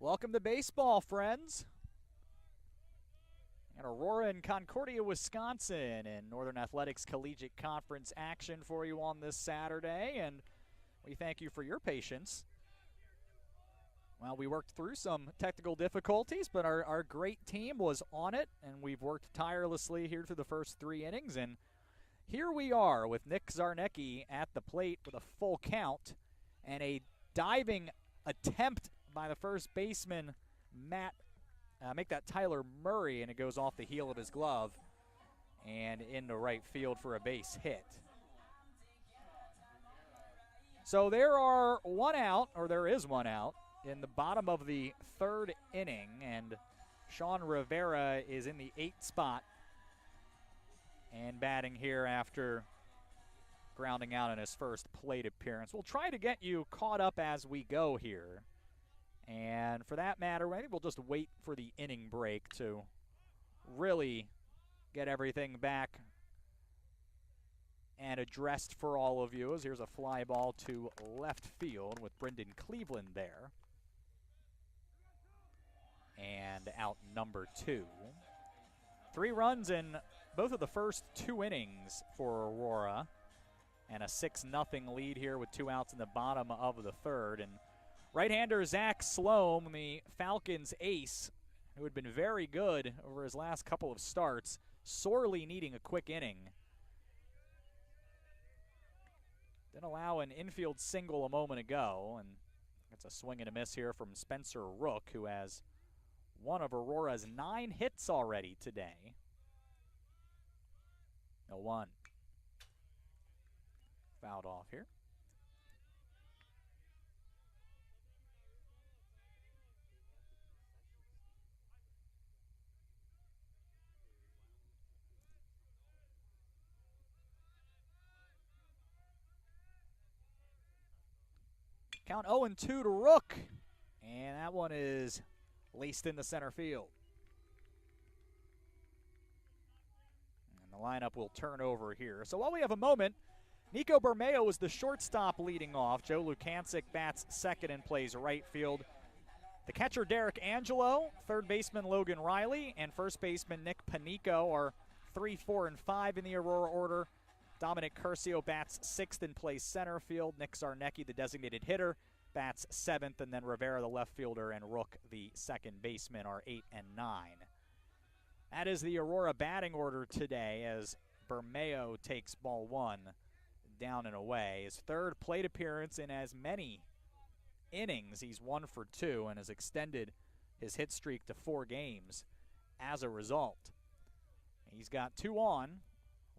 Welcome to baseball, friends. And Aurora and Concordia, Wisconsin, and Northern Athletics Collegiate Conference action for you on this Saturday, and we thank you for your patience. Well, we worked through some technical difficulties, but our great team was on it, and we've worked tirelessly here through the first 3 innings, and here we are with Nick Zarnecki at the plate with a full count and a diving attempt by the first baseman, make that Tyler Murray, and it goes off the heel of his glove and into right field for a base hit. So there is one out in the bottom of the 3rd inning, and Sean Rivera is in the 8th spot and batting here after grounding out in his first plate appearance. We'll try to get you caught up as we go here. And for that matter, I think we'll just wait for the inning break to really get everything back and addressed for all of you. As here's a fly ball to left field with Brendan Cleveland there. And out number 2. 3 runs in both of the first 2 innings for Aurora, and a 6-0 lead here with 2 outs in the bottom of the 3rd. And right-hander Zach Sloan, the Falcons' ace, who had been very good over his last couple of starts, sorely needing a quick inning. Didn't allow an infield single a moment ago, and it's a swing and a miss here from Spencer Rook, who has one of Aurora's 9 hits already today. 0-1. Fouled off here. Count 0-2 to Rook, and that one is laced into center field. And the lineup will turn over here. So while we have a moment, Nico Bermeo is the shortstop leading off. Joe Lukancic bats second and plays right field. The catcher Derek Angelo, third baseman Logan Riley, and first baseman Nick Panico are 3, 4, and 5 in the Aurora order. Dominic Curcio bats 6th and plays center field. Nick Zarnecki, the designated hitter, bats 7th, and then Rivera, the left fielder, and Rook, the second baseman, are 8 and 9. That is the Aurora batting order today as Bermeo takes ball 1 down and away. His 3rd plate appearance in as many innings. He's 1 for 2 and has extended his hit streak to 4 games as a result. He's got 2 on,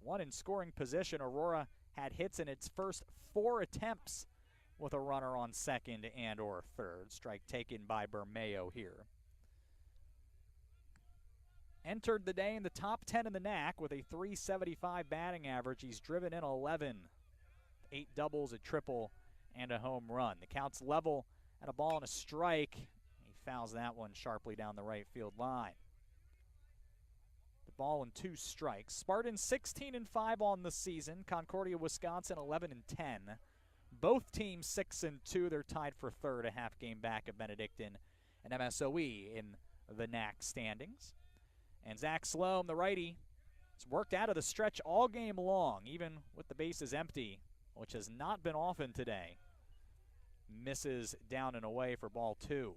1 in scoring position. Aurora had hits in its first 4 attempts with a runner on second and or third. Strike taken by Bermeo here. Entered the day in the top 10 in the NAC with a .375 batting average. He's driven in 11, 8 doubles, a triple, and a home run. The count's level at a ball and a strike. He fouls that one sharply down the right field line. Ball and 2 strikes. Spartans 16 and 5 on the season. Concordia, Wisconsin 11 and 10. Both teams 6 and 2. They're tied for 3rd, a half game back of Benedictine and MSOE in the NAC standings. And Zach Sloan, the righty, has worked out of the stretch all game long, even with the bases empty, which has not been often today. Misses down and away for ball 2.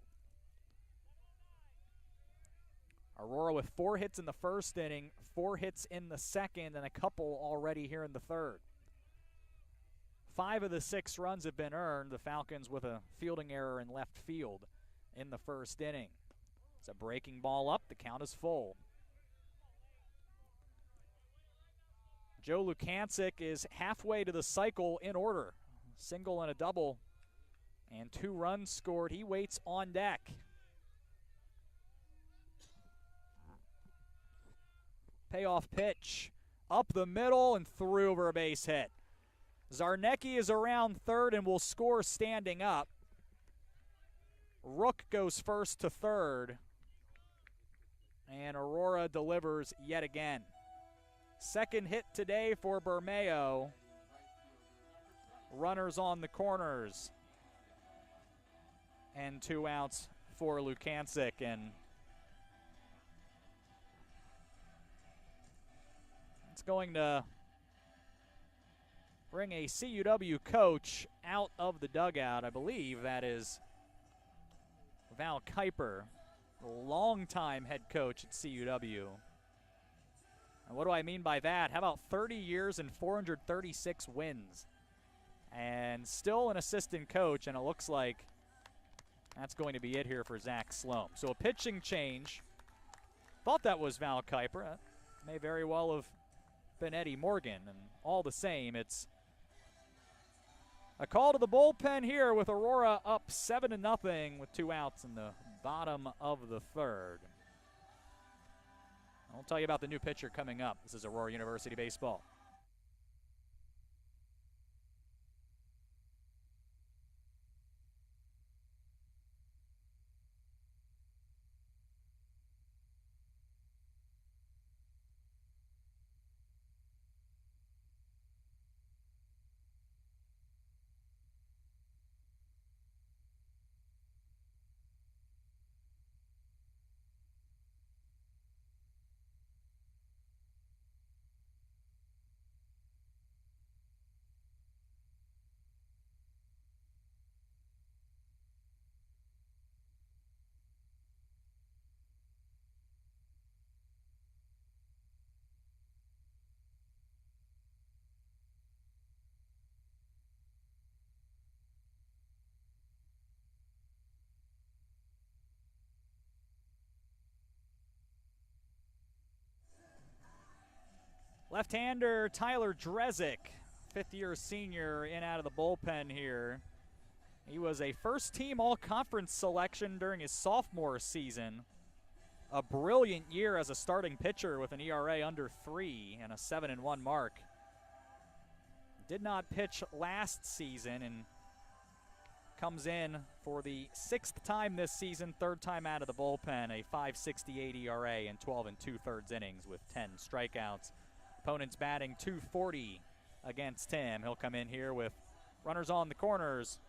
Aurora with 4 hits in the first inning, 4 hits in the second, and a couple already here in the third. 5 of the 6 runs have been earned. The Falcons with a fielding error in left field in the first inning. It's a breaking ball up. The count is full. Joe Lukancic is halfway to the cycle in order. Single and a double, and 2 runs scored. He waits on deck. Payoff pitch up the middle and through over a base hit. Zarnecki is around third and will score standing up. Rook goes first to third, and Aurora delivers yet again. Second hit today for Bermeo. Runners on the corners. And 2 outs for Lukancic, and it's going to bring a CUW coach out of the dugout. I believe that is Val Kuiper, the longtime head coach at CUW. And what do I mean by that? How about 30 years and 436 wins? And still an assistant coach, and it looks like that's going to be it here for Zach Sloan. So a pitching change. Thought that was Val Kuiper. That may very well have been Eddie Morgan. And all the same, it's a call to the bullpen here with Aurora up 7-0 with 2 outs in the bottom of the third. I'll tell you about the new pitcher coming up. This is Aurora University baseball. Left-hander Tyler Drezik, fifth-year senior, in out of the bullpen here. He was a first-team all-conference selection during his sophomore season. A brilliant year as a starting pitcher with an ERA under 3 and a 7-1 mark. Did not pitch last season and comes in for the 6th time this season, 3rd time out of the bullpen, a .568 ERA in 12 2/3 innings with 10 strikeouts. Opponents batting .240 against him. He'll come in here with runners on the corners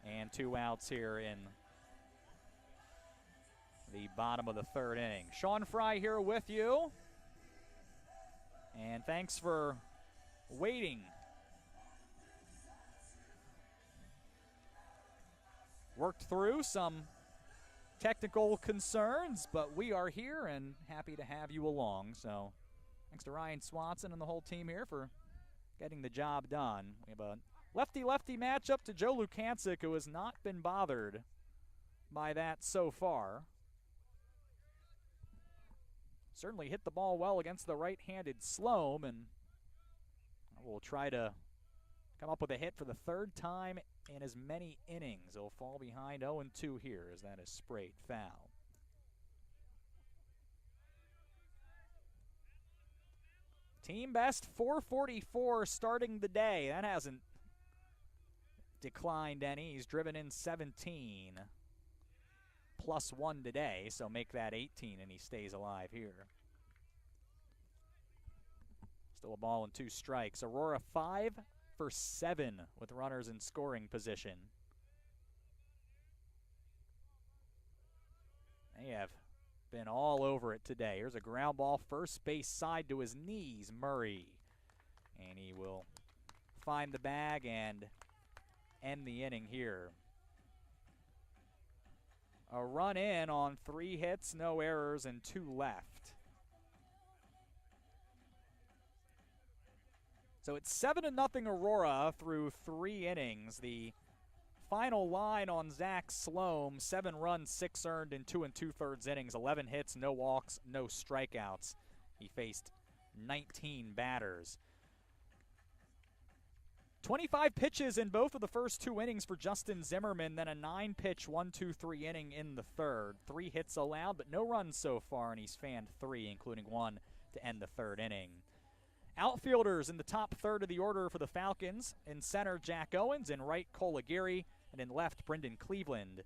and 2 outs here in the bottom of the 3rd inning. Sean Fry here with you, and thanks for waiting. Worked through some technical concerns, but we are here and happy to have you along. So thanks to Ryan Swanson and the whole team here for getting the job done. We have a lefty-lefty matchup to Joe Lukancic, who has not been bothered by that so far. Certainly hit the ball well against the right-handed Sloan, and will try to come up with a hit for the 3rd time in as many innings. He'll fall behind 0-2 here as that is sprayed foul. Team best 444 starting the day. That hasn't declined any. He's driven in 17 plus 1 today, so make that 18 and he stays alive here. Still a ball and 2 strikes. Aurora 5 for 7 with runners in scoring position. They have been all over it today. Here's a ground ball, first base side to his knees, Murray. And he will find the bag and end the inning here. A run in on 3 hits, no errors, and 2 left. So it's 7-0 Aurora through 3 innings. The final line on Zach Sloan, 7 runs, 6 earned in 2 2/3 innings, 11 hits, no walks, no strikeouts. He faced 19 batters. 25 pitches in both of the first 2 innings for Justin Zimmerman, then a 9-pitch 1-2-3 inning in the 3rd. 3 hits allowed, but no runs so far, and he's fanned 3, including 1 to end the 3rd inning. Outfielders in the top 3rd of the order for the Falcons. In center, Jack Owens. In right, Cole Aguirre. And in left, Brendan Cleveland.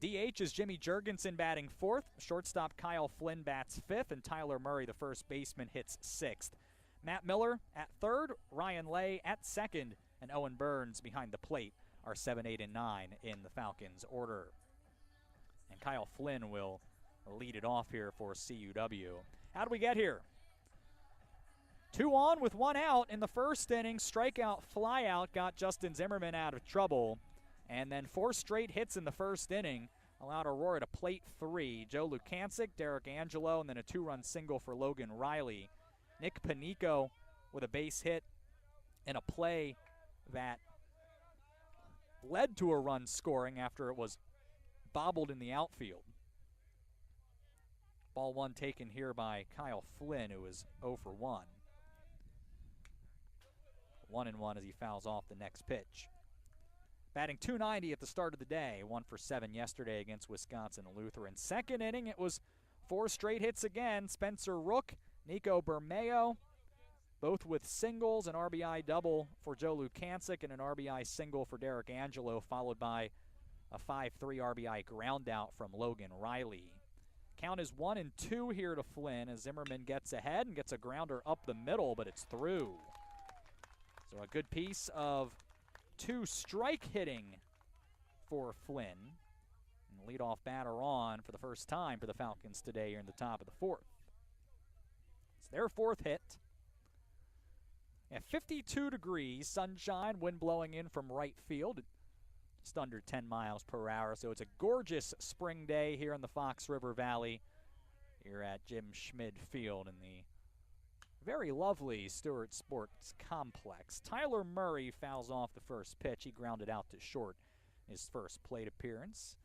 DH is Jimmy Jurgensen batting 4th. Shortstop Kyle Flynn bats 5th. And Tyler Murray, the first baseman, hits 6th. Matt Miller at 3rd. Ryan Lay at 2nd. And Owen Burns behind the plate are 7, 8, and 9 in the Falcons' order. And Kyle Flynn will lead it off here for CUW. How do we get here? 2 on with 1 out in the first inning. Strikeout, flyout got Justin Zimmerman out of trouble. And then 4 straight hits in the first inning allowed Aurora to plate 3. Joe Lukancic, Derek Angelo, and then a 2-run single for Logan Riley. Nick Panico with a base hit in a play that led to a run scoring after it was bobbled in the outfield. Ball 1 taken here by Kyle Flynn, who is 0 for 1. 1-1 as he fouls off the next pitch. Batting .290 at the start of the day, 1 for 7 yesterday against Wisconsin Lutheran. Second inning, it was 4 straight hits again. Spencer Rook, Nico Bermeo, both with singles, an RBI double for Joe Lukancic and an RBI single for Derek Angelo, followed by a 5-3 RBI ground out from Logan Riley. Count is 1-2 here to Flynn as Zimmerman gets ahead and gets a grounder up the middle, but it's through. So a good piece of 2 strike hitting for Flynn. And leadoff batter on for the first time for the Falcons today here in the top of the 4th. It's their 4th hit. At 52 degrees, sunshine, wind blowing in from right field, just under 10 miles per hour. So it's a gorgeous spring day here in the Fox River Valley here at Jim Schmid Field in the very lovely Stewart Sports Complex. Tyler Murray fouls off the first pitch. He grounded out to short his first plate appearance.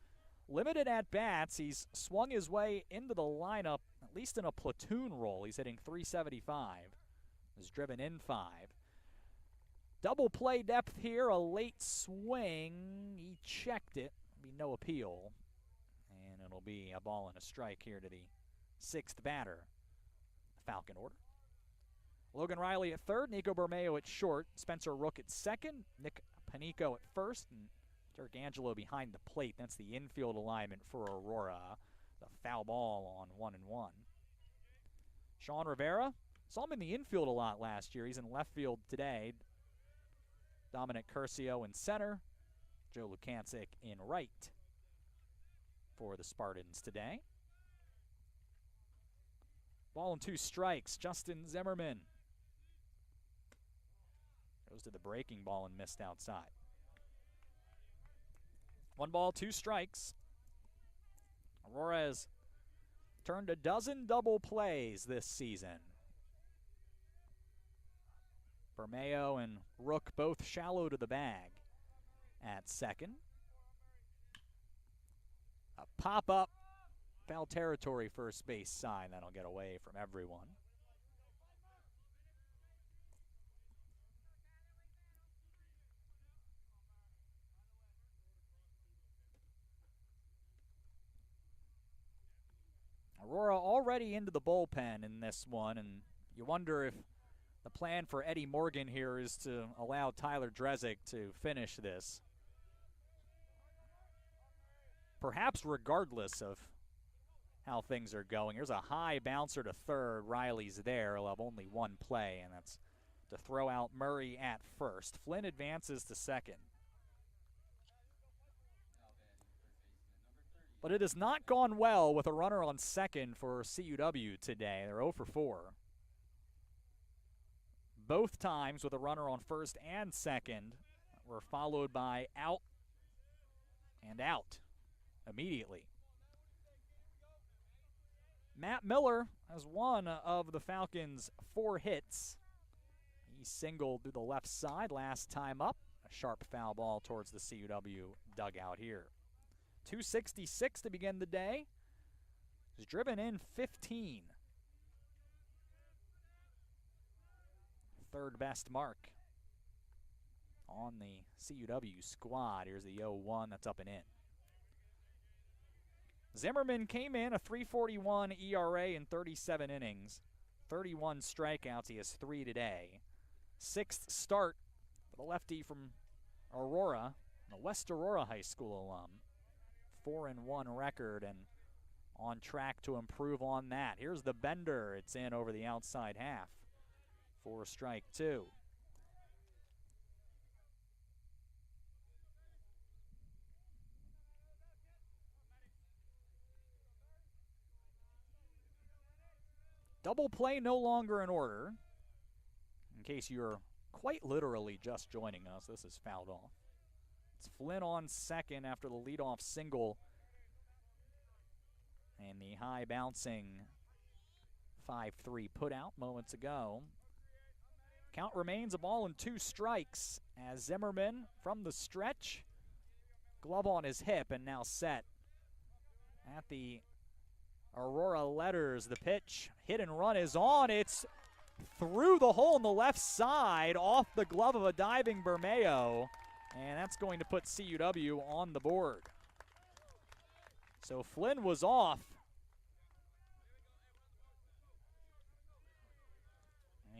Limited at bats, he's swung his way into the lineup, at least in a platoon role. He's hitting .375. Has driven in 5. Double play depth here, a late swing. He checked it. Be no appeal. And it'll be a ball and a strike here to the 6th batter. Falcon order. Logan Riley at third, Nico Bermeo at short, Spencer Rook at second, Nick Panico at first, and Derek Angelo behind the plate. That's the infield alignment for Aurora. The foul ball on 1-1. Sean Rivera, saw him in the infield a lot last year. He's in left field today. Dominic Curcio in center, Joe Lukancic in right for the Spartans today. Ball and 2 strikes, Justin Zimmerman goes to the breaking ball and missed outside. 1 ball, 2 strikes. Aurora has turned a dozen double plays this season. Bermeo and Rook both shallow to the bag at second. A pop-up, foul territory first base sign. That'll get away from everyone. Aurora already into the bullpen in this one, and you wonder if the plan for Eddie Morgan here is to allow Tyler Drezig to finish this. Perhaps regardless of how things are going. Here's a high bouncer to third. Riley's there. He'll have only 1 play, and that's to throw out Murray at first. Flynn advances to second. But it has not gone well with a runner on second for CUW today. They're 0 for 4. Both times with a runner on first and second were followed by out and out immediately. Matt Miller has one of the Falcons' 4 hits. He singled through the left side last time up. A sharp foul ball towards the CUW dugout here. 266 to begin the day. He's driven in 15. 3rd best mark on the CUW squad. Here's the 0-1 that's up and in. Zimmerman came in a .341 ERA in 37 innings, 31 strikeouts. He has 3 today. 6th start for the lefty from Aurora, a West Aurora High School alum. 4-1 record and on track to improve on that. Here's the bender. It's in over the outside half for strike 2. Double play no longer in order. In case you're quite literally just joining us, this is fouled off. It's Flynn on second after the leadoff single. And the high bouncing 5-3 put out moments ago. Count remains a ball and 2 strikes as Zimmerman from the stretch. Glove on his hip and now set at the Aurora letters. The pitch, hit and run is on. It's through the hole in the left side off the glove of a diving Bermeo. And that's going to put CUW on the board. So Flynn was off.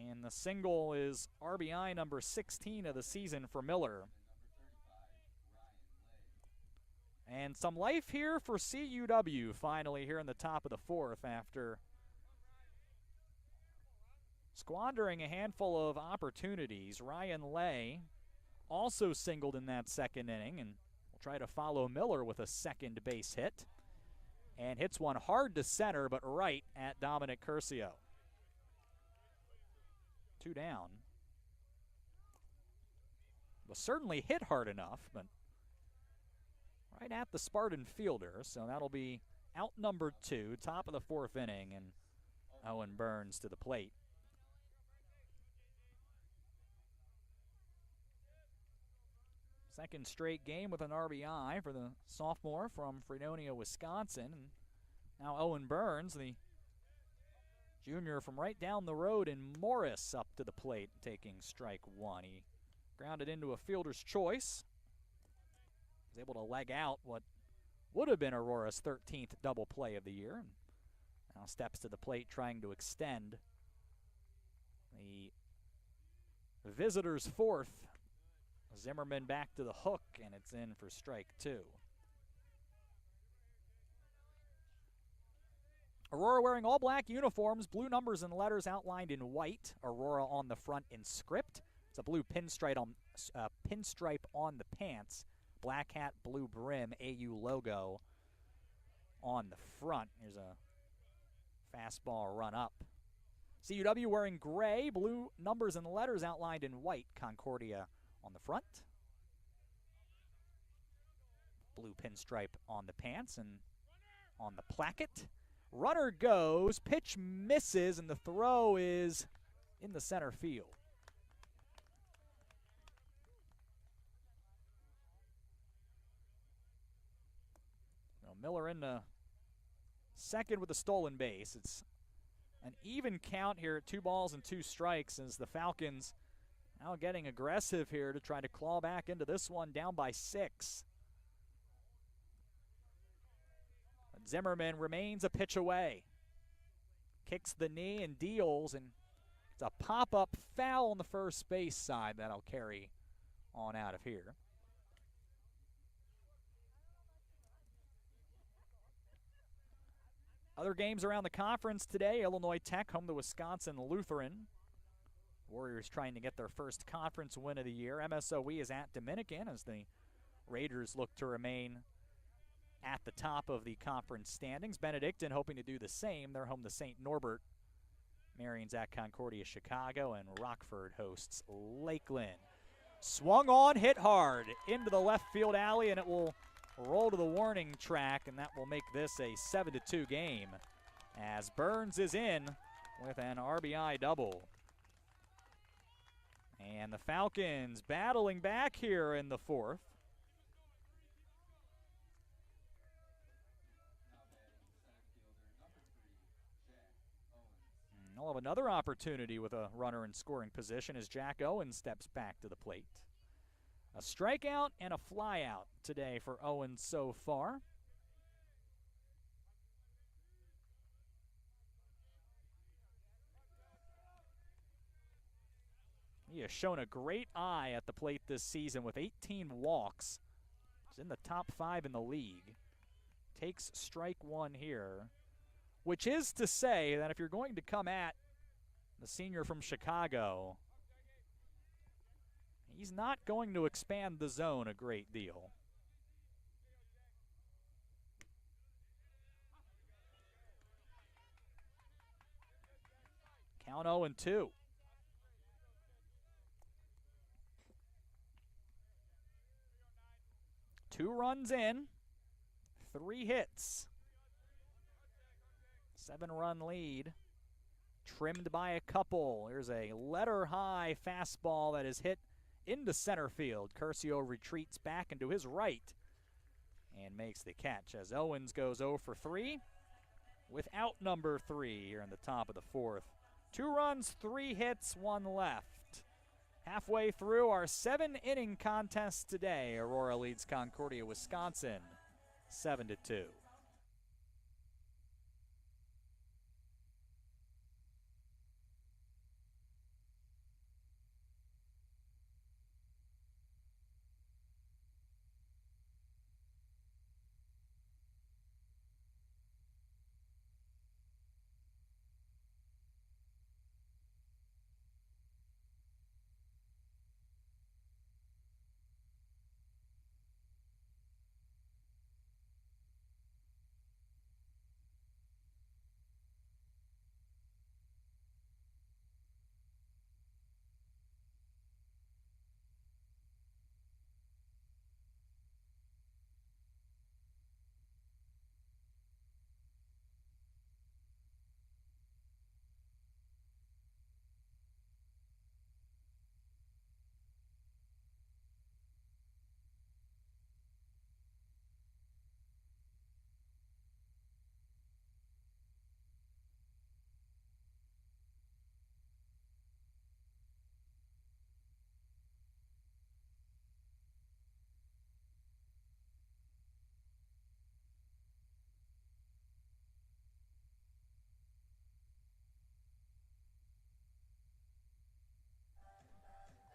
And the single is RBI number 16 of the season for Miller. And some life here for CUW finally here in the top of the 4th after squandering a handful of opportunities. Ryan Lay also singled in that second inning and will try to follow Miller with a second base hit. And hits one hard to center but right at Dominic Curcio. 2 down. Was certainly hit hard enough, but right at the Spartan fielder, so that'll be out number 2, top of the 4th inning, and Owen Burns to the plate. Second straight game with an RBI for the sophomore from Fredonia, Wisconsin. And now Owen Burns, the junior from right down the road in Morris, up to the plate, taking strike 1. He grounded into a fielder's choice. Was able to leg out what would have been Aurora's 13th double play of the year. And now steps to the plate trying to extend the visitors' 4th. Zimmerman back to the hook, and it's in for strike 2. Aurora wearing all black uniforms, blue numbers and letters outlined in white. Aurora on the front in script. It's a blue pinstripe on the pants. Black hat, blue brim, AU logo on the front. Here's a fastball run up. CUW wearing gray, blue numbers and letters outlined in white. Concordia on the front. Blue pinstripe on the pants and on the placket. Runner goes, pitch misses, and the throw is in the center field. Now Miller in the second with a stolen base. It's an even count here at 2 balls and 2 strikes as the Falcons now getting aggressive here to try to claw back into this one, down by 6. But Zimmerman remains a pitch away. Kicks the knee and deals, and it's a pop-up foul on the first base side that'll carry on out of here. Other games around the conference today, Illinois Tech home to Wisconsin Lutheran. Warriors trying to get their first conference win of the year. MSOE is at Dominican as the Raiders look to remain at the top of the conference standings. Benedictine hoping to do the same. They're home to St. Norbert. Marion's at Concordia, Chicago, and Rockford hosts Lakeland. Swung on, hit hard into the left field alley, and it will roll to the warning track, and that will make this a 7-2 game as Burns is in with an RBI double. And the Falcons battling back here in the 4th. And they'll have another opportunity with a runner in scoring position as Jack Owens steps back to the plate. A strikeout and a flyout today for Owens so far. He has shown a great eye at the plate this season with 18 walks. He's in the top 5 in the league. Takes strike 1 here, which is to say that if you're going to come at the senior from Chicago, he's not going to expand the zone a great deal. Count 0-2. Two runs in, 3 hits. 7-run lead, trimmed by a couple. Here's a letter-high fastball that is hit into center field. Curcio retreats back into his right and makes the catch as Owens goes 0 for 3 without number 3 here in the top of the 4th. 2 runs, 3 hits, 1 left. Halfway through our 7-inning contest today, Aurora leads Concordia, Wisconsin, 7-2.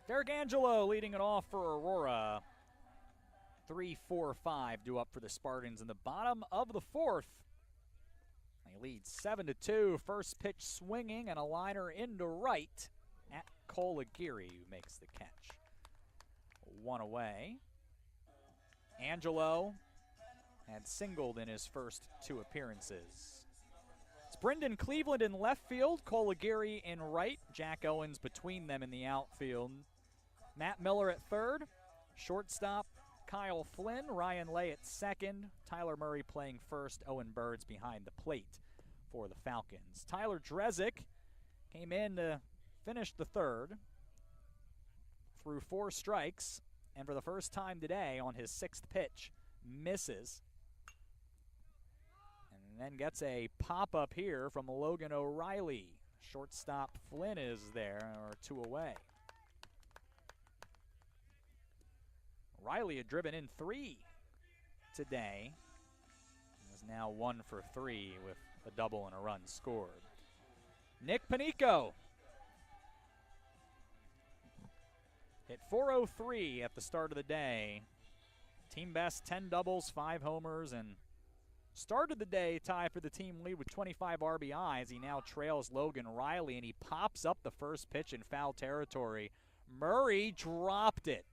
Derek Angelo leading it off for Aurora. 3-4-5 due up for the Spartans in the bottom of the 4th. They lead 7-2. First pitch swinging and a liner into right at Colaguirre, who makes the catch. 1 away. Angelo had singled in his first 2 appearances. It's Brendan Cleveland in left field, Colaguirre in right, Jack Owens between them in the outfield. Matt Miller at third, shortstop Kyle Flynn, Ryan Lay at second, Tyler Murray playing first, Owen Birds behind the plate for the Falcons. Tyler Drezik came in to finish the third, threw 4 strikes, and for the first time today on his 6th pitch, misses. And then gets a pop-up here from Logan O'Reilly. Shortstop Flynn is there, or 2 away. Riley had driven in 3 today. Is now 1 for 3 with a double and a run scored. Nick Panico hit .403 at the start of the day. Team best 10 doubles, 5 homers, and started the day tied for the team lead with 25 RBIs. He now trails Logan Riley, and he pops up the first pitch in foul territory. Murray dropped it.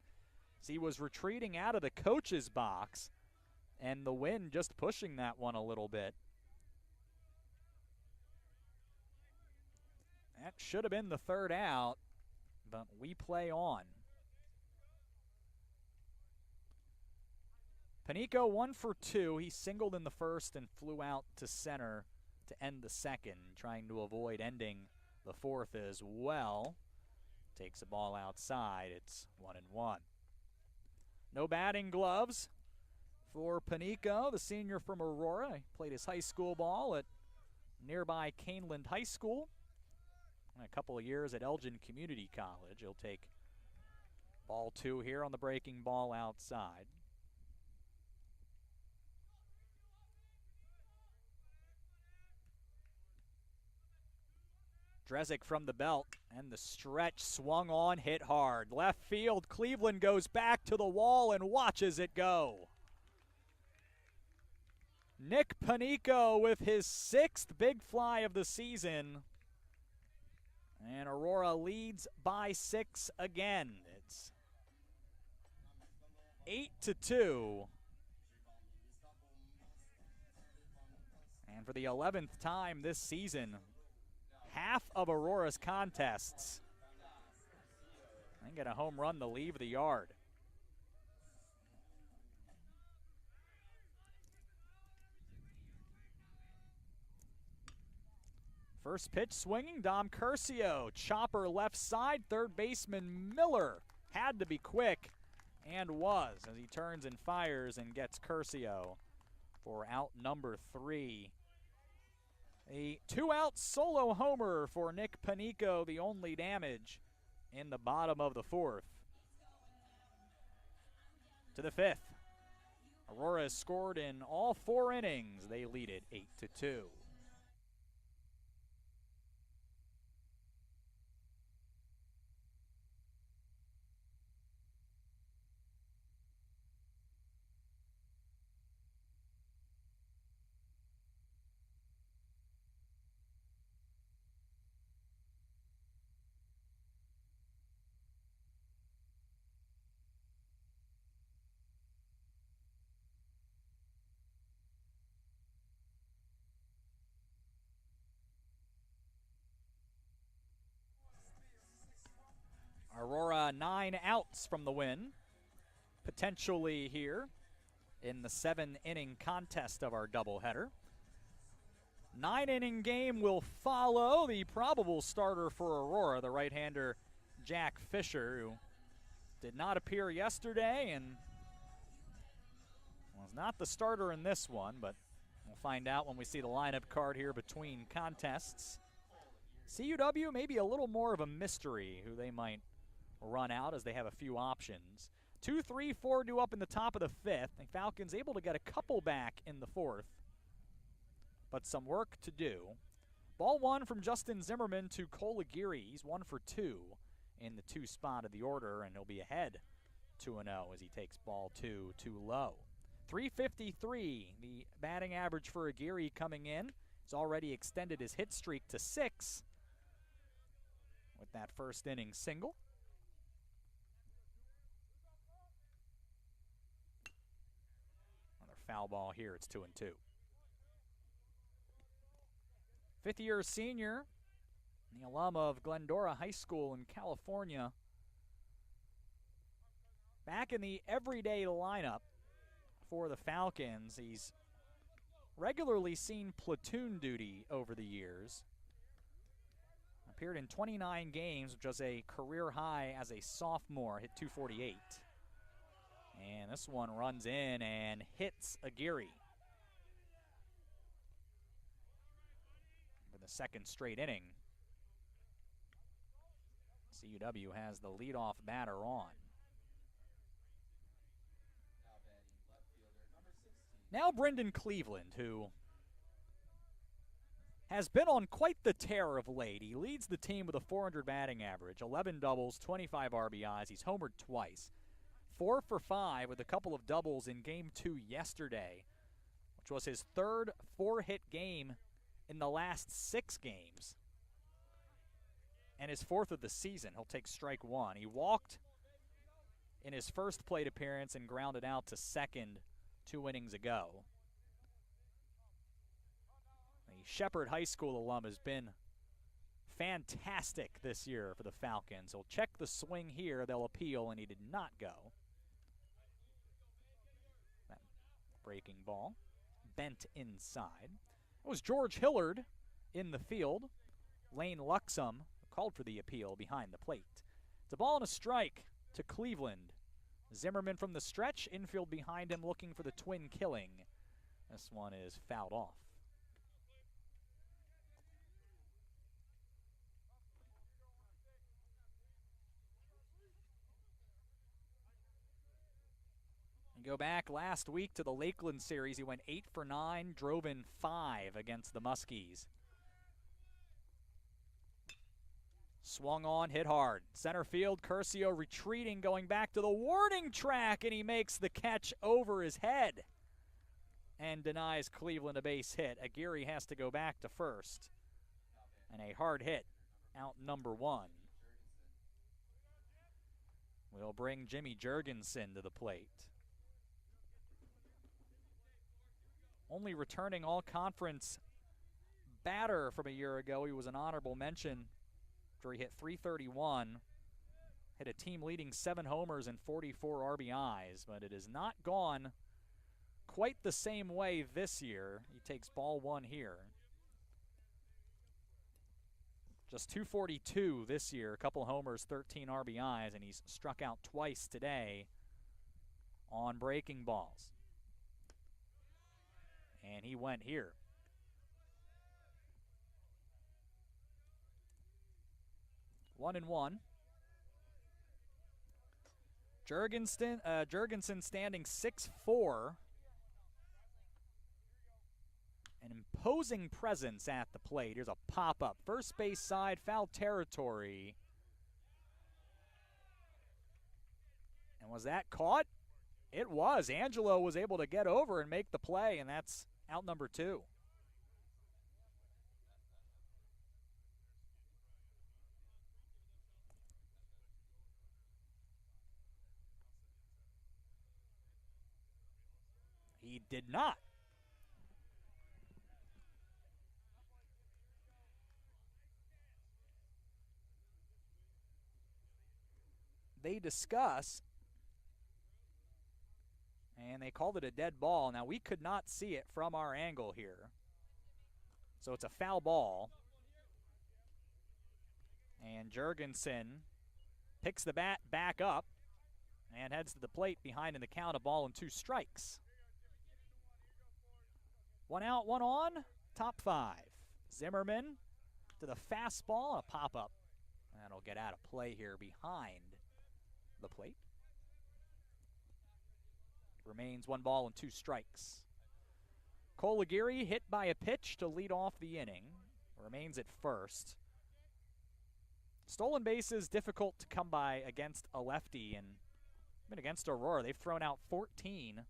He was retreating out of the coach's box, and the wind just pushing that one a little bit. That should have been the 3rd out, but we play on. Panico 1 for 2. He singled in the first and flew out to center to end the second, trying to avoid ending the 4th as well. Takes a ball outside. It's 1-1. No batting gloves for Panico, the senior from Aurora. He played his high school ball at nearby Caneland High School. And a couple of years at Elgin Community College. He'll take ball 2 here on the breaking ball outside. Drezik from the belt, and the stretch swung on, hit hard. Left field, Cleveland goes back to the wall and watches it go. Nick Panico with his 6th big fly of the season. And Aurora leads by 6 again. It's 8-2. And for the 11th time this season, half of Aurora's contests. And get a home run to leave the yard. First pitch swinging, Dom Curcio. Chopper left side, third baseman Miller had to be quick and was as he turns and fires and gets Curcio for out number 3. A 2-out solo homer for Nick Panico, the only damage in the bottom of the 4th. To the 5th. Aurora has scored in all 4 innings. They lead it 8-2. Aurora 9 outs from the win, potentially here in the 7-inning contest of our doubleheader. 9-inning game will follow. The probable starter for Aurora, the right-hander Jack Fisher, who did not appear yesterday and was not the starter in this one, but we'll find out when we see the lineup card here between contests. CUW maybe a little more of a mystery who they might run out as they have a few options. 2, 3, 4 due up in the top of the 5th. The Falcons able to get a couple back in the 4th, but some work to do. Ball 1 from Justin Zimmerman to Cole Aguirre. He's 1 for 2 in the 2 spot of the order, and he'll be ahead 2-0 as he takes ball 2 too low. 353, the batting average for Aguirre coming in. He's already extended his hit streak to 6 with that first inning single. Foul ball here, it's 2-2. 5th-year senior, the alum of Glendora High School in California, back in the everyday lineup for the Falcons. He's regularly seen platoon duty over the years. Appeared in 29 games, which was a career high as a sophomore, hit .248. And this one runs in and hits Aguirre for the 2nd straight inning. CUW has the leadoff batter on. Now Brendan Cleveland, who has been on quite the tear of late. He leads the team with a .400 batting average, 11 doubles, 25 RBIs. He's homered twice. 4 for 5 with a couple of doubles in Game 2 yesterday, which was his 3rd 4-hit game in the last 6 games, and his 4th of the season. He'll take strike 1. He walked in his first plate appearance and grounded out to second 2 innings ago. The Shepherd High School alum has been fantastic this year for the Falcons. He'll check the swing here. They'll appeal, and he did not go. Breaking ball, bent inside. It was George Hillard in the field. Lane Luxem called for the appeal behind the plate. It's a ball and a strike to Cleveland. Zimmerman from the stretch, infield behind him looking for the twin killing. This one is fouled off. Go back last week to the Lakeland series. He went 8 for 9, drove in 5 against the Muskies. Swung on, hit hard. Center field, Curcio retreating, going back to the warning track, and he makes the catch over his head and denies Cleveland a base hit. Aguirre has to go back to first. And a hard hit, out number 1. We'll bring Jimmy Jurgensen to the plate. Only returning all-conference batter from a year ago. He was an honorable mention after he hit .331. Hit a team-leading 7 homers and 44 RBIs, but it has not gone quite the same way this year. He takes ball 1 here. Just .242 this year, a couple homers, 13 RBIs, and he's struck out twice today on breaking balls. And he went here. One and one. Jurgensen standing 6'4". An imposing presence at the plate. Here's a pop-up. First base side, foul territory. And was that caught? It was. Angelo was able to get over and make the play, and that's out number 2. He did not. They discuss, and they called it a dead ball. Now, we could not see it from our angle here, so it's a foul ball. And Jurgensen picks the bat back up and heads to the plate behind in the count, a ball and 2 strikes. 1 out, 1 on, top 5. Zimmerman to the fastball, a pop-up. That'll get out of play here behind the plate. Remains 1 ball and 2 strikes. Cole Aguirre hit by a pitch to lead off the inning. Remains at first. Stolen bases difficult to come by against a lefty, and even against Aurora, they've thrown out 14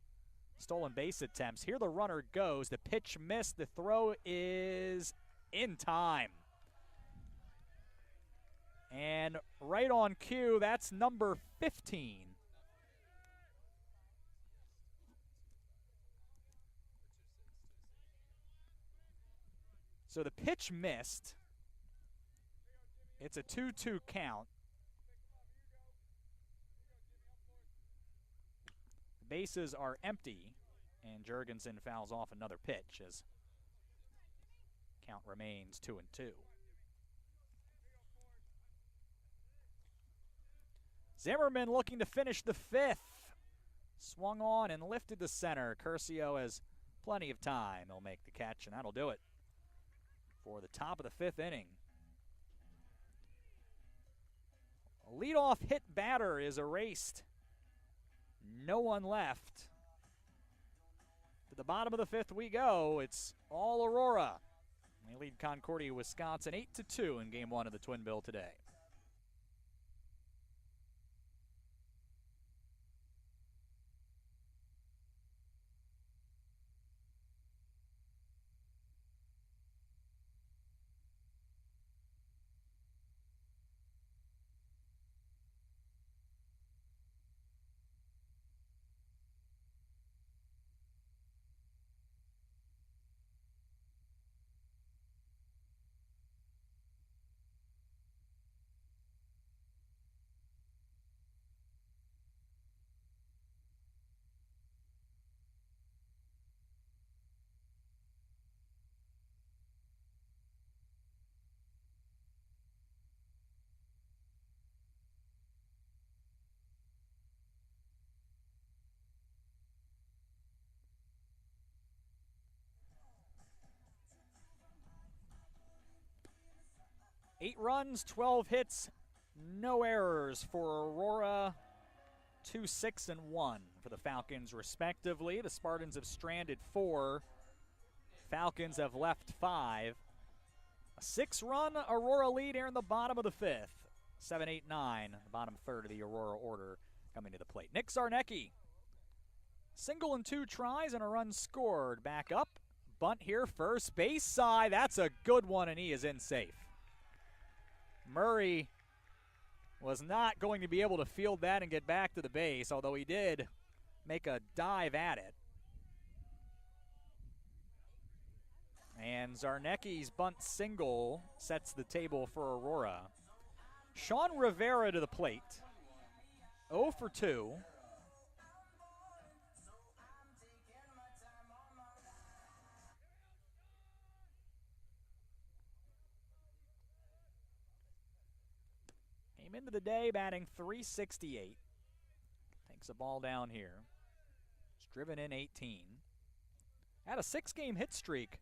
stolen base attempts. Here the runner goes. The pitch missed. The throw is in time. And right on cue, that's number 15. So the pitch missed. It's a 2-2 count. The bases are empty, and Jurgensen fouls off another pitch as count remains 2-2. Zimmerman looking to finish the 5th. Swung on and lifted the center. Curcio has plenty of time. He'll make the catch, and that'll do it for the top of the 5th inning. A leadoff hit batter is erased. No one left. To the bottom of the 5th we go. It's all Aurora. They lead Concordia, Wisconsin 8-2 in Game 1 of the Twin Bill today. Eight runs, 12 hits, no errors for Aurora. 2-6-1 for the Falcons, respectively. The Spartans have stranded 4. Falcons have left 5. A 6-run Aurora lead here in the bottom of the 5th. 7, 8, 9, the bottom third of the Aurora order coming to the plate. Nick Zarnecki, single and 2 tries and a run scored. Back up, bunt here, first base side. That's a good one, and he is in safe. Murray was not going to be able to field that and get back to the base, although he did make a dive at it. And and Zarnecki's bunt single sets the table for Aurora. Sean Rivera to the plate. 0 for 2. Came into the day batting .368. Takes a ball down here. It's driven in 18. Had a 6-game hit streak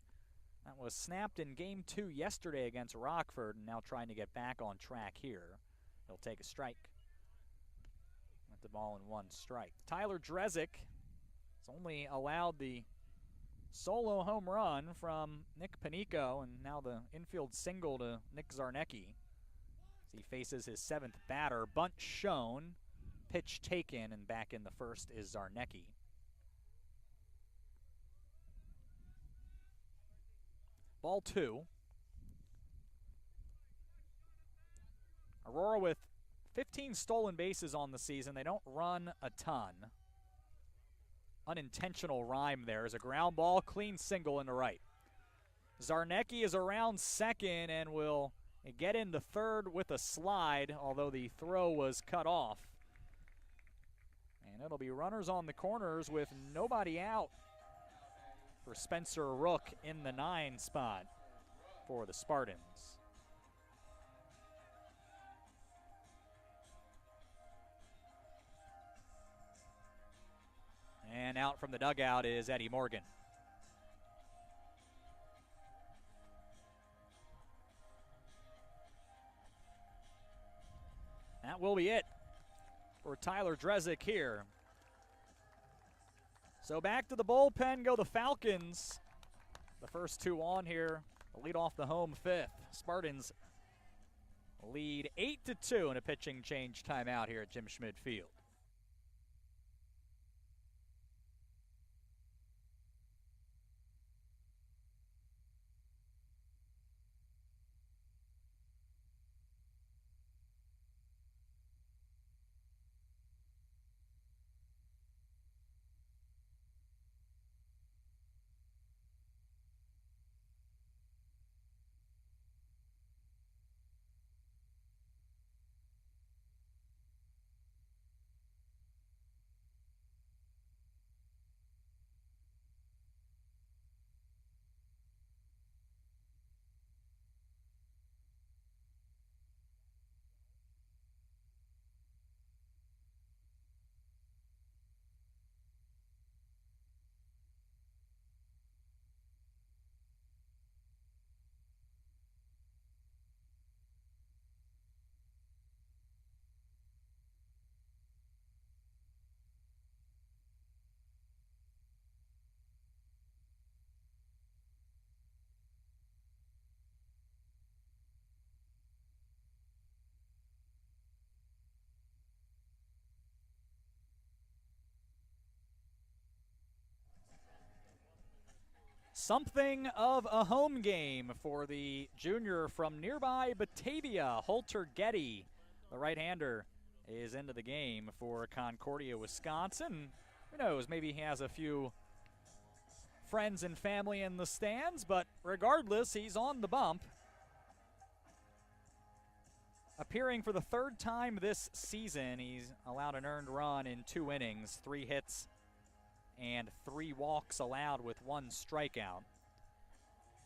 that was snapped in Game 2 yesterday against Rockford, and now trying to get back on track here. He'll take a strike. With the ball in 1 strike. Tyler Drezik has only allowed the solo home run from Nick Panico, and now the infield single to Nick Zarnecki. As he faces his 7th batter. Bunt shown, pitch taken, and back in the first is Zarnecki. Ball 2. Aurora with 15 stolen bases on the season. They don't run a ton. Unintentional rhyme there as a ground ball, clean single into right. Zarnecki is around second and will get into third with a slide, although the throw was cut off. And it'll be runners on the corners with nobody out for Spencer Rook in the 9 spot for the Spartans. And out from the dugout is Eddie Morgan. That will be it for Tyler Drezik here. So back to the bullpen go the Falcons. The first 2 on here, lead off the home 5th. Spartans lead 8-2 in a pitching change timeout here at Jim Schmidt Field. Something of a home game for the junior from nearby Batavia, Holter Getty. The right-hander is into the game for Concordia, Wisconsin. Who knows, maybe he has a few friends and family in the stands, but regardless, he's on the bump. Appearing for the 3rd time this season, he's allowed an earned run in 2 innings, 3 hits, and 3 walks allowed with 1 strikeout.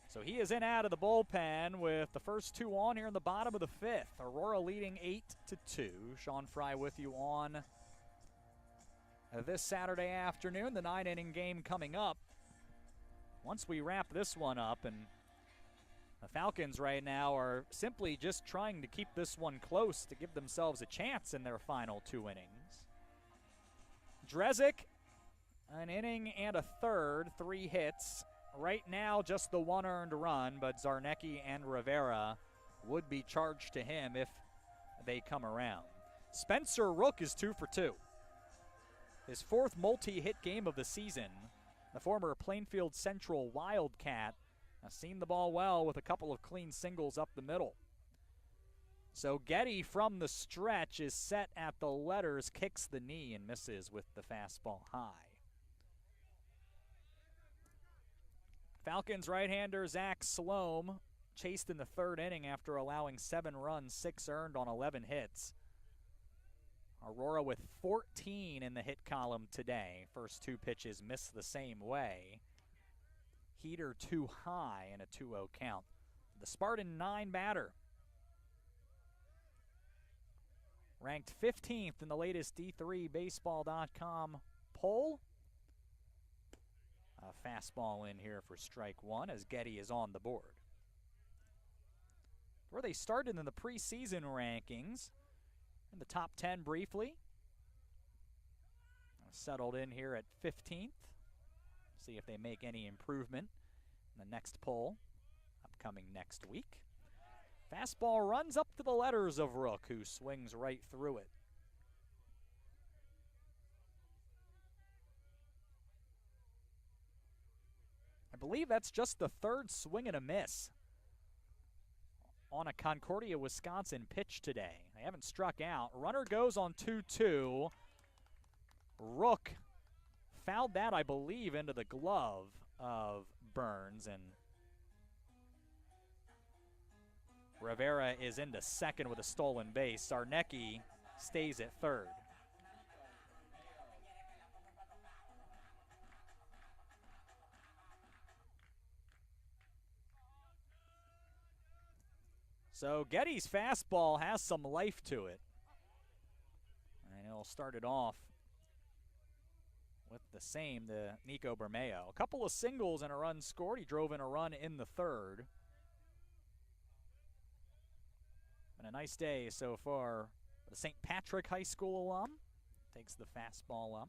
So he is in out of the bullpen with the first 2 on here in the bottom of the 5th. Aurora leading 8-2. Sean Fry with you on this Saturday afternoon. The 9-inning game coming up. Once we wrap this one up, and the Falcons right now are simply just trying to keep this one close to give themselves a chance in their final 2 innings. Drezik, an inning and a third, 3 hits. Right now, just the 1 earned run, but Zarnecki and Rivera would be charged to him if they come around. Spencer Rook is 2 for 2. His 4th multi-hit game of the season. The former Plainfield Central Wildcat has seen the ball well with a couple of clean singles up the middle. So Getty from the stretch is set at the letters, kicks the knee and misses with the fastball high. Falcons right-hander Zach Sloan chased in the third inning after allowing 7 runs, 6 earned on 11 hits. Aurora with 14 in the hit column today. First 2 pitches missed the same way. Heater too high and a 2-0 count. The Spartan 9 batter. Ranked 15th in the latest D3Baseball.com poll. A fastball in here for strike 1 as Getty is on the board. Where they started in the preseason rankings, in the top 10 briefly. Settled in here at 15th. See if they make any improvement in the next poll, upcoming next week. Fastball runs up to the letters of Rook, who swings right through it. I believe that's just the 3rd swing and a miss on a Concordia, Wisconsin pitch today. They haven't struck out. Runner goes on 2-2. Rook fouled that, I believe, into the glove of Burns, and Rivera is into second with a stolen base. Sarnecki stays at third. So Getty's fastball has some life to it. And he'll start it off with the same, the Nico Bermeo. A couple of singles and a run scored. He drove in a run in the third. And a nice day so far. The St. Patrick High School alum takes the fastball up.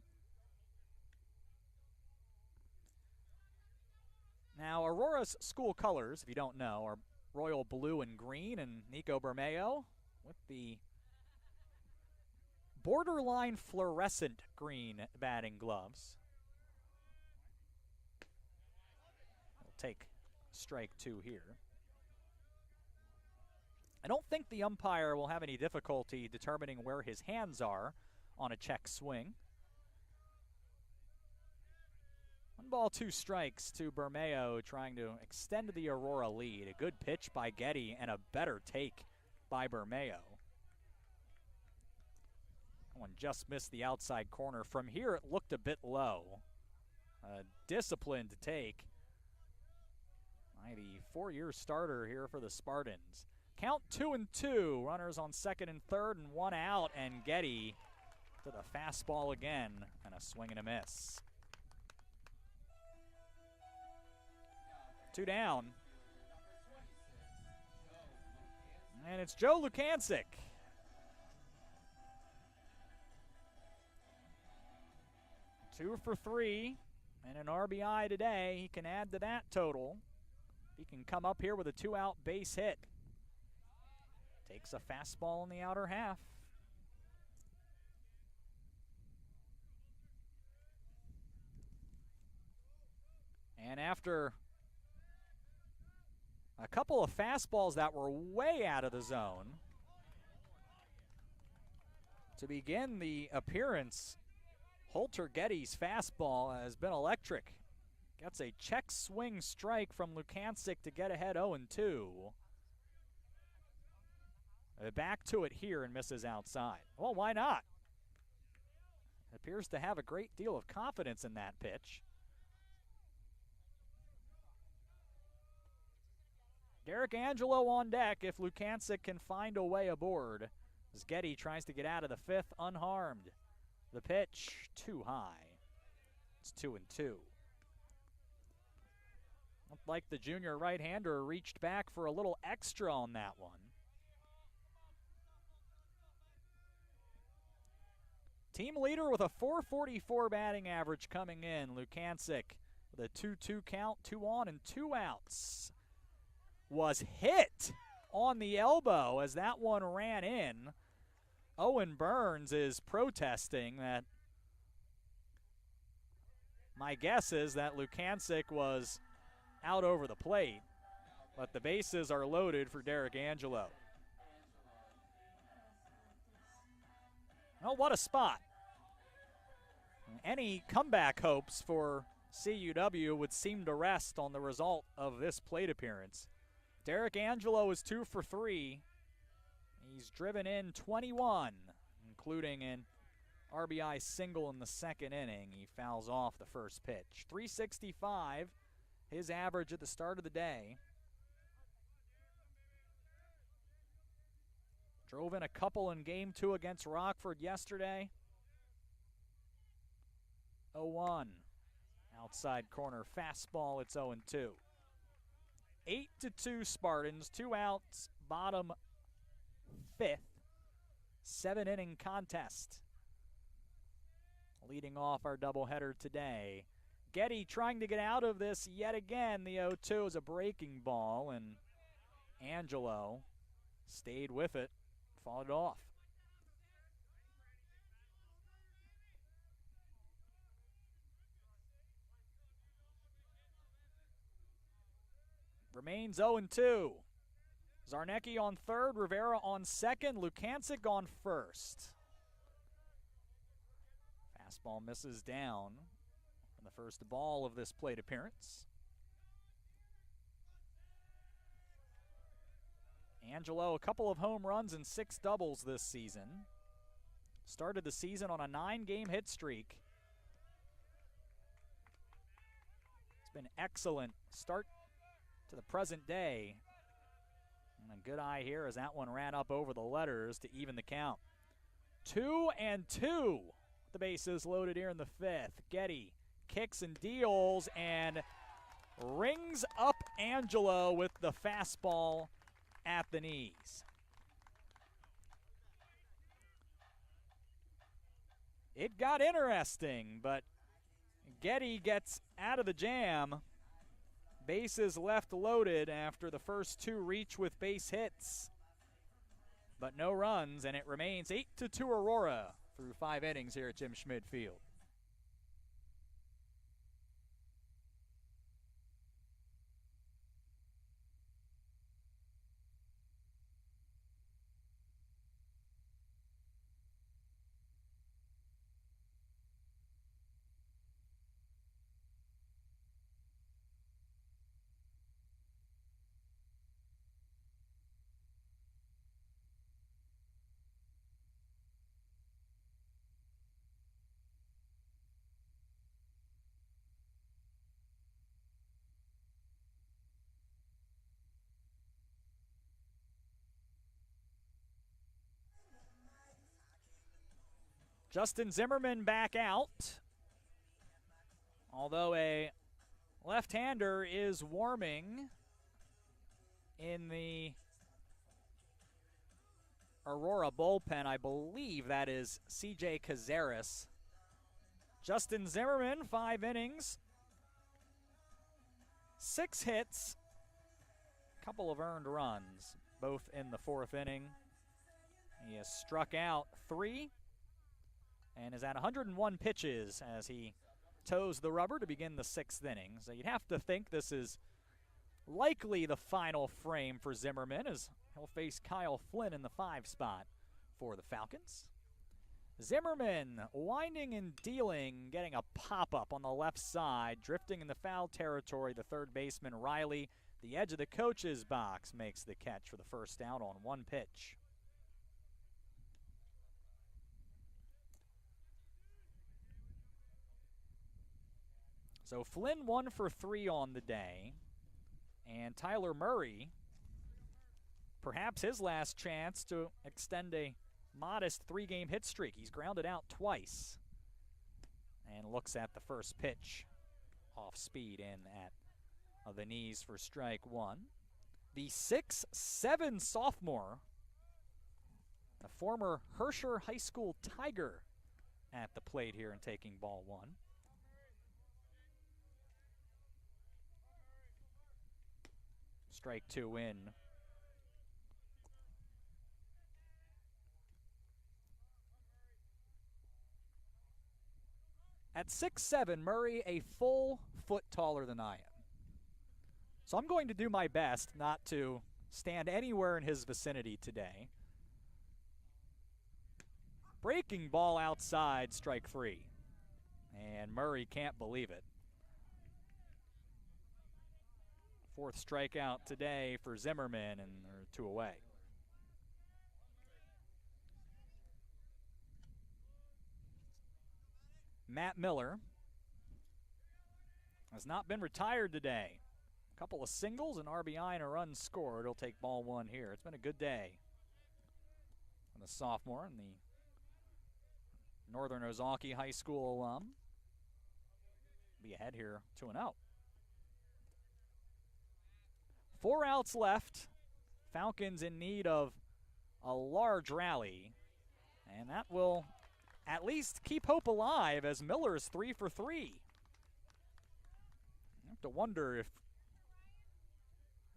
Now, Aurora's school colors, if you don't know, are royal blue and green, and Nico Bermeo with the borderline fluorescent green batting gloves. He'll take strike 2 here. I don't think the umpire will have any difficulty determining where his hands are on a check swing. 1 ball, 2 strikes to Bermeo, trying to extend the Aurora lead. A good pitch by Getty and a better take by Bermeo. One just missed the outside corner. From here, it looked a bit low. A disciplined take by the 4-year starter here for the Spartans. Count 2-2. Runners on second and third and 1 out, and Getty to the fastball again, and a swing and a miss. 2 down. And it's Joe Lukancic. Two for 3 and an RBI today. He can add to that total. He can come up here with a 2-out base hit. Takes a fastball in the outer half. And after a couple of fastballs that were way out of the zone, to begin the appearance, Holter Getty's fastball has been electric. Gets a check swing strike from Lukancic to get ahead 0-2. Back to it here and misses outside. Well, why not? Appears to have a great deal of confidence in that pitch. Derek Angelo on deck if Lukancic can find a way aboard, as Getty tries to get out of the 5th unharmed. The pitch too high. It's 2-2. Looked like the junior right-hander reached back for a little extra on that one. Team leader with a .444 batting average coming in. Lukancic with a 2-2 count, 2 on and 2 outs. Was hit on the elbow as that one ran in. Owen Burns is protesting that. My guess is that Lukancic was out over the plate, but the bases are loaded for Derek Angelo. Oh, what a spot. Any comeback hopes for CUW would seem to rest on the result of this plate appearance. Derek Angelo is 2 for 3. He's driven in 21, including an RBI single in the second inning. He fouls off the first pitch. 365, his average at the start of the day. Drove in a couple in game 2 against Rockford yesterday. 0-1. Outside corner fastball, it's 0-2. 8-2 Spartans, 2 outs, bottom 5th. 7-inning contest. Leading off our doubleheader today. Getty trying to get out of this yet again. The 0-2 is a breaking ball, and Angelo stayed with it, fought it off. Remains 0-2. Zarnecki on third, Rivera on second, Lukancic on first. Fastball misses down on the first ball of this plate appearance. Angelo, a couple of home runs and 6 doubles this season. Started the season on a 9-game hit streak. It's been excellent start to the present day. And a good eye here as that one ran up over the letters to even the count. 2-2. The bases loaded here in the 5th. Getty kicks and deals and rings up Angelo with the fastball at the knees. It got interesting, but Getty gets out of the jam. Bases left loaded after the first 2 reach with base hits, but no runs, and it remains 8-2 Aurora through 5 innings here at Jim Schmid Field. Justin Zimmerman back out. Although a left-hander is warming in the Aurora bullpen. I believe that is CJ Cazares. Justin Zimmerman, 5 innings, 6 hits, a couple of earned runs, both in the 4th inning. He has struck out 3 and is at 101 pitches as he toes the rubber to begin the 6th inning. So you'd have to think this is likely the final frame for Zimmerman, as he'll face Kyle Flynn in the 5 spot for the Falcons. Zimmerman winding and dealing, getting a pop-up on the left side, drifting in the foul territory. The third baseman, Riley, the edge of the coach's box, makes the catch for the first out on 1 pitch. So Flynn 1 for 3 on the day, and Tyler Murray, perhaps his last chance to extend a modest 3-game hit streak. He's grounded out twice and looks at the first pitch off speed in at the knees for strike 1. The 6'7" sophomore, the former Herscher High School Tiger, at the plate here and taking ball 1. Strike 2 in. At 6'7", Murray a full foot taller than I am. So I'm going to do my best not to stand anywhere in his vicinity today. Breaking ball outside, strike 3. And Murray can't believe it. Fourth strikeout today for Zimmerman, and they're 2 away. Matt Miller has not been retired today. A couple of singles, an RBI, and a run scored. He'll take ball 1 here. It's been a good day for the sophomore and the Northern Ozaukee High School alum. Be ahead here, 2-0. 4 outs left. Falcons in need of a large rally, and that will at least keep hope alive as Miller is 3 for 3. I have to wonder if,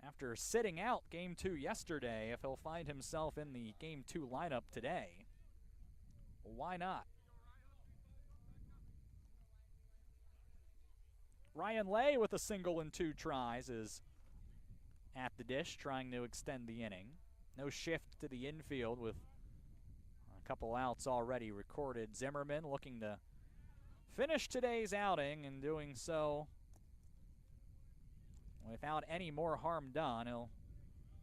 after sitting out Game 2 yesterday, if he'll find himself in the Game 2 lineup today. Well, why not? Ryan Lay with a single and 2 tries is at the dish, trying to extend the inning. No shift to the infield with a couple outs already recorded. Zimmerman looking to finish today's outing, and doing so without any more harm done. He'll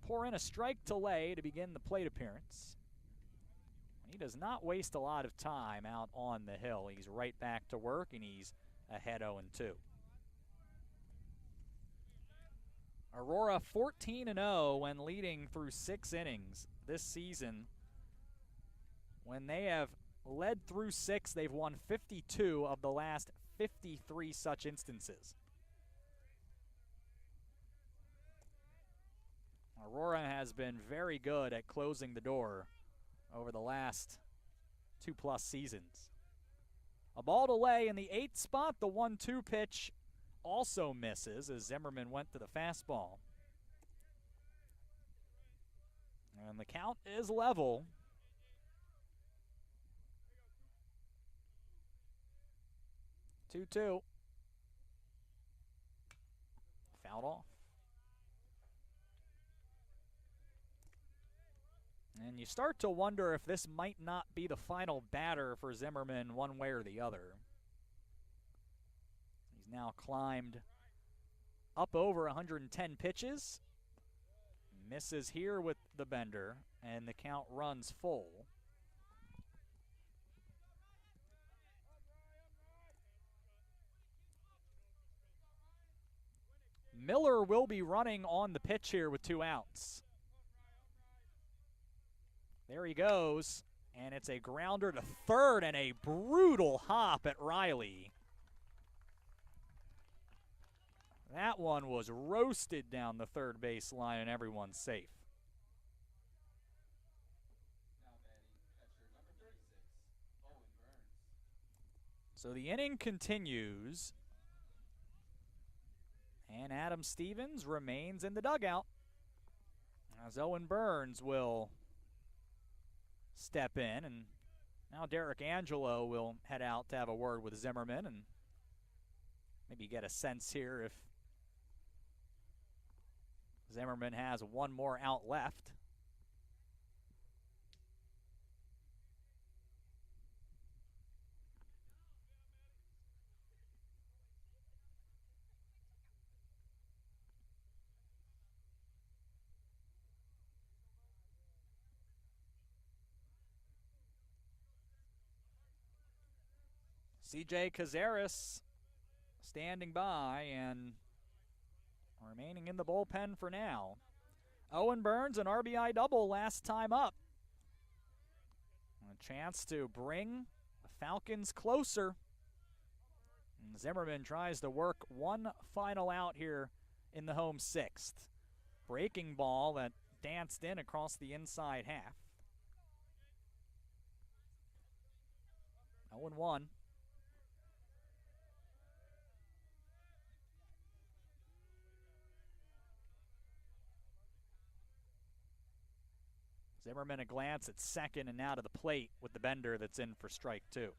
pour in a strike to Lay to begin the plate appearance. He does not waste a lot of time out on the hill. He's right back to work, and he's ahead 0-2. Aurora 14-0 when leading through 6 innings this season. When they have led through 6, they've won 52 of the last 53 such instances. Aurora has been very good at closing the door over the last 2+ seasons. A ball to Lay in the 8th spot. The 1-2 pitch also misses as Zimmerman went to the fastball. And the count is level. Two. Fouled off. And you start to wonder if this might not be the final batter for Zimmerman one way or the other. He's now climbed up over 110 pitches. Misses here with the bender, and the count runs full. Miller will be running on the pitch here with 2 outs. There he goes, and it's a grounder to third and a brutal hop at Riley. That one was roasted down the third base line, and everyone's safe. So the inning continues, and Adam Stevens remains in the dugout as Owen Burns will step in, and now Derek Angelo will head out to have a word with Zimmerman and maybe get a sense here if Zimmerman has one more out left. CJ Cazares standing by and remaining in the bullpen for now. Owen Burns, an RBI double last time up. A chance to bring the Falcons closer. And Zimmerman tries to work one final out here in the home 6th. Breaking ball that danced in across the inside half. 0-1. Zimmerman a glance at second and now to the plate with the bender that's in for strike 2.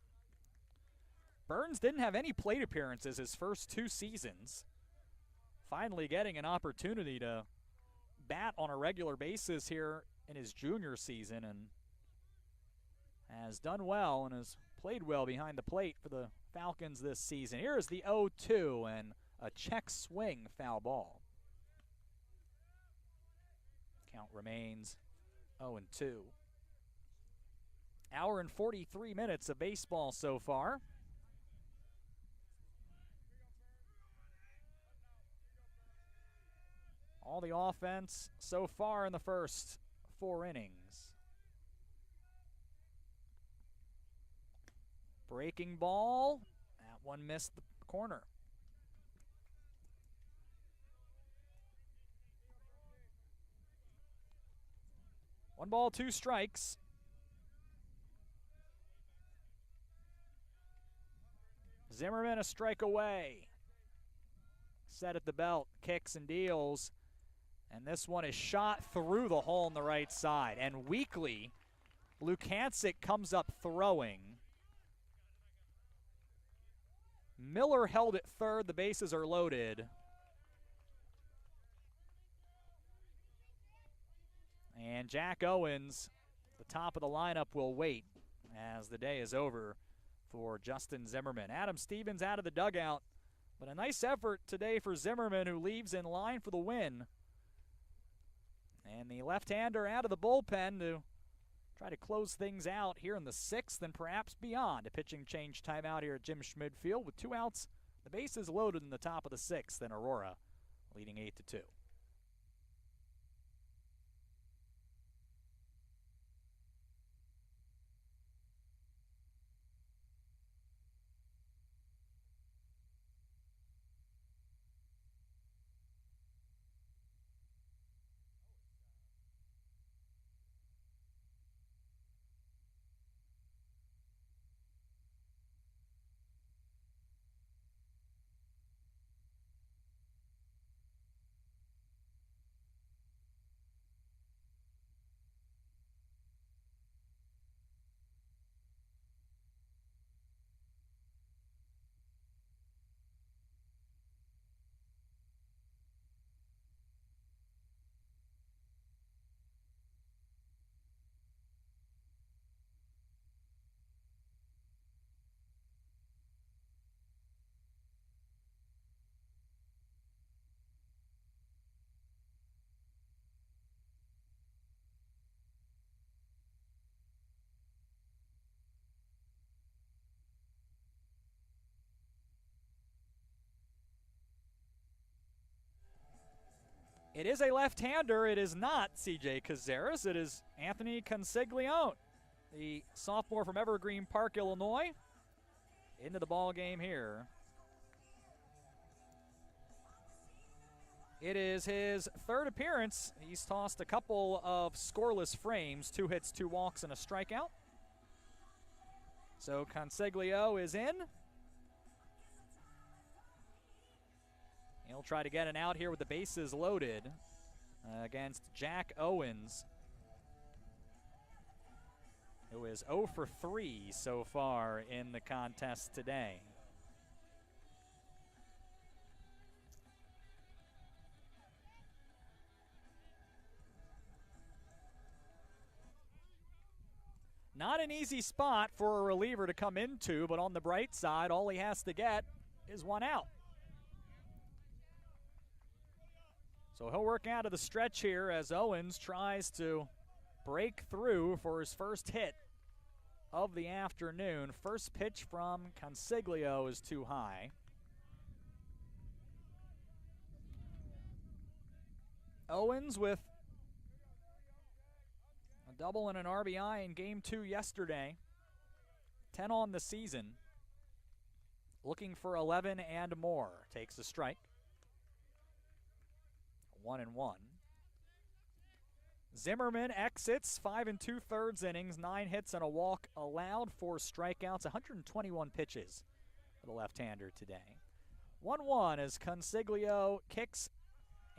Burns didn't have any plate appearances his first 2 seasons. Finally getting an opportunity to bat on a regular basis here in his junior season, and has done well and has played well behind the plate for the Falcons this season. Here is the 0-2 and a check swing foul ball. Count remains 0-2. Hour and 43 minutes of baseball so far. All the offense so far in the first 4 innings. Breaking ball. That one missed the corner. 1 ball, 2 strikes. Zimmerman a strike away. Set at the belt, kicks and deals. And this one is shot through the hole on the right side. And weakly, Lukancic comes up throwing. Miller held at third. The bases are loaded. And Jack Owens, the top of the lineup, will wait as the day is over for Justin Zimmerman. Adam Stevens out of the dugout, but a nice effort today for Zimmerman, who leaves in line for the win. And the left-hander out of the bullpen to try to close things out here in the 6th and perhaps beyond. A pitching change timeout here at Jim Schmid Field with 2 outs. The bases loaded in the top of the 6th, and Aurora leading 8-2. It is a left-hander. It is not C.J. Cazares. It is Anthony Consiglione, the sophomore from Evergreen Park, Illinois, into the ball game here. It is his 3rd appearance. He's tossed a couple of scoreless frames, 2 hits, 2 walks, and a strikeout. So Consiglio is in. He'll try to get an out here with the bases loaded against Jack Owens, who is 0 for 3 so far in the contest today. Not an easy spot for a reliever to come into, but on the bright side, all he has to get is 1 out. So he'll work out of the stretch here as Owens tries to break through for his first hit of the afternoon. First pitch from Consiglio is too high. Owens with a double and an RBI in Game 2 yesterday. 10 on the season. Looking for 11 and more. Takes a strike. 1-1. Zimmerman exits 5 2/3 innings, 9 hits and a walk allowed, 4 strikeouts, 121 pitches for the left-hander today. 1-1 as Consiglio kicks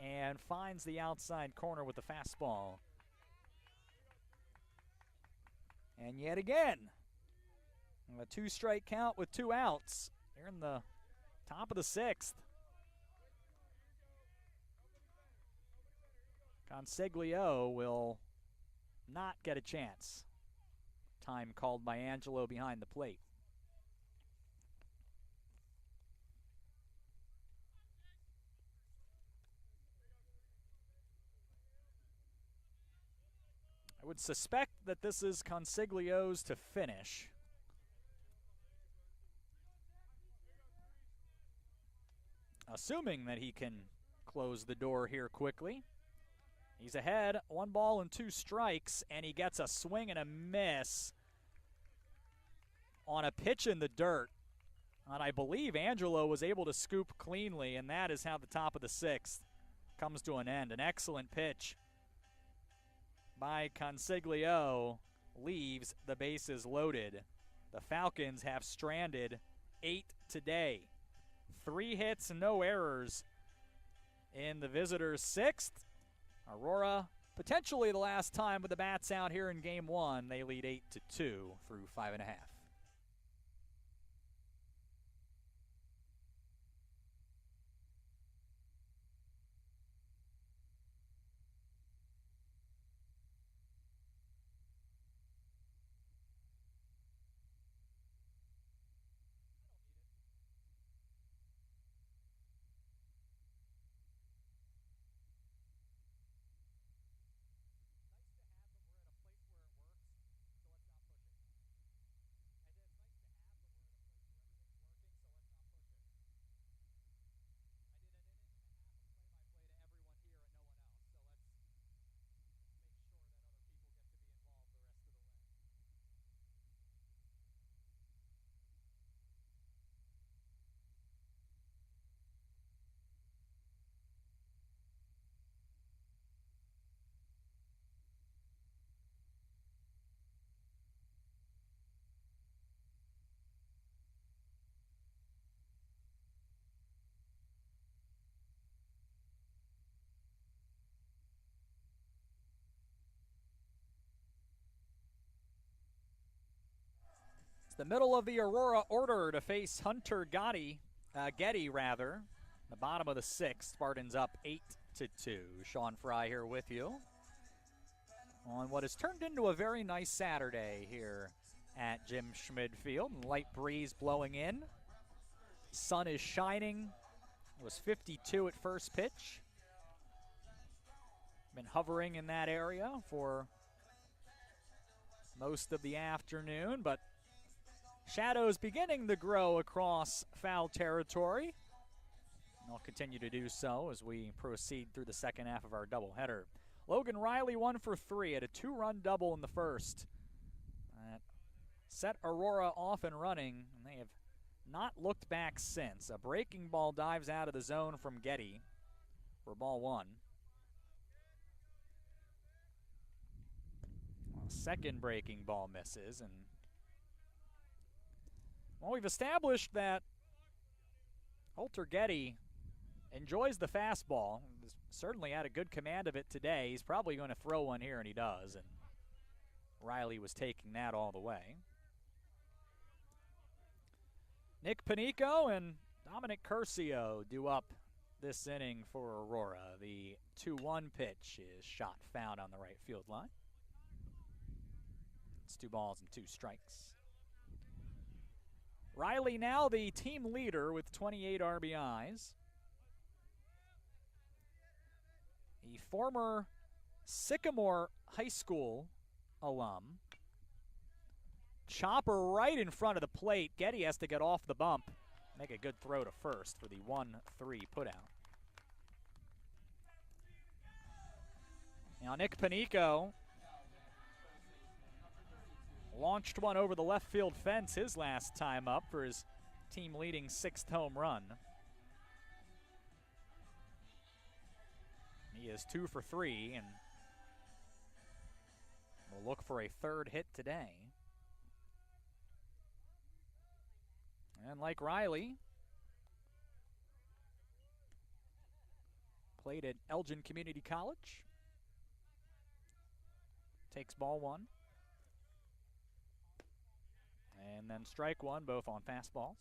and finds the outside corner with the fastball. And yet again, a 2-strike count with 2 outs. They're in the top of the 6th. Consiglio will not get a chance. Time called by Angelo behind the plate. I would suspect that this is Consiglio's to finish. Assuming that he can close the door here quickly. He's ahead, 1 ball and 2 strikes, and he gets a swing and a miss on a pitch in the dirt. And I believe Angelo was able to scoop cleanly, and that is how the top of the 6th comes to an end. An excellent pitch by Consiglio leaves the bases loaded. The Falcons have stranded 8 today. 3 hits, no errors in the visitors' 6th. Aurora, potentially the last time with the bats out here in Game 1. They lead 8-2 through 5.5. The middle of the Aurora order to face Hunter Getty. The bottom of the 6th. Spartans up 8-2. Sean Fry here with you on what has turned into a very nice Saturday here at Jim Schmid Field. Light breeze blowing in. Sun is shining. It was 52 at first pitch. Been hovering in that area for most of the afternoon, but shadows beginning to grow across foul territory. And they'll continue to do so as we proceed through the second half of our doubleheader. Logan Riley 1 for 3 at a 2-run double in the first. That set Aurora off and running, and they have not looked back since. A breaking ball dives out of the zone from Getty for ball 1. Well, second breaking ball misses, and well, we've established that Hunter Getty enjoys the fastball. He's certainly had a good command of it today. He's probably going to throw one here, and he does. And Riley was taking that all the way. Nick Panico and Dominic Curcio do up this inning for Aurora. The 2-1 pitch is shot found on the right field line. It's 2 balls and 2 strikes. Riley now the team leader with 28 RBIs. The former Sycamore High School alum. Chopper right in front of the plate. Getty has to get off the bump. Make a good throw to first for the 1-3 putout. Now Nick Panico launched one over the left field fence his last time up for his team-leading 6th home run. He is 2 for 3 and will look for a 3rd hit today. And like Riley, played at Elgin Community College. Takes ball 1. And then strike 1, both on fastballs.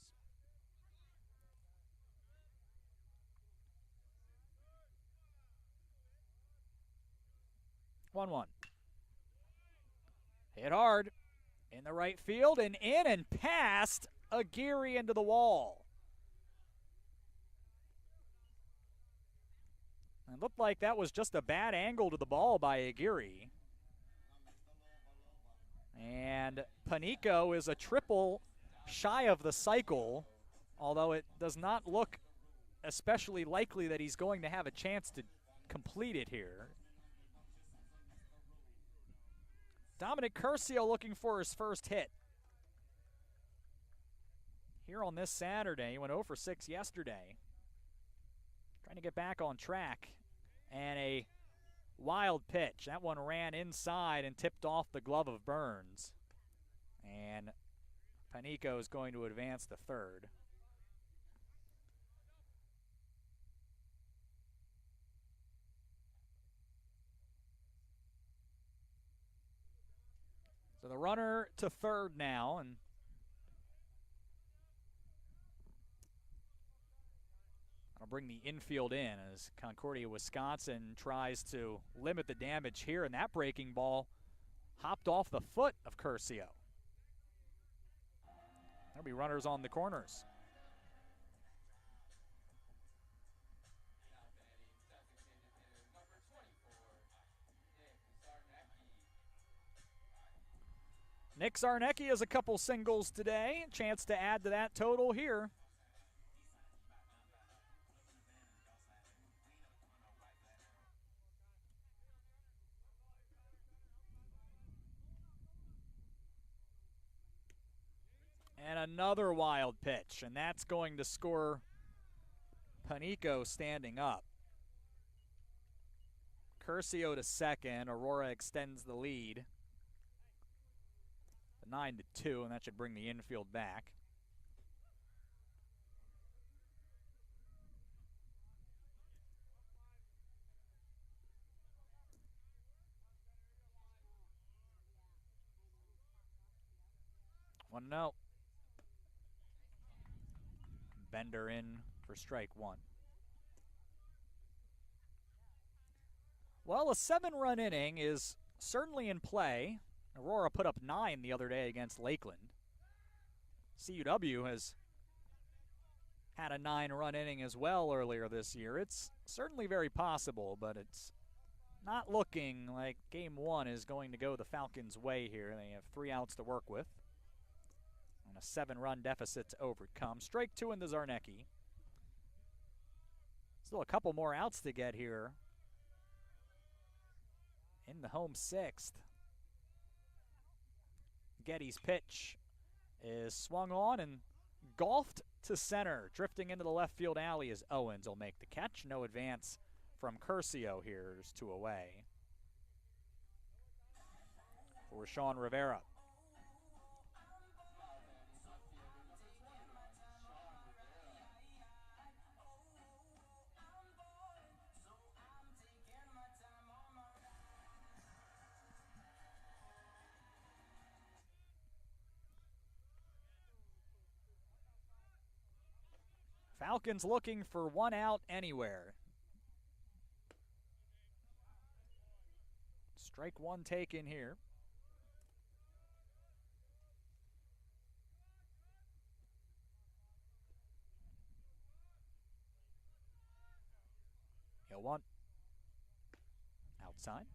One. Hit hard in the right field and in and past Aguirre into the wall. It looked like that was just a bad angle to the ball by Aguirre. And Panico is a triple shy of the cycle, although it does not look especially likely that he's going to have a chance to complete it here. Dominic Curcio looking for his first hit here on this Saturday. He went 0 for 6 yesterday. Trying to get back on track. And a wild pitch. That one ran inside and tipped off the glove of Burns. And Panico is going to advance to third. So the runner to third now, and I'll bring the infield in as Concordia, Wisconsin tries to limit the damage here, and that breaking ball hopped off the foot of Curcio. There'll be runners on the corners. Nick Zarnecki has a couple singles today. Chance to add to that total here. And another wild pitch, and that's going to score Panico standing up. Curcio to second. Aurora extends the lead. 9-2, and that should bring the infield back. One note. Bender in for strike one. Well, a 7-run inning is certainly in play. Aurora put up 9 the other day against Lakeland. CUW has had a 9-run inning as well earlier this year. It's certainly very possible, but it's not looking like game 1 is going to go the Falcons' way here. They have 3 outs to work with and a 7-run deficit to overcome. Strike 2 in the Zarnecki. Still a couple more outs to get here in the home 6th. Getty's pitch is swung on and golfed to center. Drifting into the left field alley as Owens will make the catch. No advance from Curcio here. There's 2 away for Sean Rivera. Falcons looking for 1 out anywhere. Strike 1 taken here. Hill 1. Outside.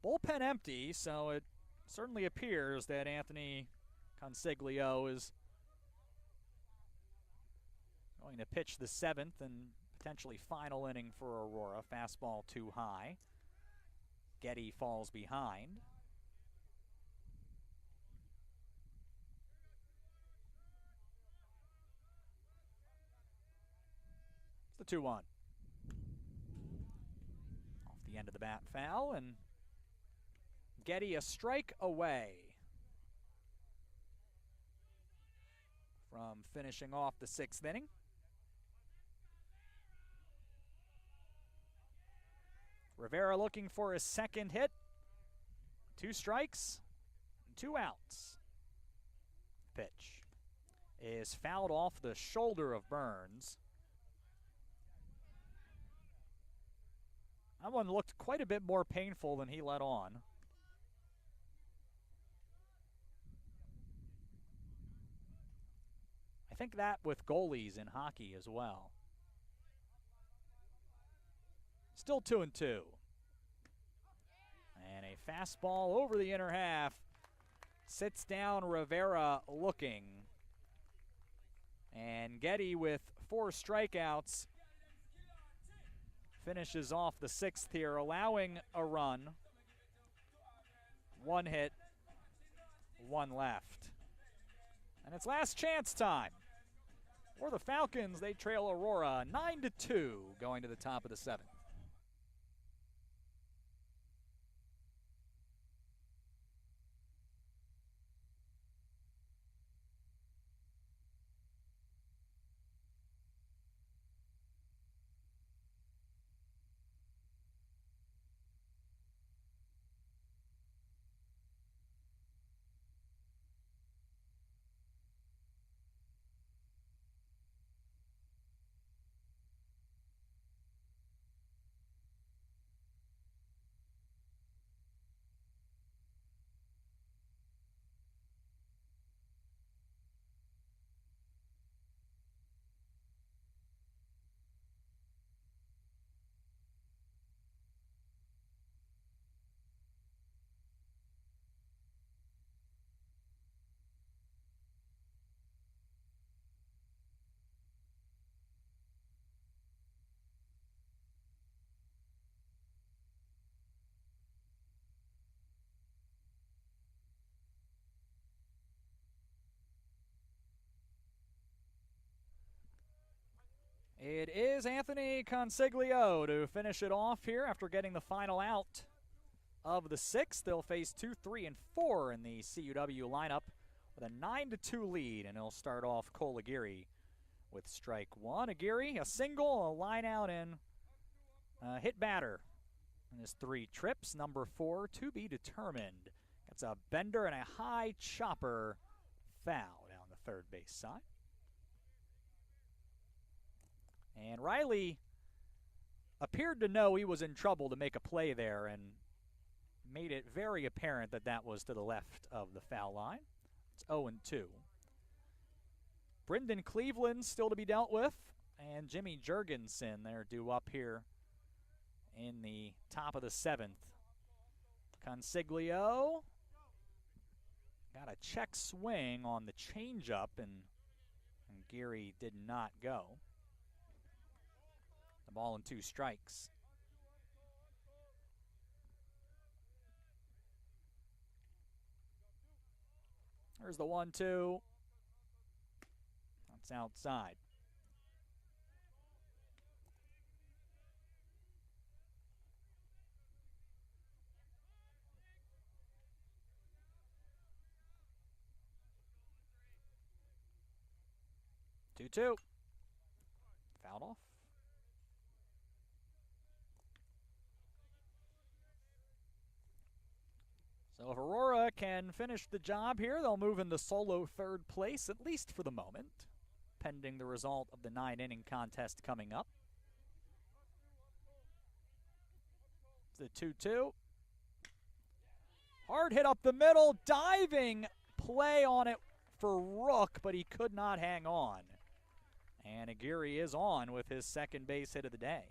Bullpen empty, so it certainly appears that Anthony Consiglio is going to pitch the 7th and potentially final inning for Aurora. Fastball too high. Getty falls behind. It's the 2-1. Off the end of the bat foul, and Getty a strike away from finishing off the 6th inning. Rivera looking for his second hit. 2 strikes, 2 outs. Pitch is fouled off the shoulder of Burns. That one looked quite a bit more painful than he let on. I think that with goalies in hockey as well. Still 2-2. And a fastball over the inner half. Sits down Rivera looking. And Getty with 4 strikeouts finishes off the 6th here, allowing a run. 1 hit, 1 left. And it's last chance time. For the Falcons, they trail Aurora 9-2 going to the top of the 7th. It is Anthony Consiglio to finish it off here after getting the final out of the 6th. They'll face 2, 3, and 4 in the CUW lineup with a 9-2 lead, and he'll start off Cole Aguirre with strike 1. Aguirre, a single, a line out, and a hit batter in his 3 trips. Number 4 to be determined. It's a bender and a high chopper foul down the third base side. And Riley appeared to know he was in trouble to make a play there and made it very apparent that that was to the left of the foul line. It's 0-2. Brendan Cleveland still to be dealt with, and Jimmy Jurgensen, they're due up here in the top of the 7th. Consiglio got a check swing on the changeup, and Geary did not go. The ball and 2 strikes. There's the 1-2. That's outside. Two-two. Fouled off. So if Aurora can finish the job here, they'll move into solo 3rd place, at least for the moment, pending the result of the 9-inning contest coming up. It's the 2-2. Hard hit up the middle, diving play on it for Rook, but he could not hang on. And Aguirre is on with his 2nd base hit of the day.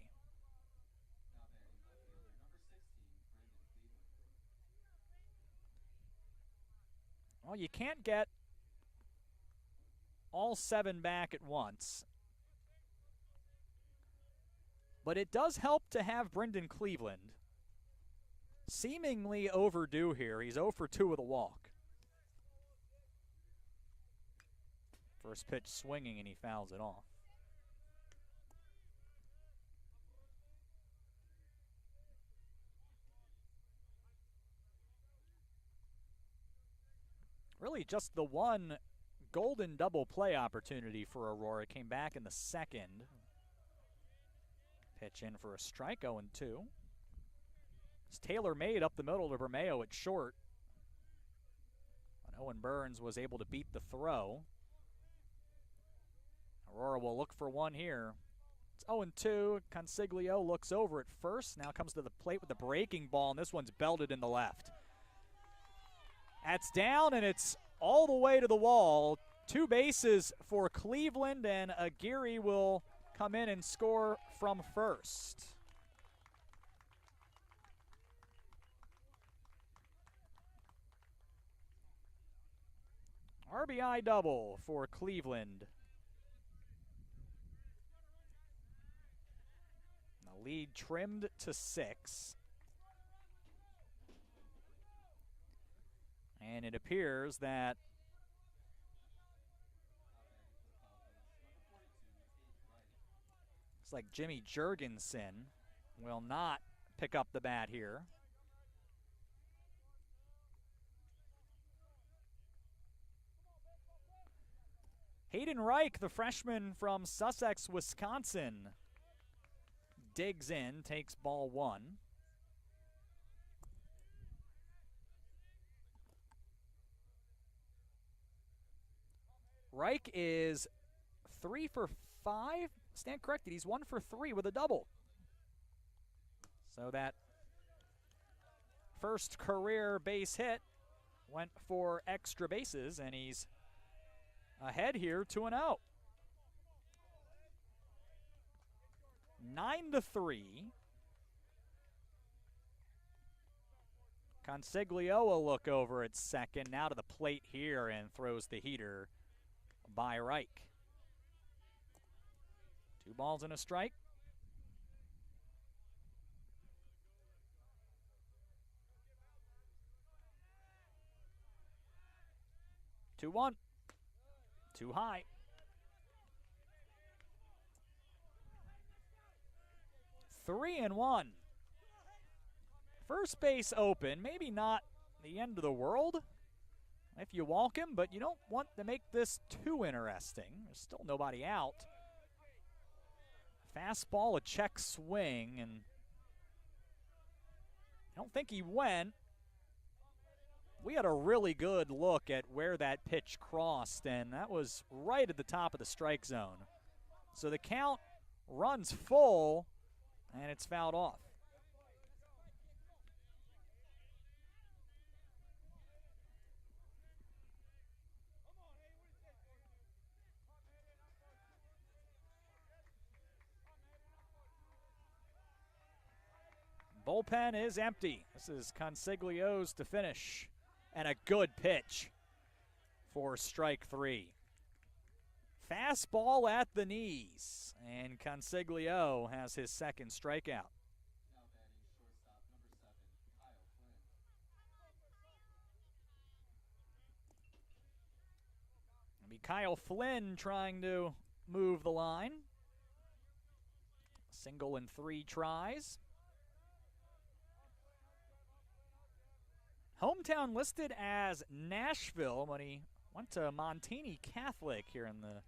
Well, you can't get all 7 back at once. But it does help to have Brendan Cleveland seemingly overdue here. He's 0 for 2 with a walk. First pitch swinging, and he fouls it off. Really just the one golden double play opportunity for Aurora. Came back in the 2nd. Pitch in for a strike, 0-2. It's tailor-made up the middle to Bermeo at short. And Owen Burns was able to beat the throw. Aurora will look for one here. It's 0-2. Consiglio looks over at first. Now comes to the plate with the breaking ball, and this one's belted in the left. That's down, and it's all the way to the wall. 2 bases for Cleveland, and Aguirre will come in and score from first. RBI double for Cleveland. The lead trimmed to 6. And it appears that looks like Jimmy Jurgensen will not pick up the bat here. Hayden Reich, the freshman from Sussex, Wisconsin, digs in, takes ball 1. Reich is 3 for 5. Stand corrected, he's 1 for 3 with a double. So that first career base hit went for extra bases, and he's ahead here 2-0. 9-3. Consiglio will look over at second, now to the plate here and throws the heater by Reich. 2 balls and a strike. Two one. Too high. Three and 1. First base open, maybe not the end of the world if you walk him, but you don't want to make this too interesting. There's still nobody out. Fastball, a check swing, and I don't think he went. We had a really good look at where that pitch crossed, and that was right at the top of the strike zone. So the count runs full, and it's fouled off. Bullpen is empty. This is Consiglio's to finish. And a good pitch for strike 3. Fastball at the knees. And Consiglio has his second strikeout. It'll be Kyle Flynn trying to move the line. Single in 3 tries. Hometown listed as Nashville, but he went to Montini Catholic here in the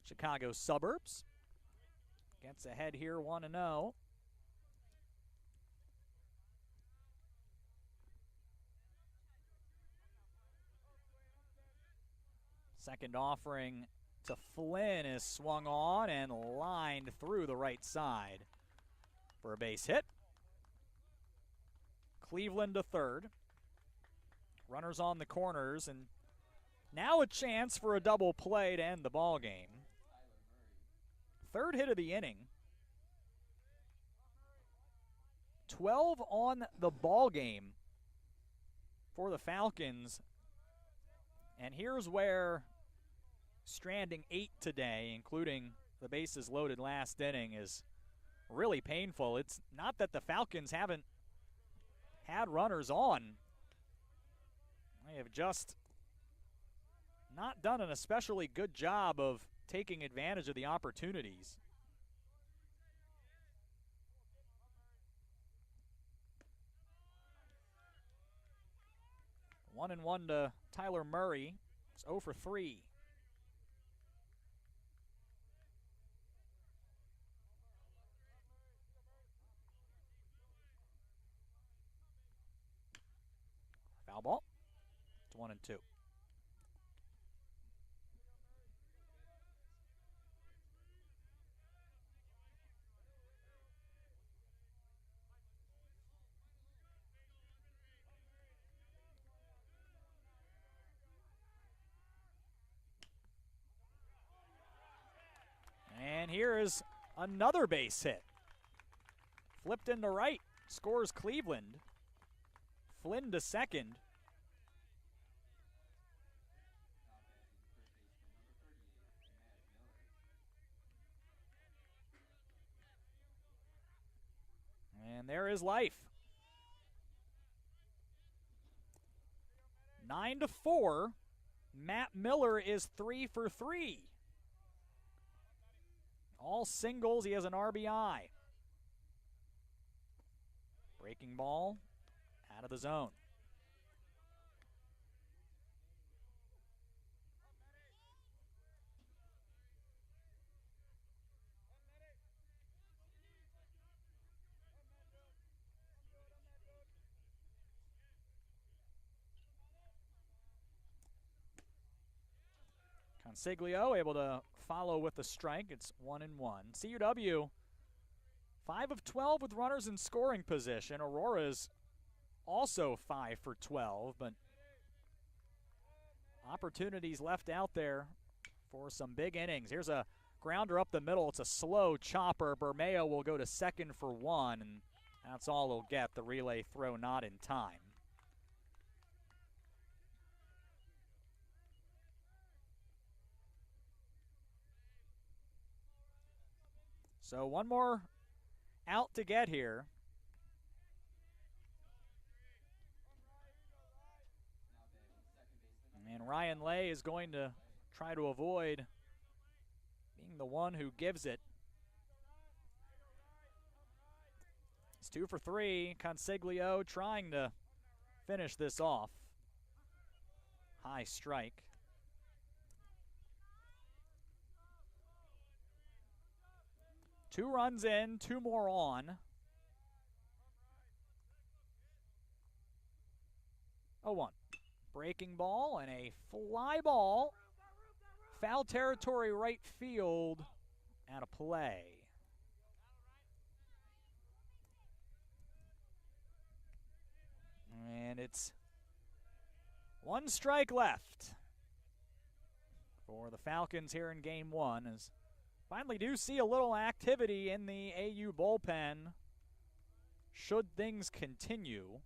Chicago suburbs. Gets ahead here 1-0. Second offering to Flynn is swung on and lined through the right side for a base hit. Cleveland to third. Runners on the corners, and now a chance for a double play to end the ball game. Third hit of the inning. 12 on the ball game for the Falcons. And here's where stranding 8 today, including the bases loaded last inning, is really painful. It's not that the Falcons haven't had runners on. They have just not done an especially good job of taking advantage of the opportunities. One and 1 to Tyler Murray. It's 0 for 3. Foul ball. 1 and 2. And here is another base hit. Flipped into right, scores Cleveland. Flynn to second. And there is life. 9-4. Matt Miller is 3 for 3. All singles. He has an RBI. Breaking ball out of the zone. Consiglio able to follow with the strike. It's 1-1. CUW 5 of 12 with runners in scoring position. Aurora's also 5 for 12, but opportunities left out there for some big innings. Here's a grounder up the middle. It's a slow chopper. Bermeo will go to second for 1, and that's all he'll get. The relay throw not in time. So one more out to get here. And Ryan Lay is going to try to avoid being the one who gives it. It's 2 for 3. Consiglio trying to finish this off. High strike. Two runs in, 2 more on. 0-1. Breaking ball and a fly ball. Foul territory right field. Out of play. And it's 1 strike left for the Falcons here in game 1. As finally do see a little activity in the AU bullpen should things continue.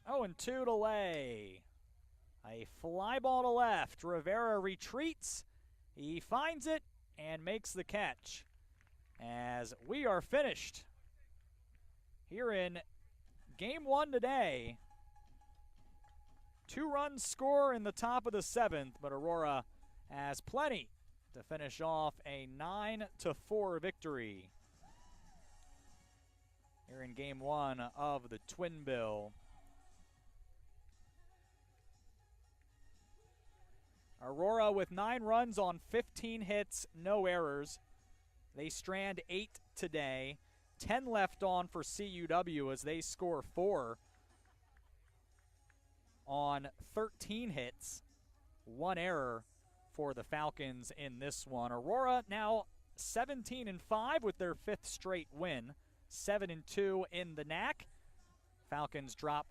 Oh, and 2 to Lay. A fly ball to left. Rivera retreats. He finds it and makes the catch. As we are finished here in game 1 today. 2 runs score in the top of the 7th, but Aurora has plenty to finish off a 9-4 victory here in game 1 of the Twin Bill. Aurora with 9 runs on 15 hits, no errors. They strand 8 today. 10 left on for CUW as they score 4 on 13 hits. 1 error for the Falcons in this one. Aurora now 17-5 with their 5th straight win. 7-2 in the NAC. Falcons drop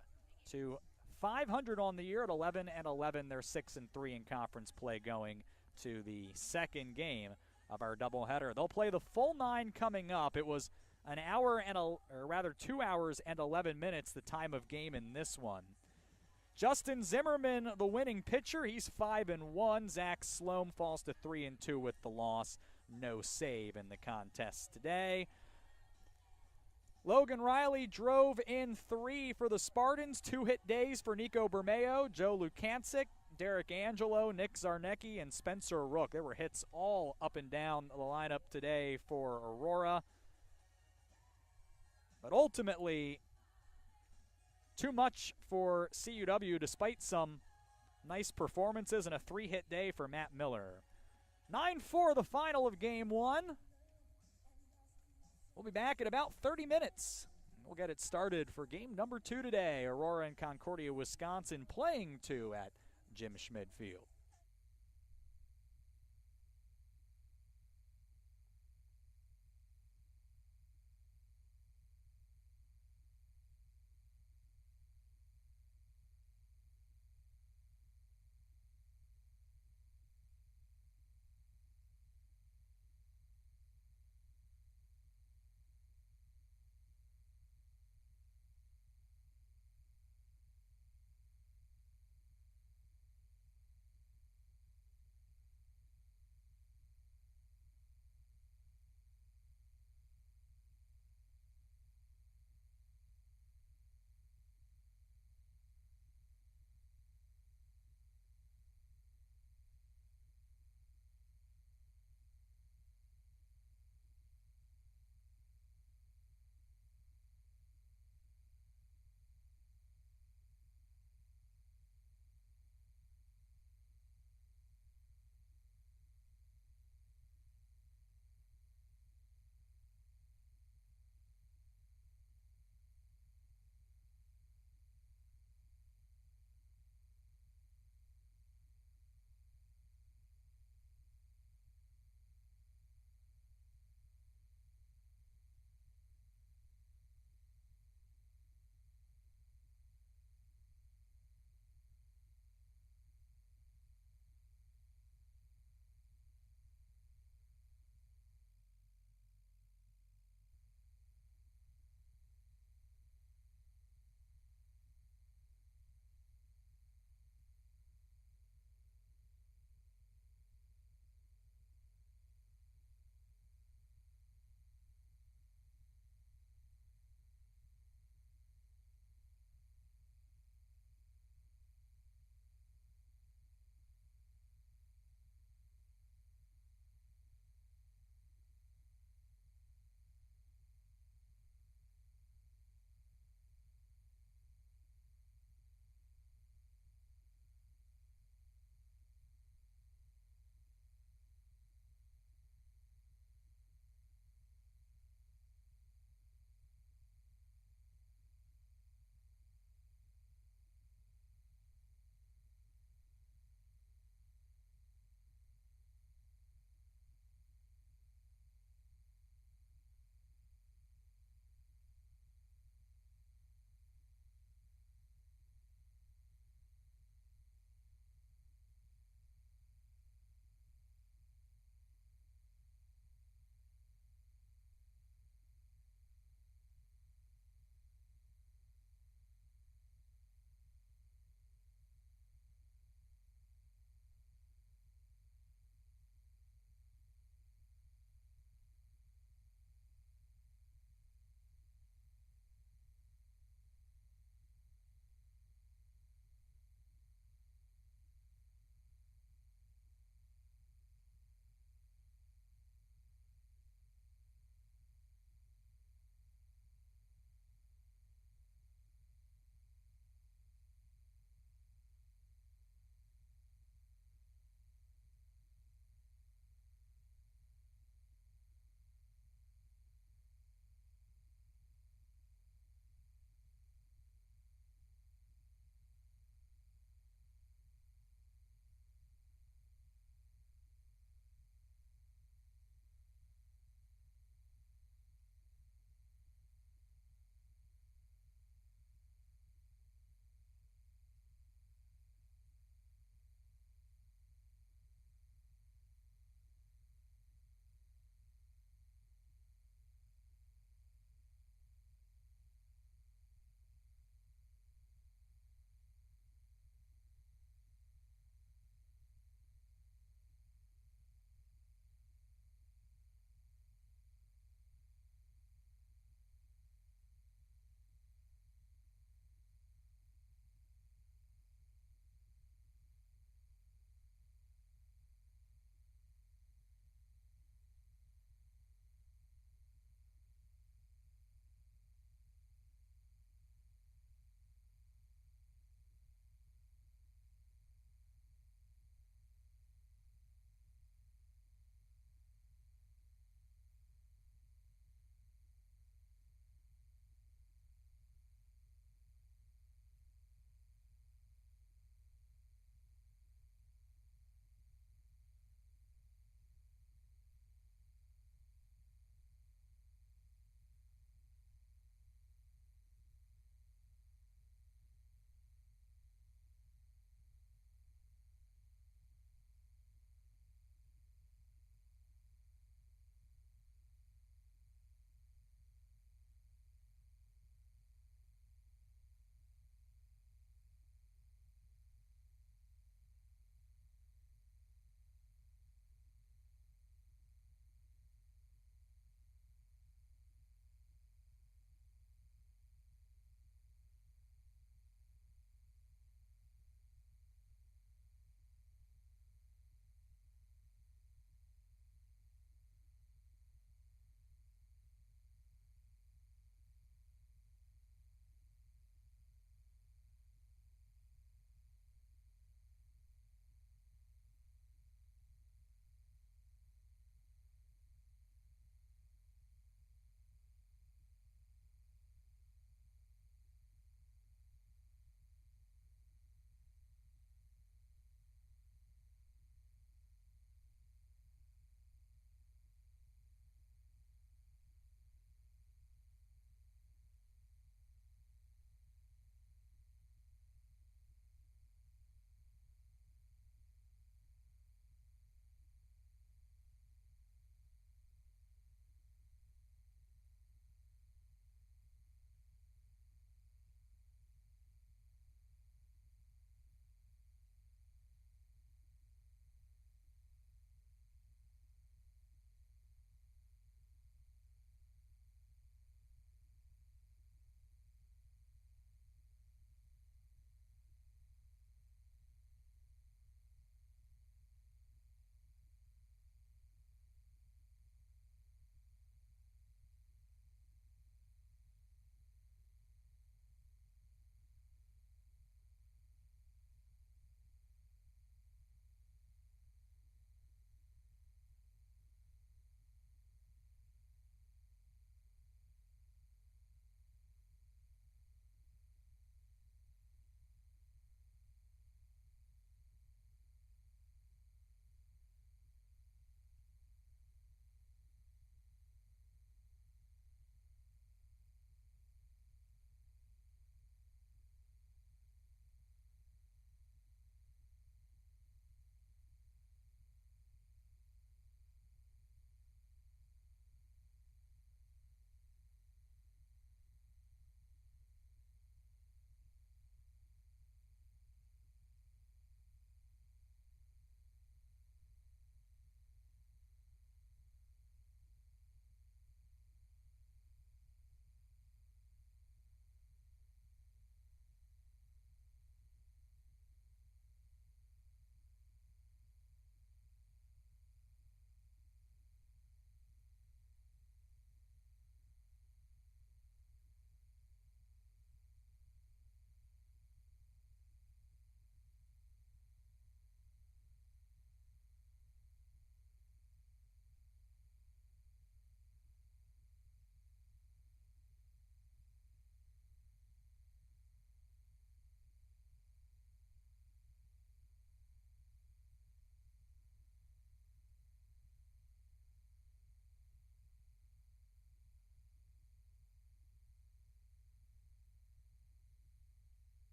to 500 on the year at 11-11. They're 6-3 in conference play going to the second game of our doubleheader. They'll play the full 9 coming up. It was an hour and or rather 2 hours and 11 minutes the time of game in this one. Justin Zimmerman, the winning pitcher, he's 5-1. Zach Sloan falls to 3-2 with the loss. No save in the contest today. Logan Riley drove in 3 for the Spartans. 2 hit days for Nico Bermeo, Joe Lukancic, Derek Angelo, Nick Zarnecki, and Spencer Rook. There were hits all up and down the lineup today for Aurora. But ultimately, too much for CUW despite some nice performances and a 3-hit day for Matt Miller. 9-4 the final of game 1. We'll be back in about 30 minutes. We'll get it started for game number 2 today. Aurora and Concordia, Wisconsin playing 2 at Jim Schmid Field.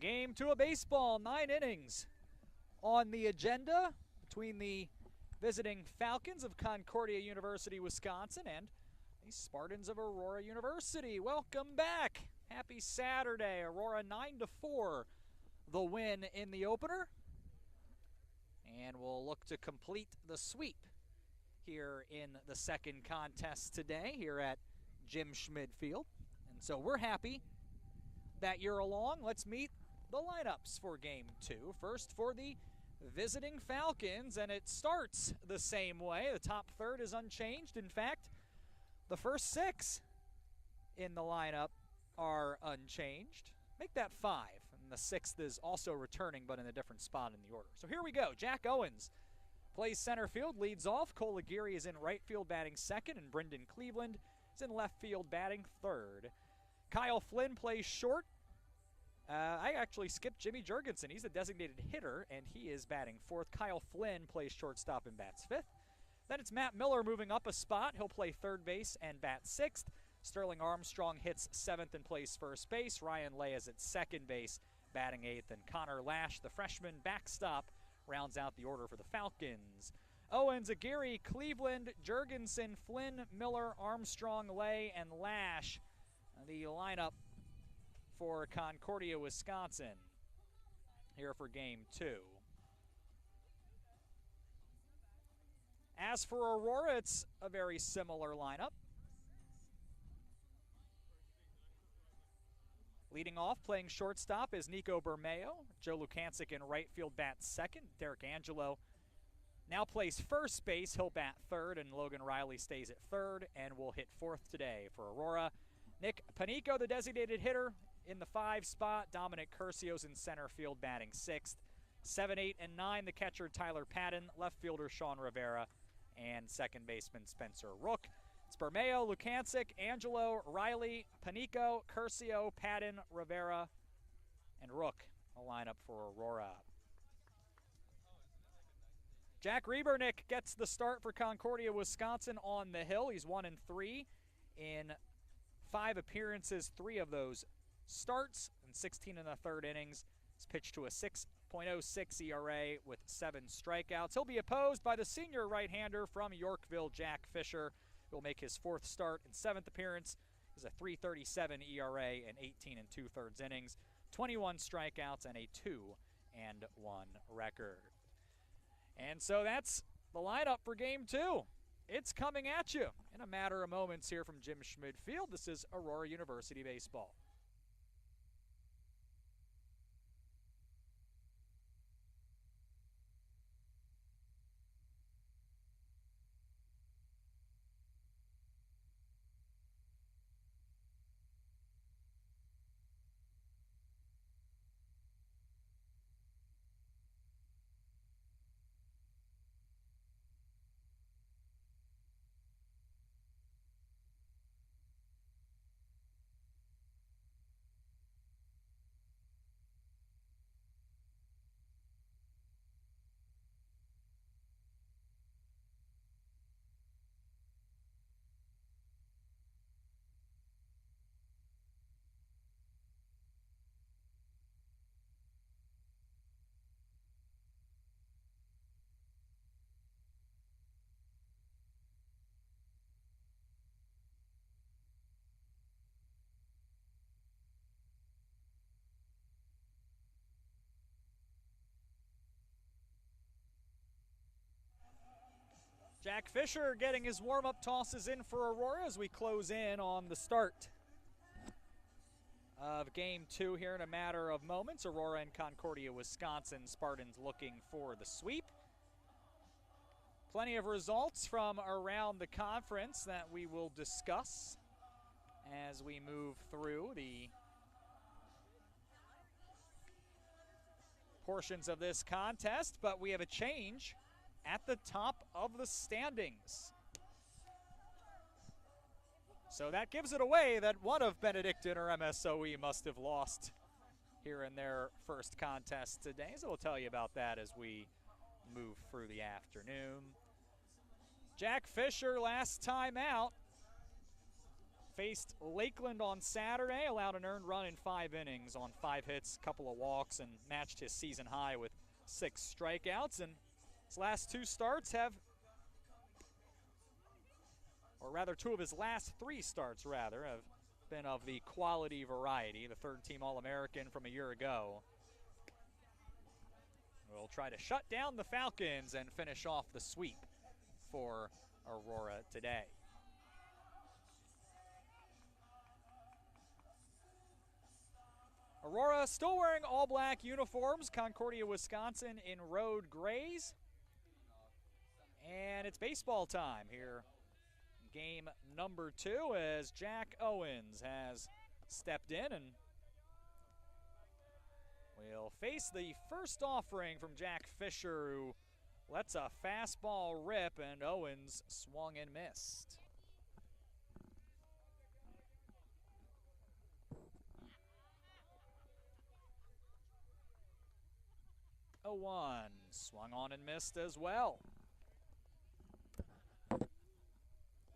Game 2 of baseball, 9 innings on the agenda between the visiting Falcons of Concordia University, Wisconsin, and the Spartans of Aurora University. Welcome back. Happy Saturday. Aurora 9-4, the win in the opener. And we'll look to complete the sweep here in the second contest today here at Jim Schmid Field. And so we're happy that you're along. Let's meet the lineups for Game 2. First for the visiting Falcons, and it starts the same way. The top third is unchanged. In fact, the first 6 in the lineup are unchanged. Make that 5. And the 6th is also returning, but in a different spot in the order. So here we go. Jack Owens plays center field, leads off. Cole Aguirre is in right field batting second, and Brendan Cleveland is in left field batting third. Kyle Flynn plays short. I actually skipped Jimmy Jurgensen. He's a designated hitter, and he is batting fourth. Kyle Flynn plays shortstop and bats fifth. Then it's Matt Miller moving up a spot. He'll play third base and bat sixth. Sterling Armstrong hits seventh and plays first base. Ryan Lay is at second base, batting eighth. And Connor Lash, the freshman backstop, rounds out the order for the Falcons. Owens, Aguirre, Cleveland, Jurgensen, Flynn, Miller, Armstrong, Lay, and Lash. The lineup for Concordia, Wisconsin, here for Game 2. As for Aurora, it's a very similar lineup. Leading off, playing shortstop, is Nico Bermeo. Joe Lukancic in right field bats second. Derek Angelo now plays first base. He'll bat third, and Logan Riley stays at third and will hit fourth today for Aurora. Nick Panico, the designated hitter, in the 5 spot. Dominic Curcio's in center field batting sixth. 7, 8, and 9, the catcher Tyler Patton, left fielder Sean Rivera, and second baseman Spencer Rook. It's Bermeo, Lukancic, Angelo, Riley, Panico, Curcio, Patton, Rivera, and Rook. A lineup for Aurora. Jack Rebernick gets the start for Concordia, Wisconsin on the hill. He's 1-3 in 5 appearances, 3 of those starts, and 16 in the third innings. He's pitched to a 6.06 ERA with 7 strikeouts. He'll be opposed by the senior right-hander from Yorkville, Jack Fisher. He'll make his 4th start and 7th appearance. He's a 3.37 ERA in 18 2/3 innings, 21 strikeouts, and a 2-1 record. And so that's the lineup for Game 2. It's coming at you in a matter of moments here from Jim Schmid Field. This is Aurora University Baseball. Jack Fisher getting his warm-up tosses in for Aurora as we close in on the start of Game 2 here in a matter of moments. Aurora and Concordia, Wisconsin. Spartans looking for the sweep. Plenty of results from around the conference that we will discuss as we move through the portions of this contest, but we have a change at the top of the standings. So that gives it away that one of Benedictine or MSOE must have lost here in their first contest today. So we'll tell you about that as we move through the afternoon. Jack Fisher last time out faced Lakeland on Saturday, allowed an earned run in 5 innings on 5 hits, couple of walks, and matched his season high with 6 strikeouts. And his last 2 starts have, or rather 2 of his last 3 starts rather, have been of the quality variety. The 3rd-team All-American from a year ago will try to shut down the Falcons and finish off the sweep for Aurora today. Aurora still wearing all-black uniforms, Concordia, Wisconsin in road grays. And it's baseball time here. Game number 2 as Jack Owens has stepped in and will face the first offering from Jack Fisher, who lets a fastball rip, and Owens swung and missed. 0-1, swung on and missed as well.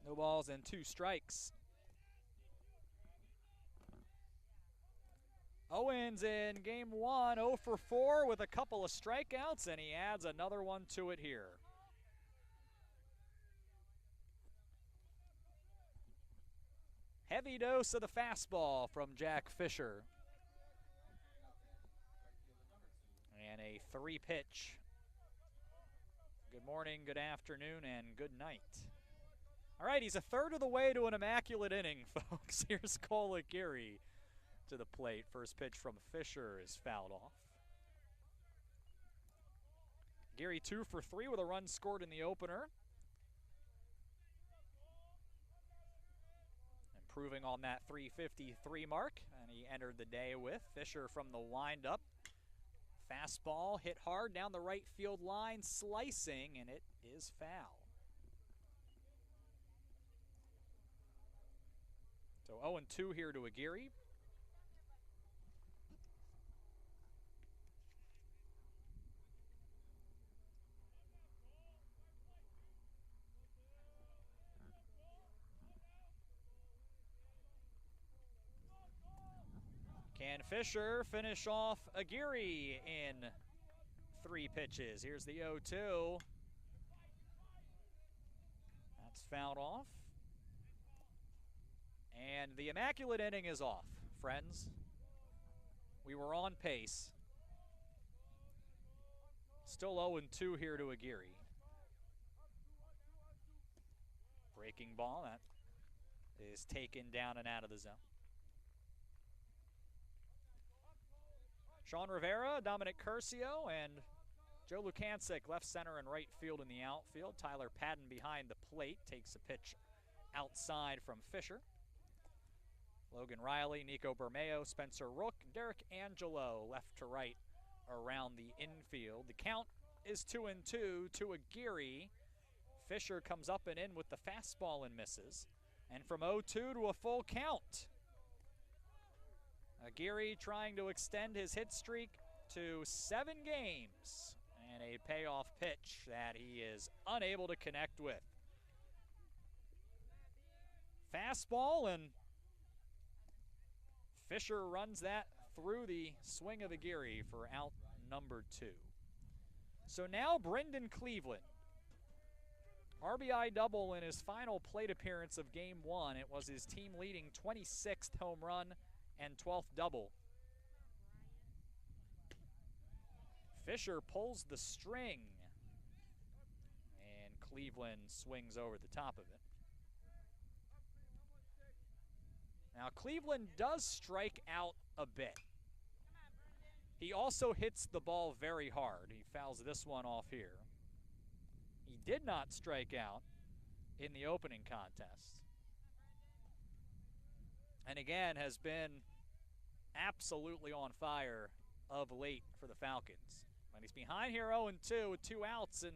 No balls and 2 strikes. Owens in game 1, 0 for 4 with a couple of strikeouts, and he adds another one to it here. Heavy dose of the fastball from Jack Fisher. And a 3-pitch. Good morning, good afternoon, and good night. All right, he's a third of the way to an immaculate inning, folks. Here's Cole Aguirre to the plate. First pitch from Fisher is fouled off. Aguirre 2 for 3 with a run scored in the opener. Improving on that 353 mark, and he entered the day with Fisher from the windup. Fastball hit hard down the right field line, slicing, and it is foul. So 0-2 here to Aguirre. Can Fisher finish off Aguirre in 3 pitches? Here's the 0-2. That's fouled off. And the immaculate inning is off, friends. We were on pace. Still 0-2 here to Aguirre. Breaking ball, that is taken down and out of the zone. Sean Rivera, Dominic Curcio, and Joe Lukancic left center and right field in the outfield. Tyler Patton behind the plate takes a pitch outside from Fisher. Logan Riley, Nico Bermeo, Spencer Rook, Derek Angelo left to right around the infield. The count is 2-2 to Aguirre. Fisher comes up and in with the fastball and misses. And from 0-2 to a full count. Aguirre trying to extend his hit streak to 7 games. And a payoff pitch that he is unable to connect with. Fastball, and Fisher runs that through the swing of Aguirre for out number 2. So now Brendan Cleveland. RBI double in his final plate appearance of game 1. It was his team leading 26th home run and 12th double. Fisher pulls the string, and Cleveland swings over the top of it. Now Cleveland does strike out a bit. He also hits the ball very hard. He fouls this one off here. He did not strike out in the opening contest. And again has been absolutely on fire of late for the Falcons. When he's behind here 0-2 with 2 outs in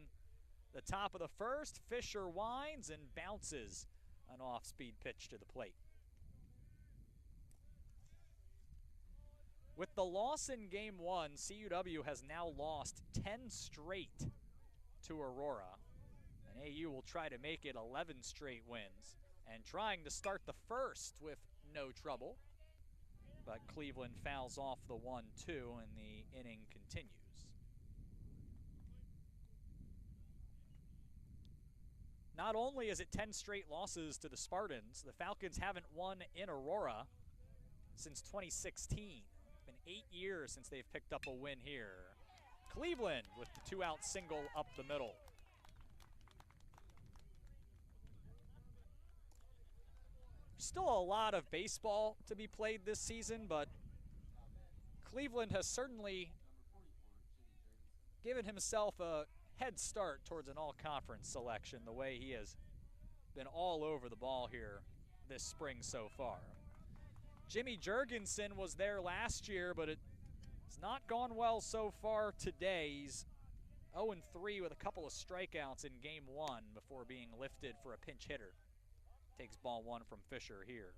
the top of the first, Fisher winds and bounces an off-speed pitch to the plate. With the loss in game 1, CUW has now lost 10 straight to Aurora. And AU will try to make it 11 straight wins and trying to start the first with no trouble. But Cleveland fouls off the 1-2 and the inning continues. Not only is it 10 straight losses to the Spartans, the Falcons haven't won in Aurora since 2016. It's been 8 years since they've picked up a win here. Cleveland with the 2-out single up the middle. Still a lot of baseball to be played this season, but Cleveland has certainly given himself a head start towards an all-conference selection, the way he has been all over the ball here this spring so far. Jimmy Jurgensen was there last year, but it's not gone well so far today. He's 0-3 with a couple of strikeouts in game 1 before being lifted for a pinch hitter. Takes ball 1 from Fisher here.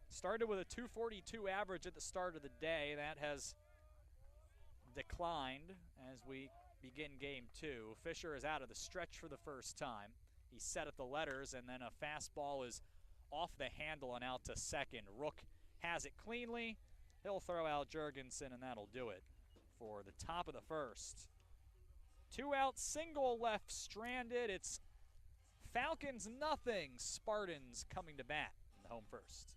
Started with a 242 average at the start of the day. That has declined as we begin game 2. Fisher is out of the stretch for the first time. He's set at the letters, and then a fastball is off the handle and out to second. Rook has it cleanly. He'll throw out Jurgensen, and that'll do it for the top of the first. 2-out single left stranded. It's Falcons nothing, Spartans coming to bat in the home first.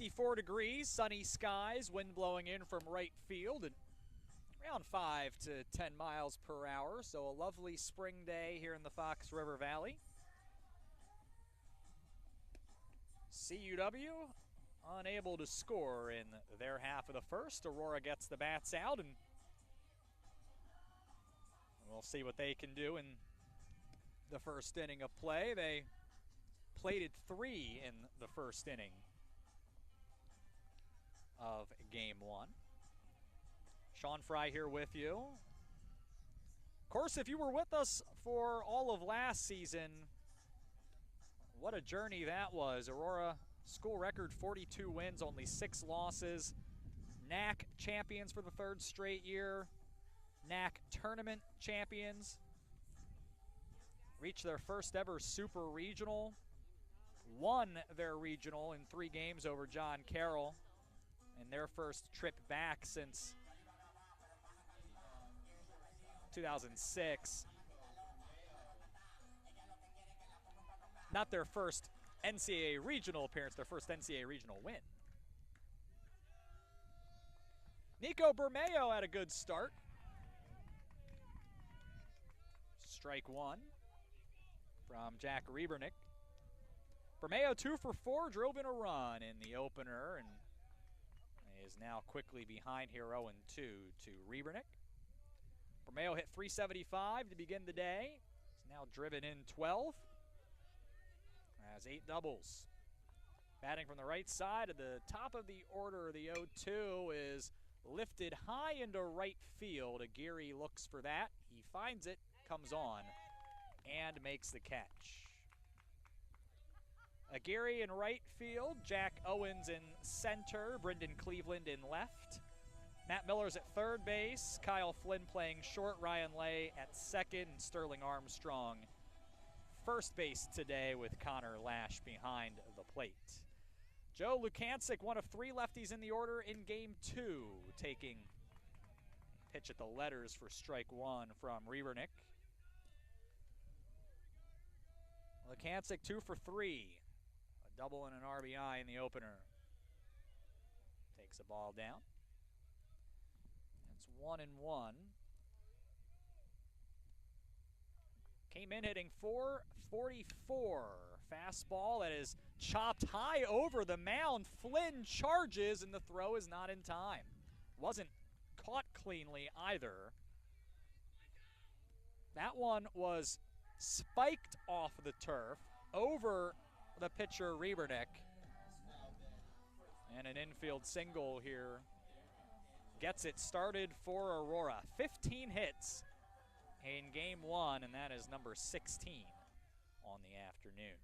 .54 degrees, sunny skies, wind blowing in from right field, and around 5 to 10 miles per hour, so a lovely spring day here in the Fox River Valley. CUW unable to score in their half of the first. Aurora gets the bats out, and we'll see what they can do in the first inning of play. They plated 3 in the first inning of game 1. Sean Fry here with you. Of course, if you were with us for all of last season, what a journey that was. Aurora school record 42 wins, only 6 losses. NAC champions for the 3rd straight year. NAC tournament champions. Reached their first ever super regional. Won their regional in 3 games over John Carroll. And their first trip back since 2006. Not their first NCAA regional appearance, their first NCAA regional win. Nico Bermeo had a good start. Strike 1 from Jack Riebernick. Bermeo 2 for 4, drove in a run in the opener, and is now quickly behind here 0-2 to Riebernick. Bermeo hit .375 to begin the day. He's now driven in 12. Has 8 doubles. Batting from the right side at the top of the order, the 0-2 is lifted high into right field. Aguirre looks for that. He finds it, comes on, and makes the catch. Aguirre in right field, Jack Owens in center, Brendan Cleveland in left. Matt Miller's at third base, Kyle Flynn playing short, Ryan Lay at second, and Sterling Armstrong first base today with Connor Lash behind the plate. Joe Lukancic, one of 3 lefties in the order in game 2, taking pitch at the letters for strike 1 from Riebernick. Lukancic 2 for 3. A double and an RBI in the opener. Takes the ball down. It's 1-1. Came in hitting .444. Fastball that is chopped high over the mound. Flynn charges, and the throw is not in time. Wasn't caught cleanly either. That one was spiked off the turf over the pitcher Riebernick. And an infield single here gets it started for Aurora. 15 hits in game one, and that is number 16 on the afternoon.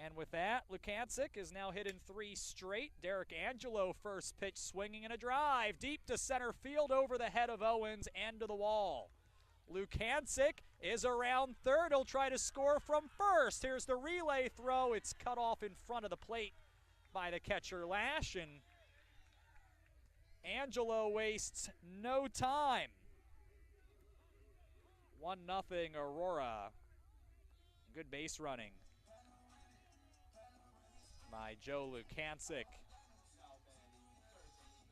And with that, Lukancic is now hitting 3 straight. Derek Angelo first pitch swinging and a drive deep to center field over the head of Owens and to the wall. Lukancic is around third. He'll try to score from first. Here's the relay throw. It's cut off in front of the plate by the catcher Lash, and Angelo wastes no time. 1-0 Aurora. Good base running by Joe Lukancic.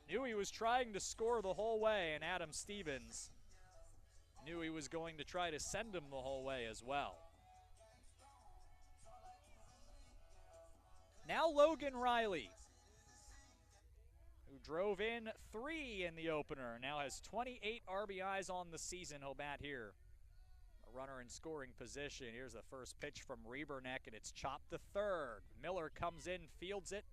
Knew he was trying to score the whole way, and Adam Stevens knew he was going to try to send him the whole way as well. Now Logan Riley, who drove in 3 in the opener, now has 28 RBIs on the season. He'll bat here. A runner in scoring position. Here's the first pitch from Riebernick, and it's chopped to third. Miller comes in, fields it,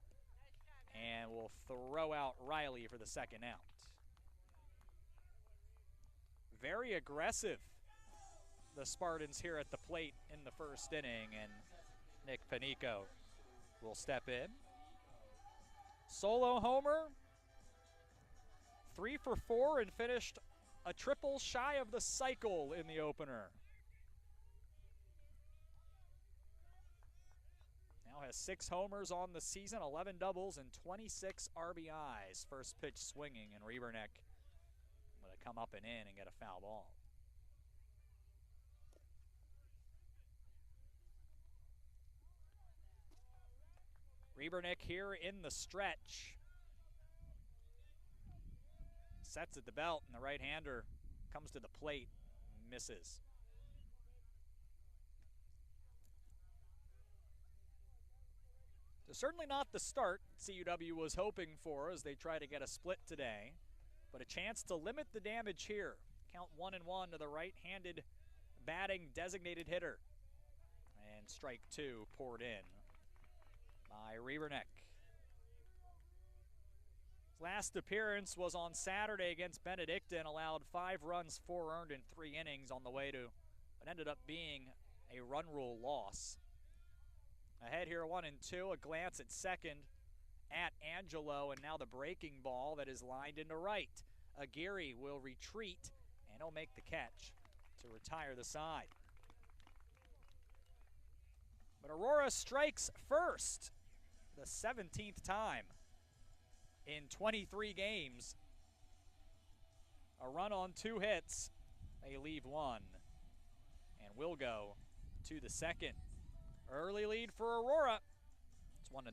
and will throw out Riley for the second out. Very aggressive, the Spartans here at the plate in the first inning, and Nick Panico will step in. Solo homer, 3 for 4, and finished a triple shy of the cycle in the opener. Now has 6 homers on the season, 11 doubles, and 26 RBIs. First pitch swinging, and Riebernick will come up and in and get a foul ball. Riebernick here in the stretch. Sets at the belt, and the right-hander comes to the plate, misses. So certainly not the start CUW was hoping for as they try to get a split today, but a chance to limit the damage here. Count 1-1 to the right-handed batting designated hitter. And strike 2 poured in by Riebernick. His last appearance was on Saturday against Benedictine, allowed 5 runs, 4 earned in 3 innings on the way to what ended up being a run rule loss. Ahead here 1-2, a glance at second at Angelo, and now the breaking ball that is lined into right. Aguirre will retreat, and he'll make the catch to retire the side. But Aurora strikes first, the 17th time in 23 games. A run on 2 hits. They leave 1 and will go to the second. Early lead for Aurora. It's 1-0.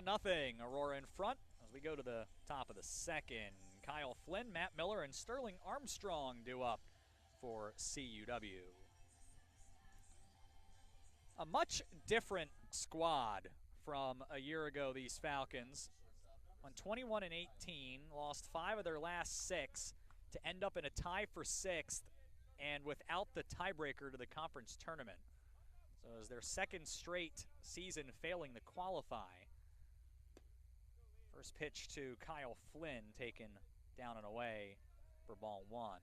Nothing. Aurora in front as we go to the top of the second. Kyle Flynn, Matt Miller, and Sterling Armstrong due up for CUW. A much different squad from a year ago, these Falcons. Won 21-18, lost 5 of their last 6 to end up in a tie for 6th and without the tiebreaker to the conference tournament. So it was their second straight season failing to qualify. First pitch to Kyle Flynn, taken down and away for ball one.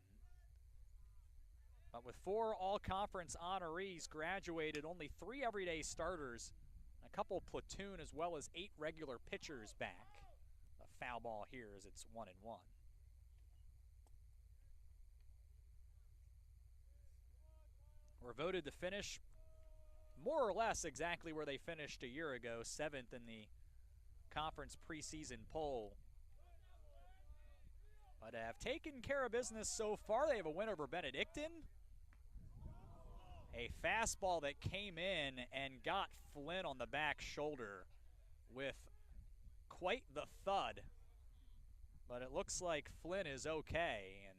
But with 4 all-conference honorees graduated, only 3 everyday starters, a couple platoon, as well as 8 regular pitchers back. A foul ball here as it's 1-1. We're voted to finish more or less exactly where they finished a year ago, 7th in the conference preseason poll. But have taken care of business so far. They have a win over Benedictine. A fastball that came in and got Flynn on the back shoulder with quite the thud. But it looks like Flynn is okay. And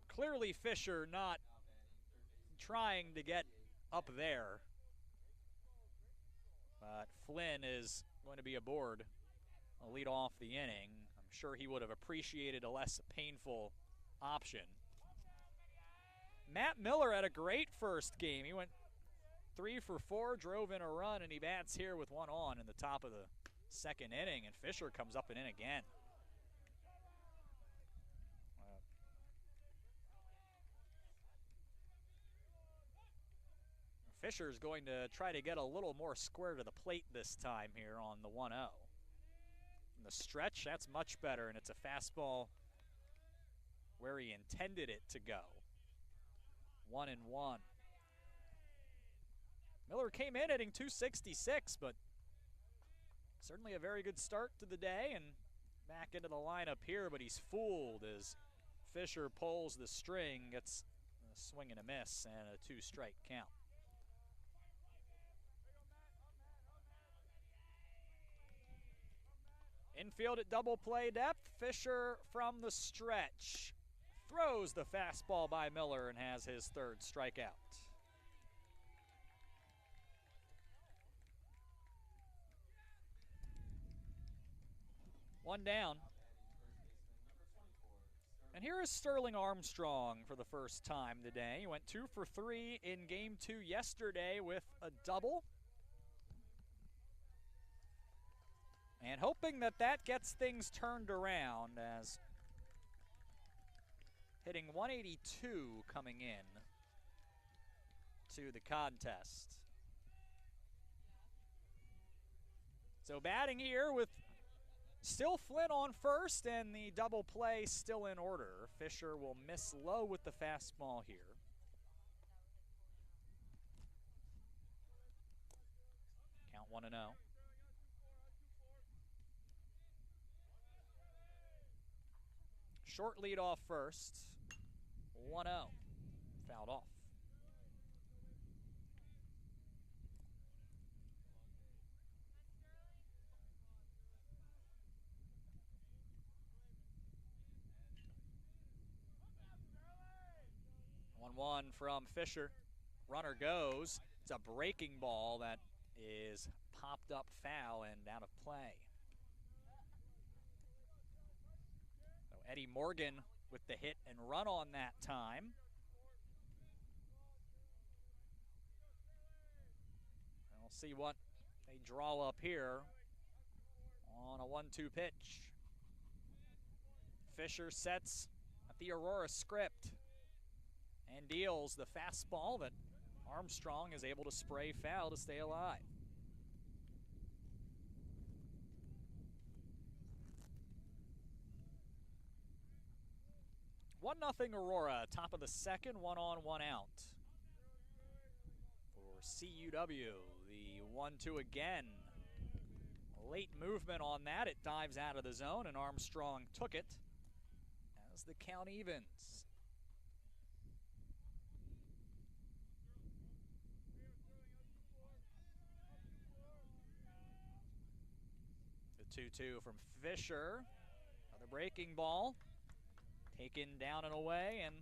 clearly Fisher not trying to get up there. But Flynn is going to be aboard. I'll lead off the inning. I'm sure he would have appreciated a less painful option. Matt Miller had a great first game. He went 3 for 4, drove in a run, and he bats here with 1 on in the top of the second inning, and Fisher comes up and in again. Fisher's going to try to get a little more square to the plate this time here on the 1-0. And the stretch, that's much better, and it's a fastball where he intended it to go. 1-1. Miller came in hitting .266, but certainly a very good start to the day, and back into the lineup here, but he's fooled as Fisher pulls the string, gets a swing and a miss, and a 2-strike count. Infield at double play depth, Fisher from the stretch throws the fastball by Miller and has his 3rd strikeout. One down. And here is Sterling Armstrong for the first time today. He went 2 for 3 in game 2 yesterday with a double. And hoping that that gets things turned around, as hitting 182 coming in to the contest. So batting here with still Flynn on first and the double play still in order. Fisher will miss low with the fastball here. Count 1-0. Short lead off first. 1-0. Fouled off. One from Fisher. Runner goes. It's a breaking ball that is popped up foul and out of play. So Eddie Morgan with the hit and run on that time. And we'll see what they draw up here on a 1-2 pitch. Fisher sets at the Aurora script and deals the fastball that Armstrong is able to spray foul to stay alive. One nothing Aurora, top of the second, 1 on, 1 out. For CUW, the 1-2 again. Late movement on that, it dives out of the zone, and Armstrong took it as the count evens. The 2-2 from Fisher. Another breaking ball. Taken down and away, and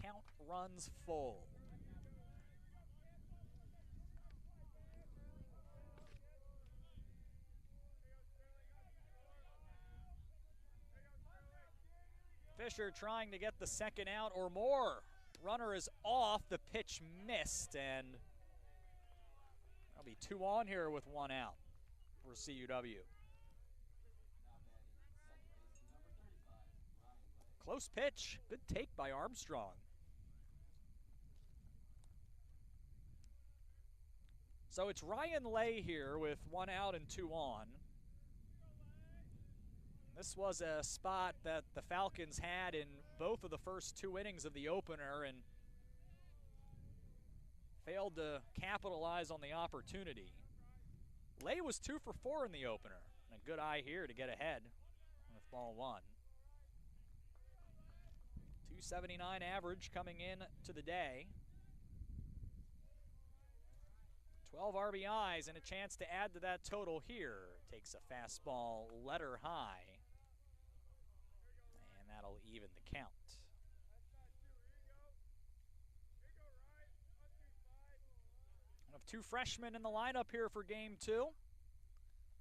count runs full. Fisher trying to get the second out or more. Runner is off, the pitch missed, and that'll be 2 on here with 1 out for CUW. Close pitch, good take by Armstrong. So it's Ryan Lay here with 1 out and 2 on. This was a spot that the Falcons had in both of the first 2 innings of the opener and failed to capitalize on the opportunity. Lay was 2 for 4 in the opener. And a good eye here to get ahead with ball 1. 279 average coming in to the day. 12 RBIs and a chance to add to that total here. Takes a fastball letter high. And that'll even the count. We have 2 freshmen in the lineup here for game 2.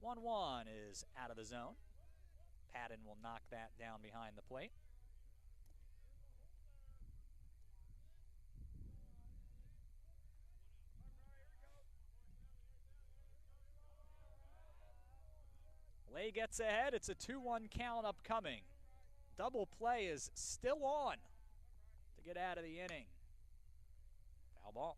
1-1 is out of the zone. Patton will knock that down behind the plate. Lay gets ahead. It's a 2-1 count upcoming. Double play is still on to get out of the inning. Foul ball.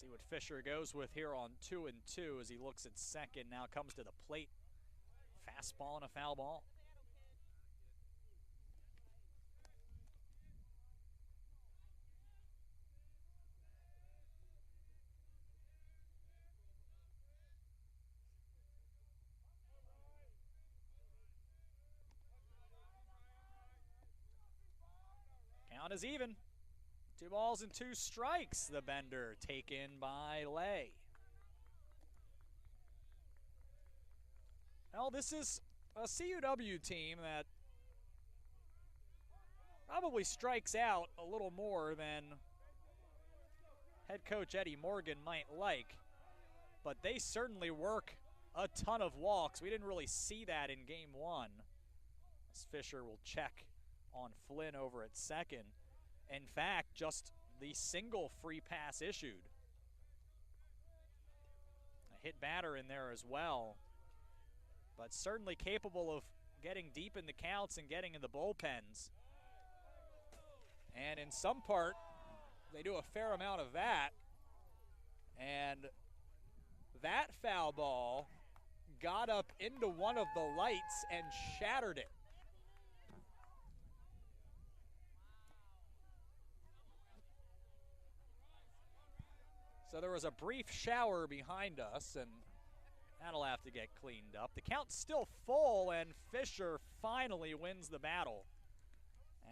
See what Fisher goes with here on 2-2 as he looks at second. Now comes to the plate. Fastball and a foul ball. Count is even. 2 balls and 2 strikes. The bender taken by Lay. Well, this is a CUW team that probably strikes out a little more than head coach Eddie Morgan might like, but they certainly work a ton of walks. We didn't really see that in game 1. As Fisher will check on Flynn over at second. In fact, just the single free pass issued. A hit batter in there as well, but certainly capable of getting deep in the counts and getting in the bullpens. And in some part, they do a fair amount of that. And that foul ball got up into one of the lights and shattered it. So there was a brief shower behind us, and that'll have to get cleaned up. The count's still full, and Fisher finally wins the battle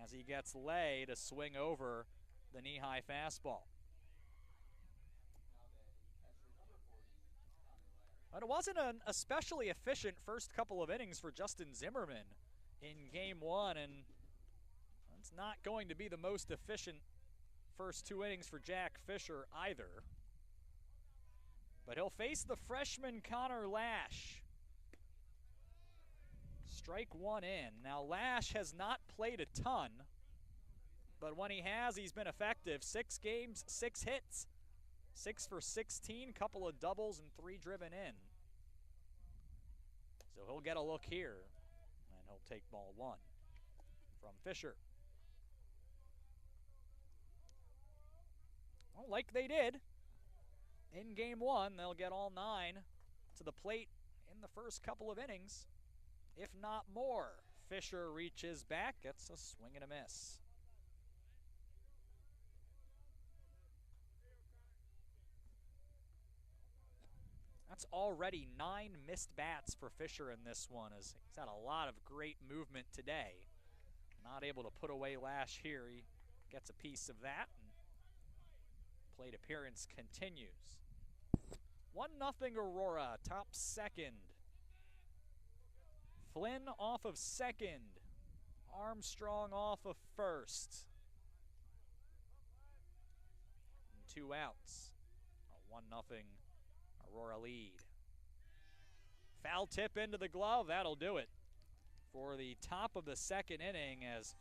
as he gets Lay to swing over the knee-high fastball. But it wasn't an especially efficient first couple of innings for Justin Zimmerman in game 1, and it's not going to be the most efficient first 2 innings for Jack Fisher either. But he'll face the freshman Connor Lash. Strike 1 in. Now Lash has not played a ton, but when he has, he's been effective. 6 games, 6 hits, 6 for 16, couple of doubles and 3 driven in. So he'll get a look here, and he'll take ball 1 from Fisher. Well, like they did in game 1, they'll get all 9 to the plate in the first couple of innings, if not more. Fisher reaches back, gets a swing and a miss. That's already 9 missed bats for Fisher in this one, as he's had a lot of great movement today. Not able to put away Lash here. He gets a piece of that, and plate appearance continues. 1-0 Aurora, top second. Flynn off of second. Armstrong off of first. And 2 outs. A 1-0 Aurora lead. Foul tip into the glove, that'll do it for the top of the second inning, as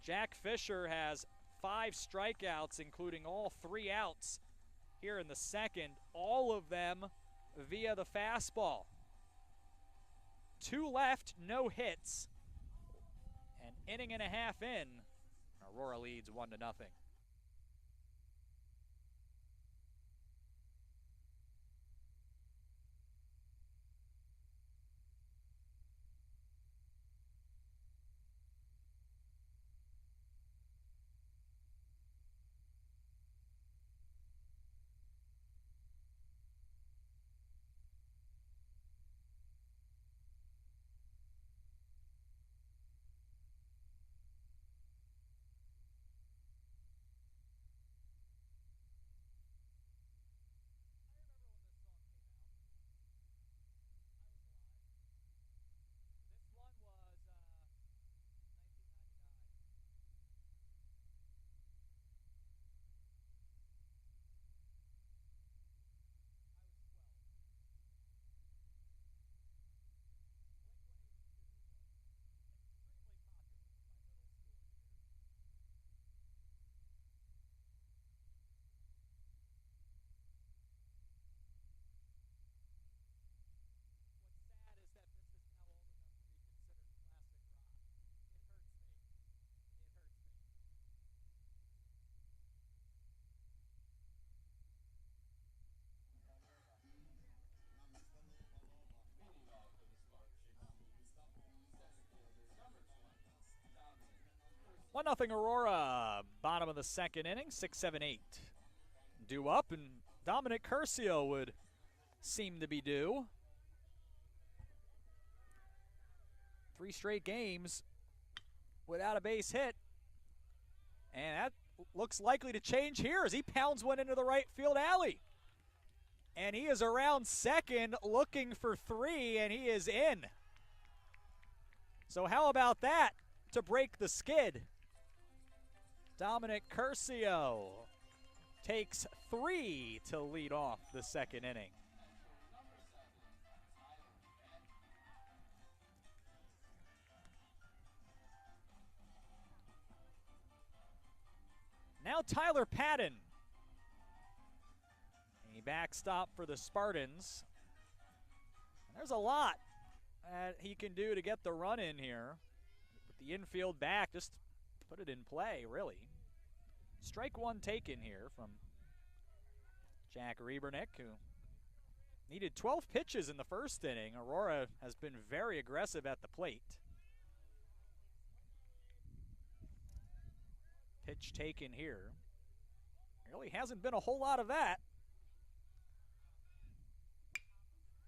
Jack Fisher has 5 strikeouts, including all 3 outs here in the second, all of them via the fastball. 2 left, no hits. An inning and a half in, Aurora leads 1-0. One nothing Aurora, bottom of the second inning, 6, 7, 8. Due up, and Dominic Curcio would seem to be due. 3 straight games without a base hit. And that looks likely to change here as he pounds one into the right field alley. And he is around second looking for 3, and he is in. So how about that to break the skid? Dominic Curcio takes 3 to lead off the second inning. Now Tyler Patton. A backstop for the Spartans. And there's a lot that he can do to get the run in here. With the infield back, just put it in play, really. Strike 1 taken here from Jack Rebernick, who needed 12 pitches in the first inning. Aurora has been very aggressive at the plate. Pitch taken here. Really hasn't been a whole lot of that.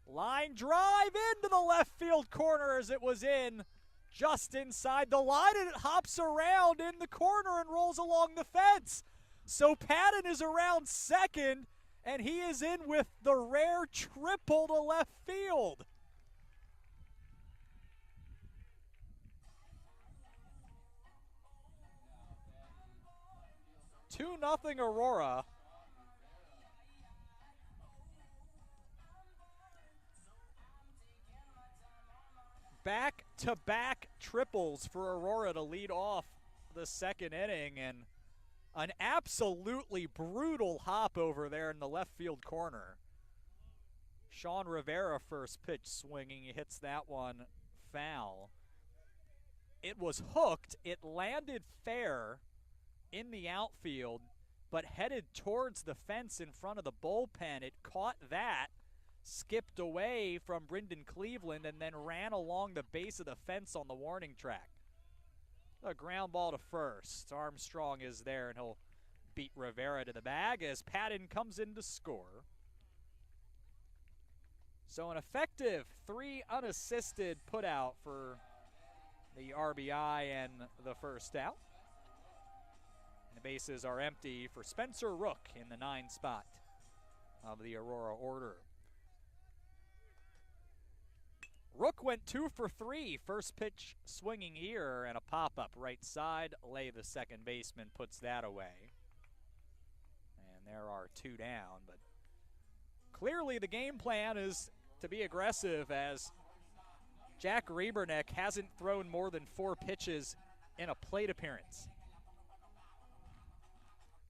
Line drive into the left field corner as it was in just inside the line, and it hops around in the corner and rolls along the fence. So Patton is around second, and he is in with the rare triple to left field. Two nothing Aurora. Back-to-back triples for Aurora to lead off the second inning, and an absolutely brutal hop over there in the left field corner. Sean Rivera first pitch swinging. He hits that one foul. It was hooked. It landed fair in the outfield, but headed towards the fence in front of the bullpen. It caught that, skipped away from Brendan Cleveland, and then ran along the base of the fence on the warning track. A ground ball to first. Armstrong is there, and he'll beat Rivera to the bag as Patton comes in to score. So an effective 3 unassisted putout for the RBI and the first out. The bases are empty for Spencer Rook in the 9 spot. of the Aurora order. Rook went 2 for 3. First pitch swinging here and a pop-up right side. Lay, the second baseman, puts that away. And there are 2 down, but clearly the game plan is to be aggressive, as Jack Rebernick hasn't thrown more than 4 pitches in a plate appearance.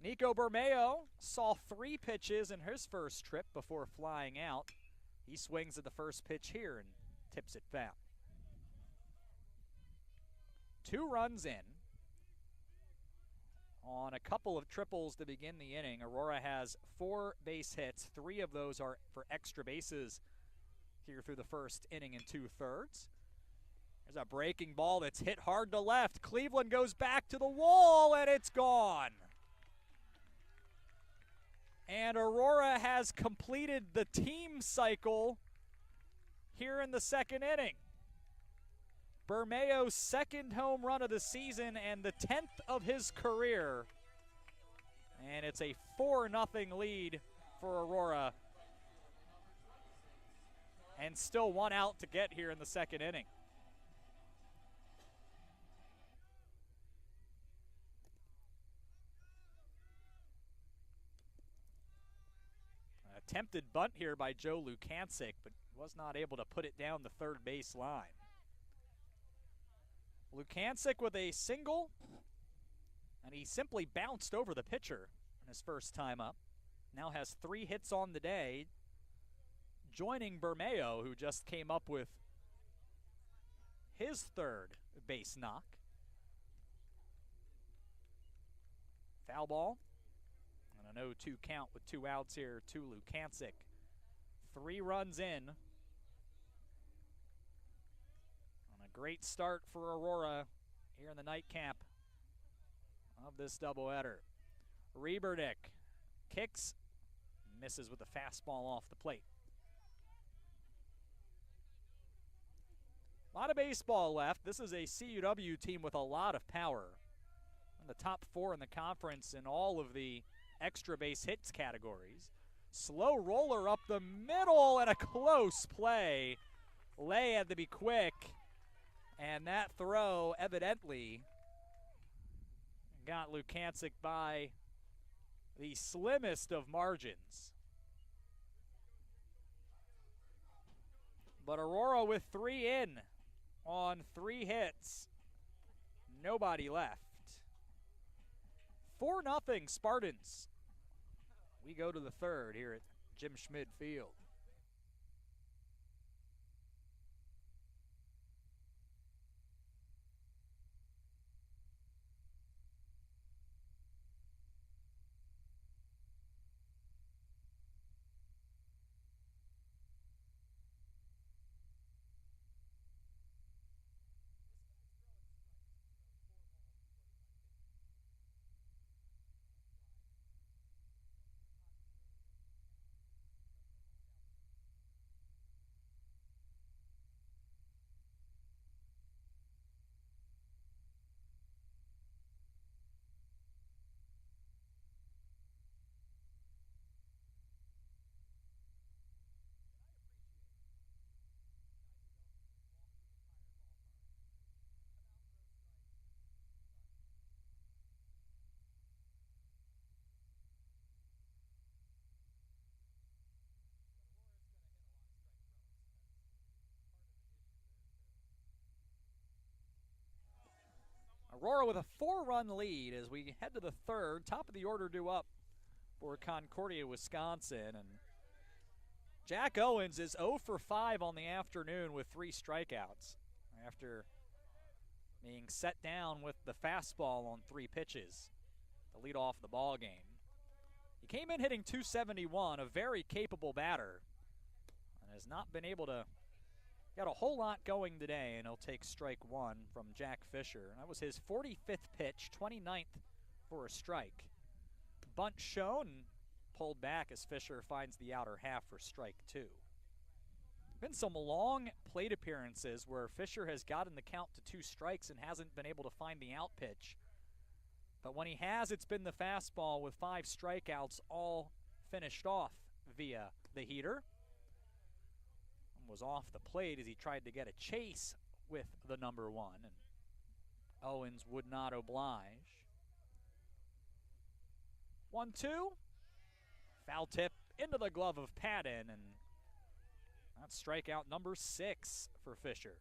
Nico Bermeo saw 3 pitches in his first trip before flying out. He swings at the first pitch here and tips it foul. 2 runs in on a couple of triples to begin the inning. Aurora has 4 base hits. 3 of those are for extra bases here through the first inning and 2/3. There's a breaking ball that's hit hard to left. Cleveland goes back to the wall, and it's gone. And Aurora has completed the team cycle here in the second inning. Bermeo's second home run of the season and the 10th of his career. And it's a 4-0 lead for Aurora. And still 1 out to get here in the second inning. Attempted bunt here by Joe Lukancic, but was not able to put it down the third base line. Lukancic with a single, and he simply bounced over the pitcher in his first time up. Now has 3 hits on the day, joining Bermeo, who just came up with his third base knock. Foul ball. And an 0-2 count with 2 outs here to Lukancic. 3 runs in. On a great start for Aurora here in the nightcap of this doubleheader. Rebernick kicks, misses with a fastball off the plate. A lot of baseball left. This is a CUW team with a lot of power. In the top 4 in the conference in all of the extra base hits categories. Slow roller up the middle and a close play. Lay had to be quick, and that throw evidently got Lukancic by the slimmest of margins. But Aurora with 3 in on 3 hits. Nobody left. 4-0 Spartans. We go to the third here at Jim Schmid Field. Aurora with a 4-run lead as we head to the third. Top of the order due up for Concordia, Wisconsin. And Jack Owens is 0 for 5 on the afternoon with 3 strikeouts after being set down with the fastball on 3 pitches to lead off the ball game. He came in hitting .271, a very capable batter, and has not been able to got a whole lot going today, and he'll take strike 1 from Jack Fisher. That was his 45th pitch, 29th for a strike. Bunt shown, pulled back as Fisher finds the outer half for strike 2. Been some long plate appearances where Fisher has gotten the count to 2 strikes and hasn't been able to find the out pitch. But when he has, it's been the fastball with 5 strikeouts, all finished off via the heater. Was off the plate as he tried to get a chase with the number 1, and Owens would not oblige. 1-2. Foul tip into the glove of Patton, and that's strikeout number 6 for Fisher.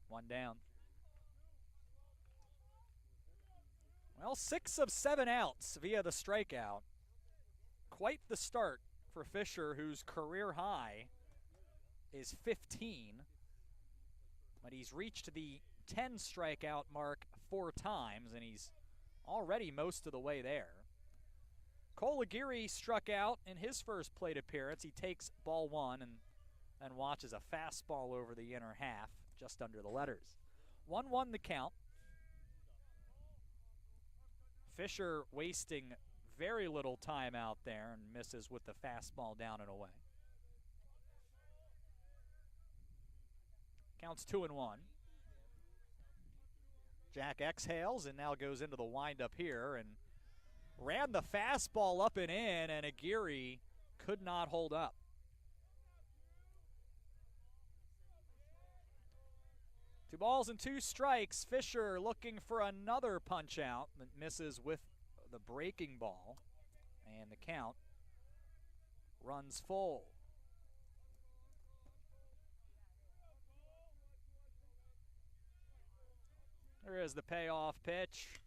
1 down. Well, 6 of 7 outs via the strikeout. Quite the start for Fisher, whose career high is 15, but he's reached the 10 strikeout mark 4 times, and he's already most of the way there. Cole Aguirre struck out in his first plate appearance. He takes ball 1 and then watches a fastball over the inner half, just under the letters. 1-1 the count. Fisher wasting very little time out there and misses with the fastball down and away. Counts 2-1. Jack exhales and now goes into the windup here and ran the fastball up and in, and Aguirre could not hold up. Two balls and 2 strikes. Fisher looking for another punch out that misses with the breaking ball, and the count runs full. There is the payoff pitch.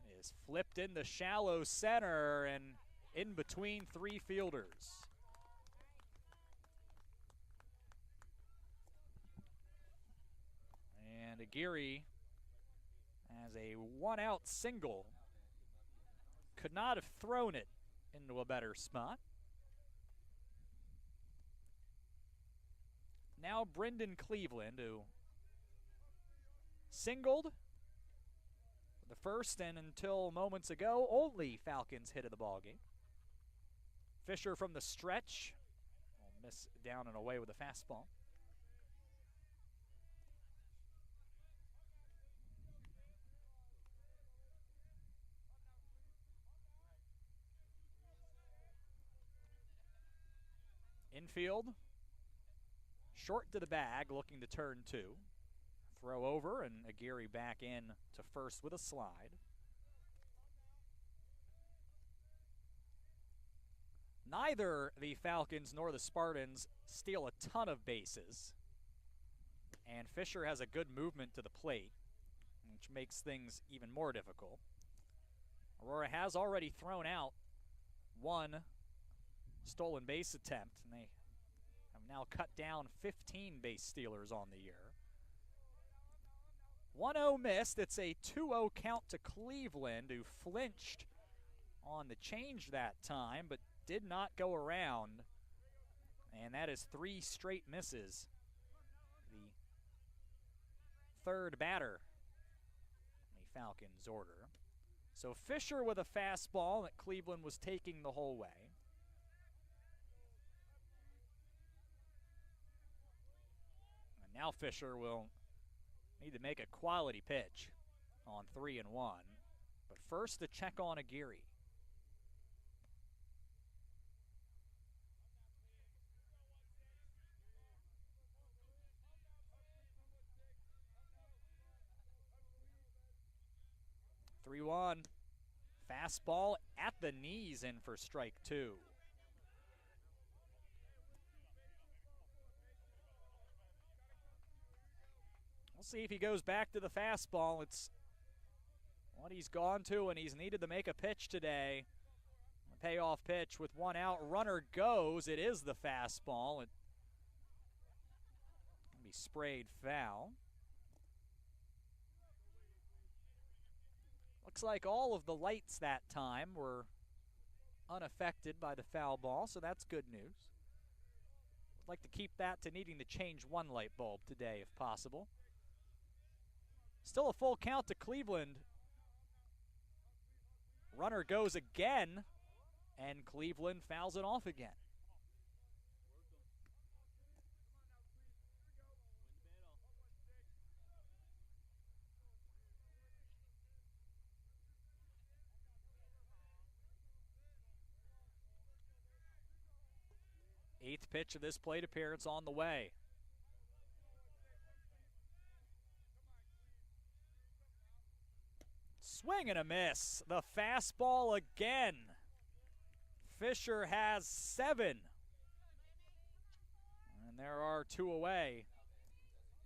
It is flipped in the shallow center and in between 3 fielders. And Aguirre has a 1-out single. Could not have thrown it into a better spot. Now Brendan Cleveland, who singled the first and until moments ago only Falcons hit of the ballgame. Fisher from the stretch will miss down and away with a fastball. Infield, short to the bag, looking to turn 2. Throw over, and Aguirre back in to first with a slide. Neither the Falcons nor the Spartans steal a ton of bases, and Fisher has a good movement to the plate, which makes things even more difficult. Aurora has already thrown out 1 stolen base attempt, and they have now cut down 15 base stealers on the year. 1-0 missed. It's a 2-0 count to Cleveland, who flinched on the change that time, but did not go around. And that is 3 straight misses. The third batter in the Falcons' order. So Fisher with a fastball that Cleveland was taking the whole way. Now Fisher will need to make a quality pitch on 3-1. But first, to check on Aguirre. (3-1). Fastball at the knees in for strike 2. We'll see if he goes back to the fastball. It's what he's gone to, and he's needed to make a pitch today. A payoff pitch with 1 out. Runner goes. It is the fastball. It can be sprayed foul. Looks like all of the lights that time were unaffected by the foul ball, so that's good news. I'd like to keep that to needing to change 1 light bulb today if possible. Still a full count to Cleveland. Runner goes again, and Cleveland fouls it off again. 8th pitch of this plate appearance on the way. Swing and a miss. The fastball again. Fisher has 7. And there are 2 away.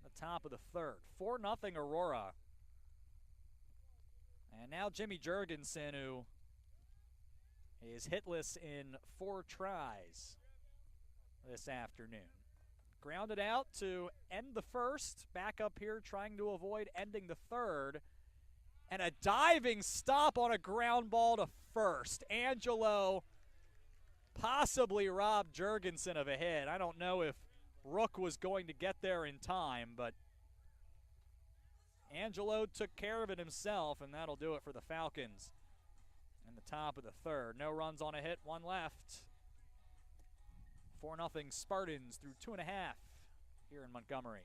The top of the 3rd. 4-0 Aurora. And now Jimmy Jurgensen, who is hitless in 4 tries this afternoon. Grounded out to end the 1st. Back up here trying to avoid ending the 3rd. And a diving stop on a ground ball to first. Angelo possibly robbed Jurgensen of a hit. I don't know if Rook was going to get there in time, but Angelo took care of it himself, and that'll do it for the Falcons in the top of the 3rd. No runs on a hit, 1 left. 4-0 Spartans through 2.5 here in Montgomery.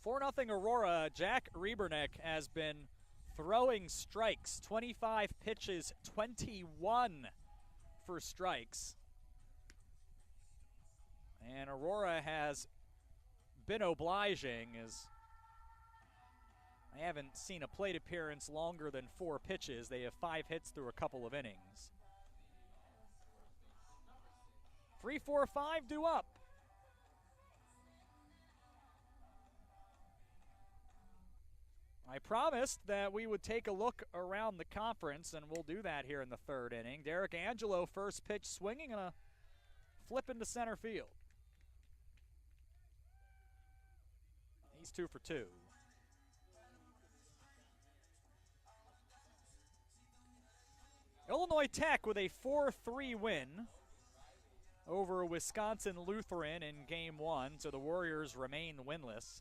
For 4-0 Aurora. Jack Riebernick has been throwing strikes. 25 pitches, 21 for strikes. And Aurora has been obliging, as I haven't seen a plate appearance longer than 4 pitches. They have 5 hits through a couple of innings. 3-4-5 due up. I promised that we would take a look around the conference, and we'll do that here in the 3rd inning. Derek Angelo, first pitch swinging and a flip into center field. He's 2 for 2. Illinois Tech with a 4-3 win over Wisconsin Lutheran in Game 1, so the Warriors remain winless.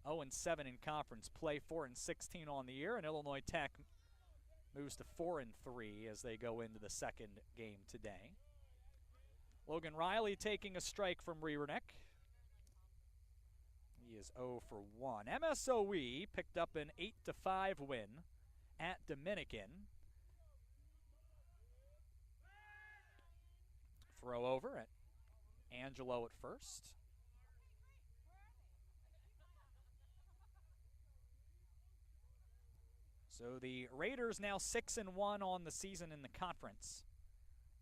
0-7 in conference play, 4-16 on the year, and Illinois Tech moves to 4-3 as they go into the 2nd game today. Logan Riley taking a strike from Riebernick. He is 0 for 1. MSOE picked up an 8-5 win at Dominican. Throw over at Angelo at first. So the Raiders now 6-1 on the season in the conference.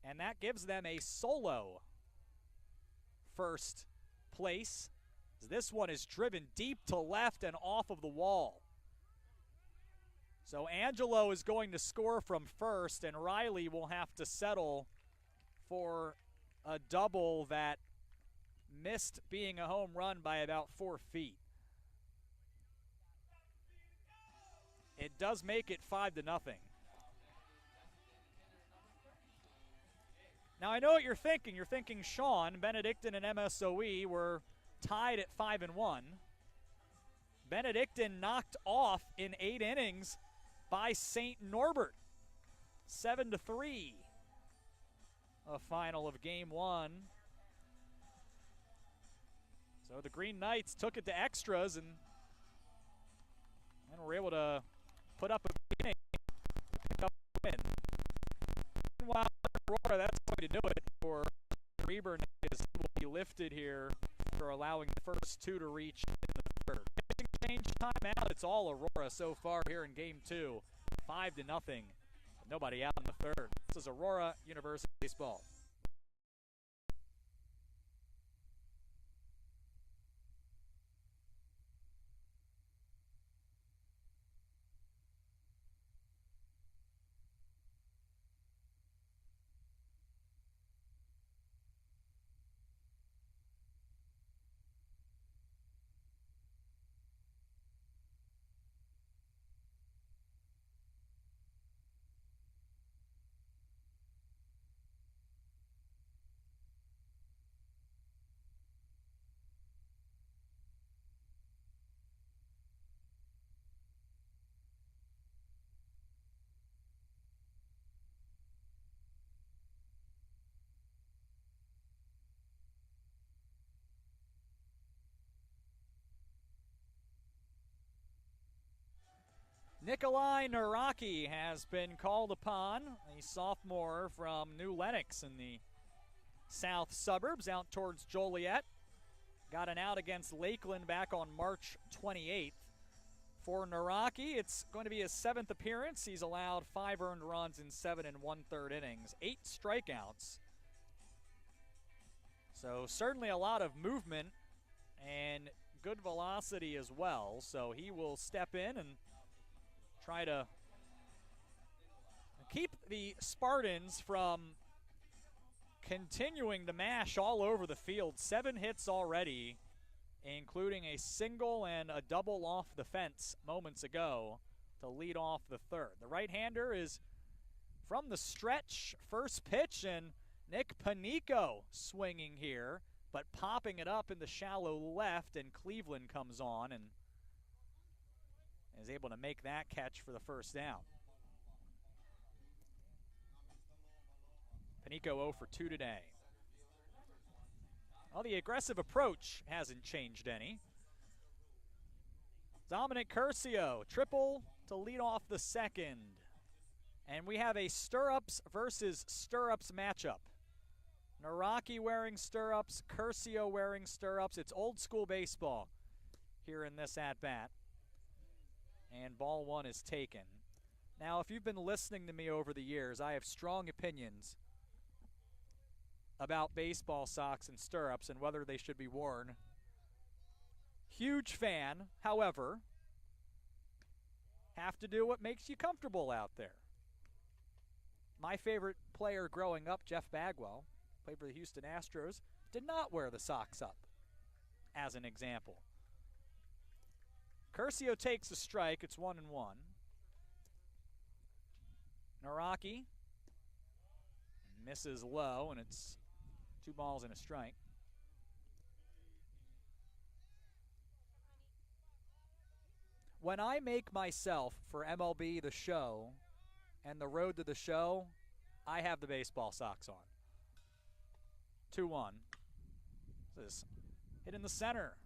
And that gives them a solo first place. This one is driven deep to left and off of the wall. So Angelo is going to score from first, and Riley will have to settle for a double that missed being a home run by about 4 feet. It does make it 5-0. Now I know what you're thinking. You're thinking, Sean, Benedictine and MSOE were tied at 5-1. Benedictine knocked off in 8 innings by St. Norbert. 7-3. A final of Game 1. So the Green Knights took it to extras and were able to put up a inning, pick up a win. Meanwhile, Aurora, that's going to do it for Riebernick, as he will be lifted here for allowing the first 2 to reach in the 3rd. Change timeout. It's all Aurora so far here in Game 2. 5-0. Nobody out in the 3rd. This is Aurora University baseball. Nikolai Naraki has been called upon, a sophomore from New Lenox in the south suburbs out towards Joliet. Got an out against Lakeland back on March 28th. For Naraki, it's going to be his 7th appearance. He's allowed 5 earned runs in 7 1/3 innings, 8 strikeouts. So certainly a lot of movement and good velocity as well. So he will step in and try to keep the Spartans from continuing to mash all over the field. 7 hits already, including a single and a double off the fence moments ago to lead off the 3rd. The right-hander is from the stretch, first pitch, and Nick Panico swinging here, but popping it up in the shallow left, and Cleveland comes on and is able to make that catch for the first down. Panico 0 for 2 today. Well, the aggressive approach hasn't changed any. Dominic Curcio, triple to lead off the 2nd. And we have a stirrups versus stirrups matchup. Naraki wearing stirrups, Curcio wearing stirrups. It's old school baseball here in this at-bat. And ball 1 is taken. Now, if you've been listening to me over the years, I have strong opinions about baseball socks and stirrups and whether they should be worn. Huge fan, however, have to do what makes you comfortable out there. My favorite player growing up, Jeff Bagwell, played for the Houston Astros, did not wear the socks up, as an example. Curcio takes a strike. It's 1-1. Naraki misses low, and it's 2 balls and a strike. When I make myself for MLB The Show and the road to the show, I have the baseball socks on. 2-1. This is hit in the center.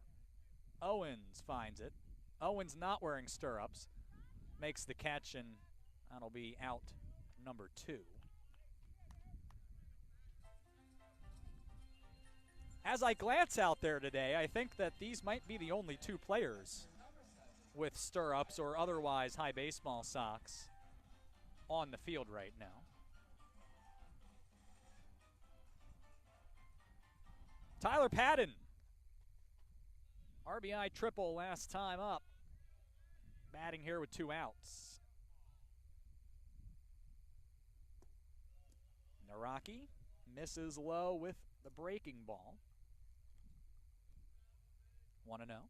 Owens finds it. Owens not wearing stirrups. Makes the catch, and that'll be out number 2. As I glance out there today, I think that these might be the only 2 players with stirrups or otherwise high baseball socks on the field right now. Tyler Patton, RBI triple last time up, batting here with 2 outs. Naraki misses low with the breaking ball. 1-0.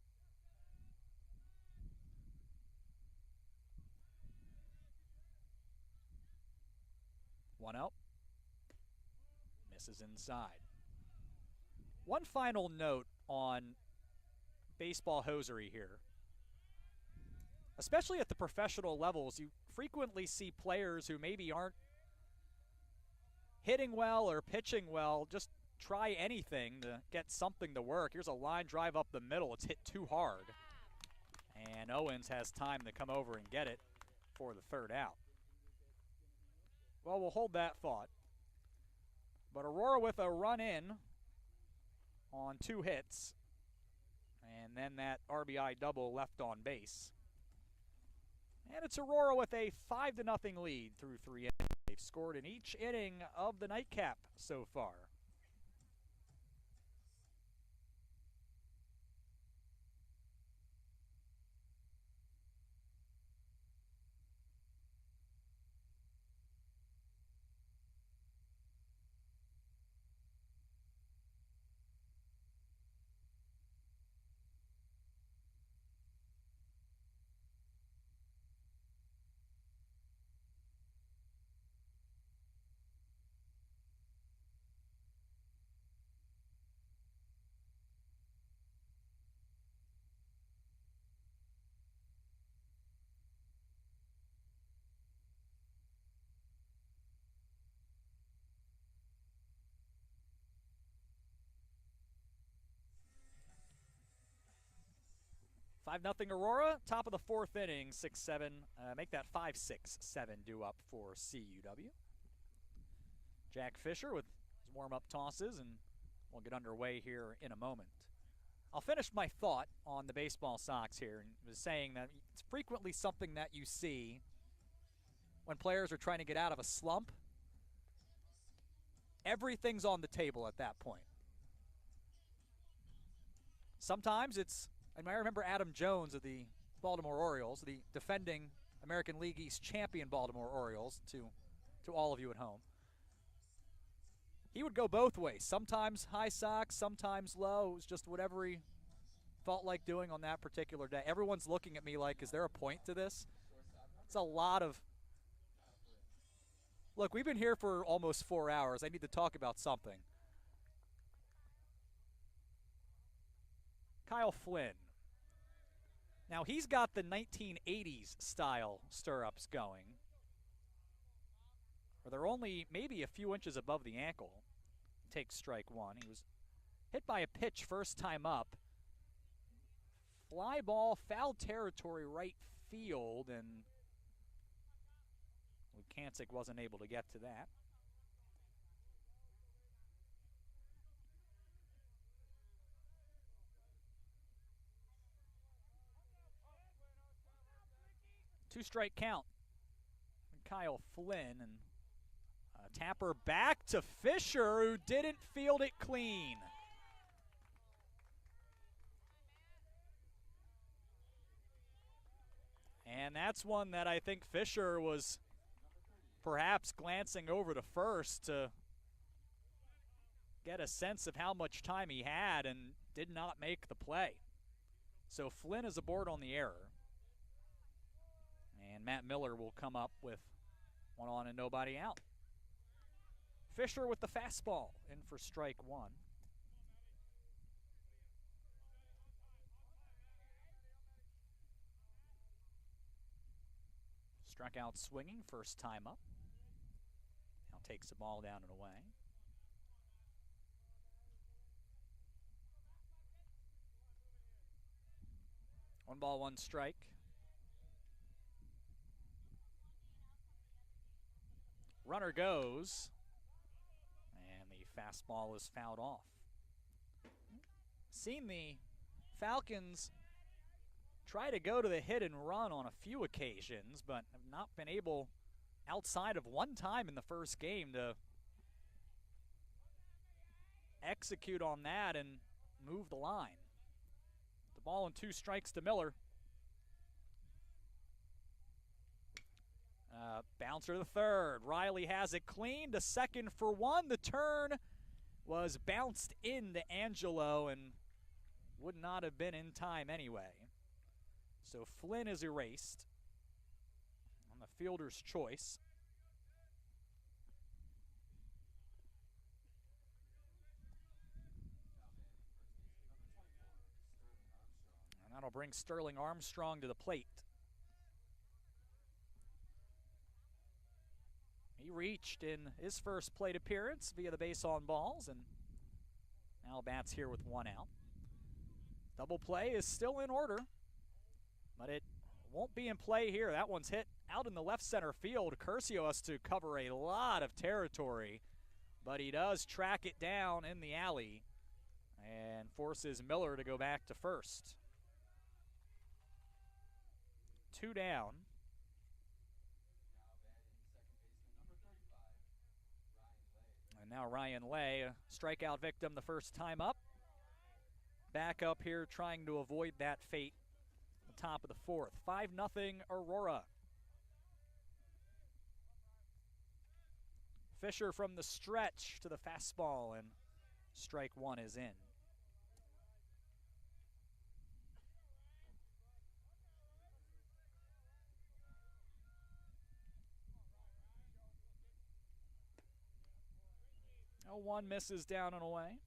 1-0. Misses inside. One final note on baseball hosiery here. Especially at the professional levels, you frequently see players who maybe aren't hitting well or pitching well just try anything to get something to work. Here's a line drive up the middle. It's hit too hard. And Owens has time to come over and get it for the 3rd out. Well, we'll hold that thought. But Aurora with a run in on 2 hits. And then that RBI double left on base. And it's Aurora with a 5-0 lead through 3 innings. They've scored in each inning of the nightcap so far. 5-0 Aurora, top of the fourth inning, 6-7. Make that 5-6-7 due up for CUW. Jack Fisher with his warm-up tosses, and we'll get underway here in a moment. I'll finish my thought on the baseball Sox here, and was saying that it's frequently something that you see when players are trying to get out of a slump. Everything's on the table at that point. Sometimes it's, I remember Adam Jones of the Baltimore Orioles, the defending American League East champion Baltimore Orioles, to all of you at home. He would go both ways. Sometimes high Sox, sometimes low. It was just whatever he felt like doing on that particular day. Everyone's looking at me like, is there a point to this? It's a lot of... Look, we've been here for almost 4 hours. I need to talk about something. Kyle Flynn. Now, he's got the 1980s style stirrups going, where they're only maybe a few inches above the ankle. Takes strike one. He was hit by a pitch first time up. Fly ball, foul territory, right field, and Lukancic wasn't able to get to that. Two-strike count. Kyle Flynn, and tapper back to Fisher, who didn't field it clean. And that's one that I think Fisher was perhaps glancing over to first to get a sense of how much time he had, and did not make the play. So Flynn is aboard on the error. And Matt Miller will come up with one on and nobody out. Fisher with the fastball in for strike one. Struck out swinging first time up. Now takes the ball down and away. One ball, one strike. Runner goes, and the fastball is fouled off. Seen the Falcons try to go to the hit and run on a few occasions, but have not been able, outside of one time in the first game, to execute on that and move the line. The ball and 2 strikes to Miller. Bouncer to third. Riley has it clean to second for one. The turn was bounced into Angelo and would not have been in time anyway. So Flynn is erased on the fielder's choice. And that'll bring Sterling Armstrong to the plate. He reached in his first plate appearance via the base on balls, and now bats here with one out. Double play is still in order, but it won't be in play here. That one's hit out in the left center field. Curcio has to cover a lot of territory, but he does track it down in the alley and forces Miller to go back to first. 2 down. And now Ryan Lay, a strikeout victim the first time up. Back up here trying to avoid that fate at the top of the fourth. 5-0 Aurora. Fisher from the stretch to the fastball, and strike one is in. One misses down and away.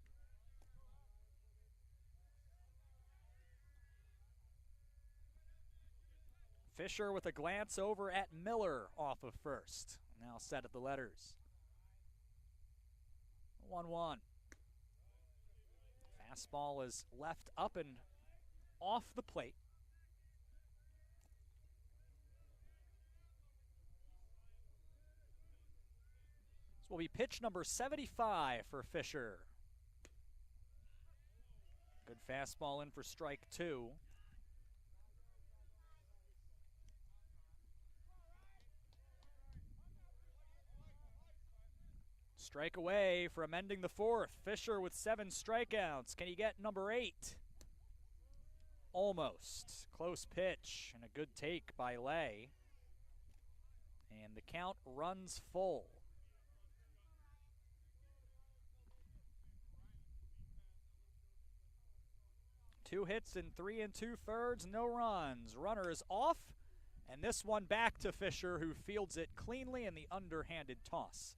Fisher with a glance over at Miller off of first. Now set at the letters. 1-1. Fastball is left up and off the plate. This will be pitch number 75 for Fisher. Good fastball in for strike 2. Strike away from ending the 4th. Fisher with 7 strikeouts. Can he get number 8? Almost. Close pitch and a good take by Lay. And the count runs full. 2 hits in 3 2/3, no runs. Runner is off, and this one back to Fisher, who fields it cleanly, and the underhanded toss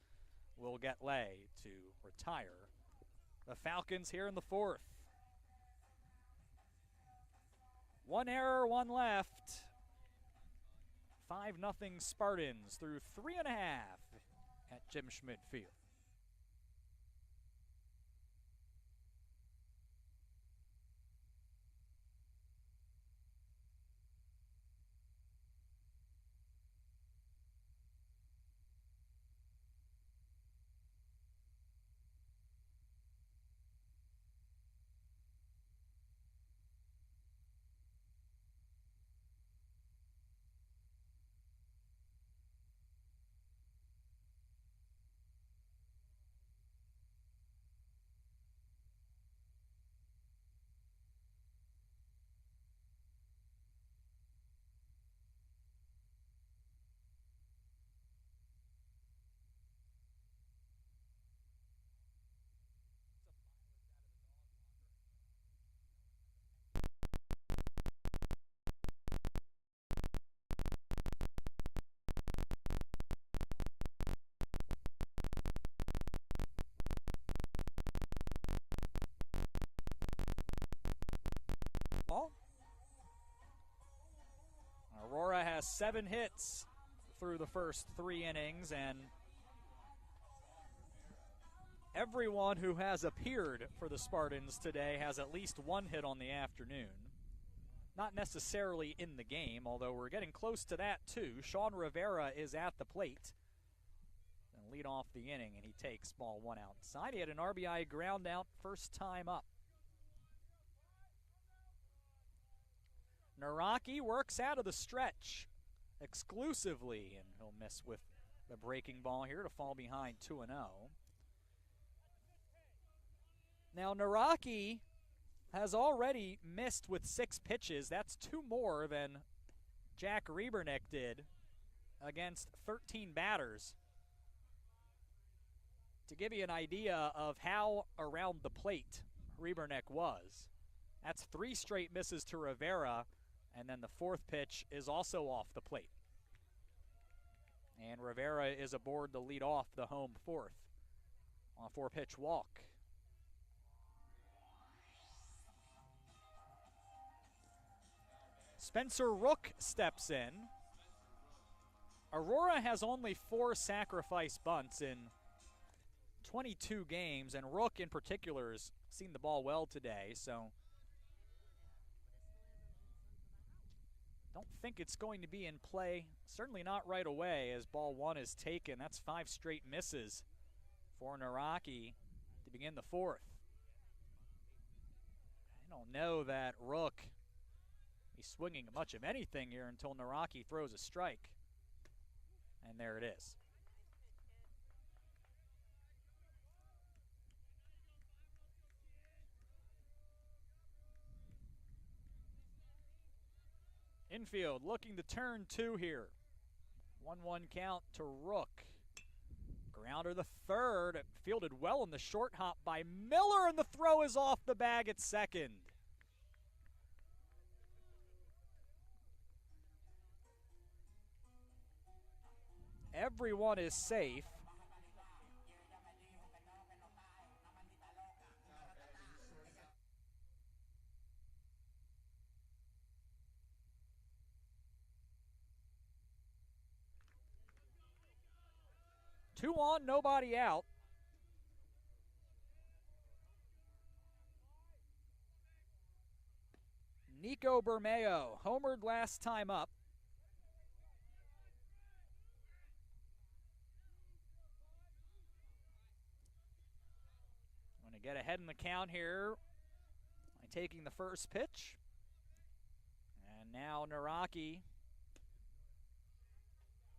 will get Lay to retire the Falcons here in the 4th. 1 error, 1 left. 5-0 Spartans through 3.5 at Jim Schmidt Field. Aurora has 7 hits through the first 3 innings, and everyone who has appeared for the Spartans today has at least 1 hit on the afternoon. Not necessarily in the game, although we're getting close to that too. Sean Rivera is at the plate and lead off the inning, and he takes ball 1 outside. He had an RBI ground out first time up. Naraki works out of the stretch exclusively, and he'll miss with the breaking ball here to fall behind 2-0. Now Naraki has already missed with 6 pitches. That's 2 more than Jack Rebernick did against 13 batters. To give you an idea of how around the plate Rebernick was, that's 3 straight misses to Rivera, and then the 4th pitch is also off the plate. And Rivera is aboard to lead off the home 4th on a 4-pitch walk. Spencer Rook steps in. Aurora has only 4 sacrifice bunts in 22 games, and Rook in particular has seen the ball well today, so don't think it's going to be in play, certainly not right away, as ball 1 is taken. That's 5 straight misses for Naraki to begin the 4th. I don't know that Rook is swinging much of anything here until Naraki throws a strike. And there it is. Infield looking to turn 2 here. 1-1 count to Rook. Grounder the 3rd, fielded well in the short hop by Miller, and the throw is off the bag at second. Everyone is safe. Two on, nobody out. Nico Bermeo homered last time up. get ahead in the count here by taking the first pitch. And now Naraki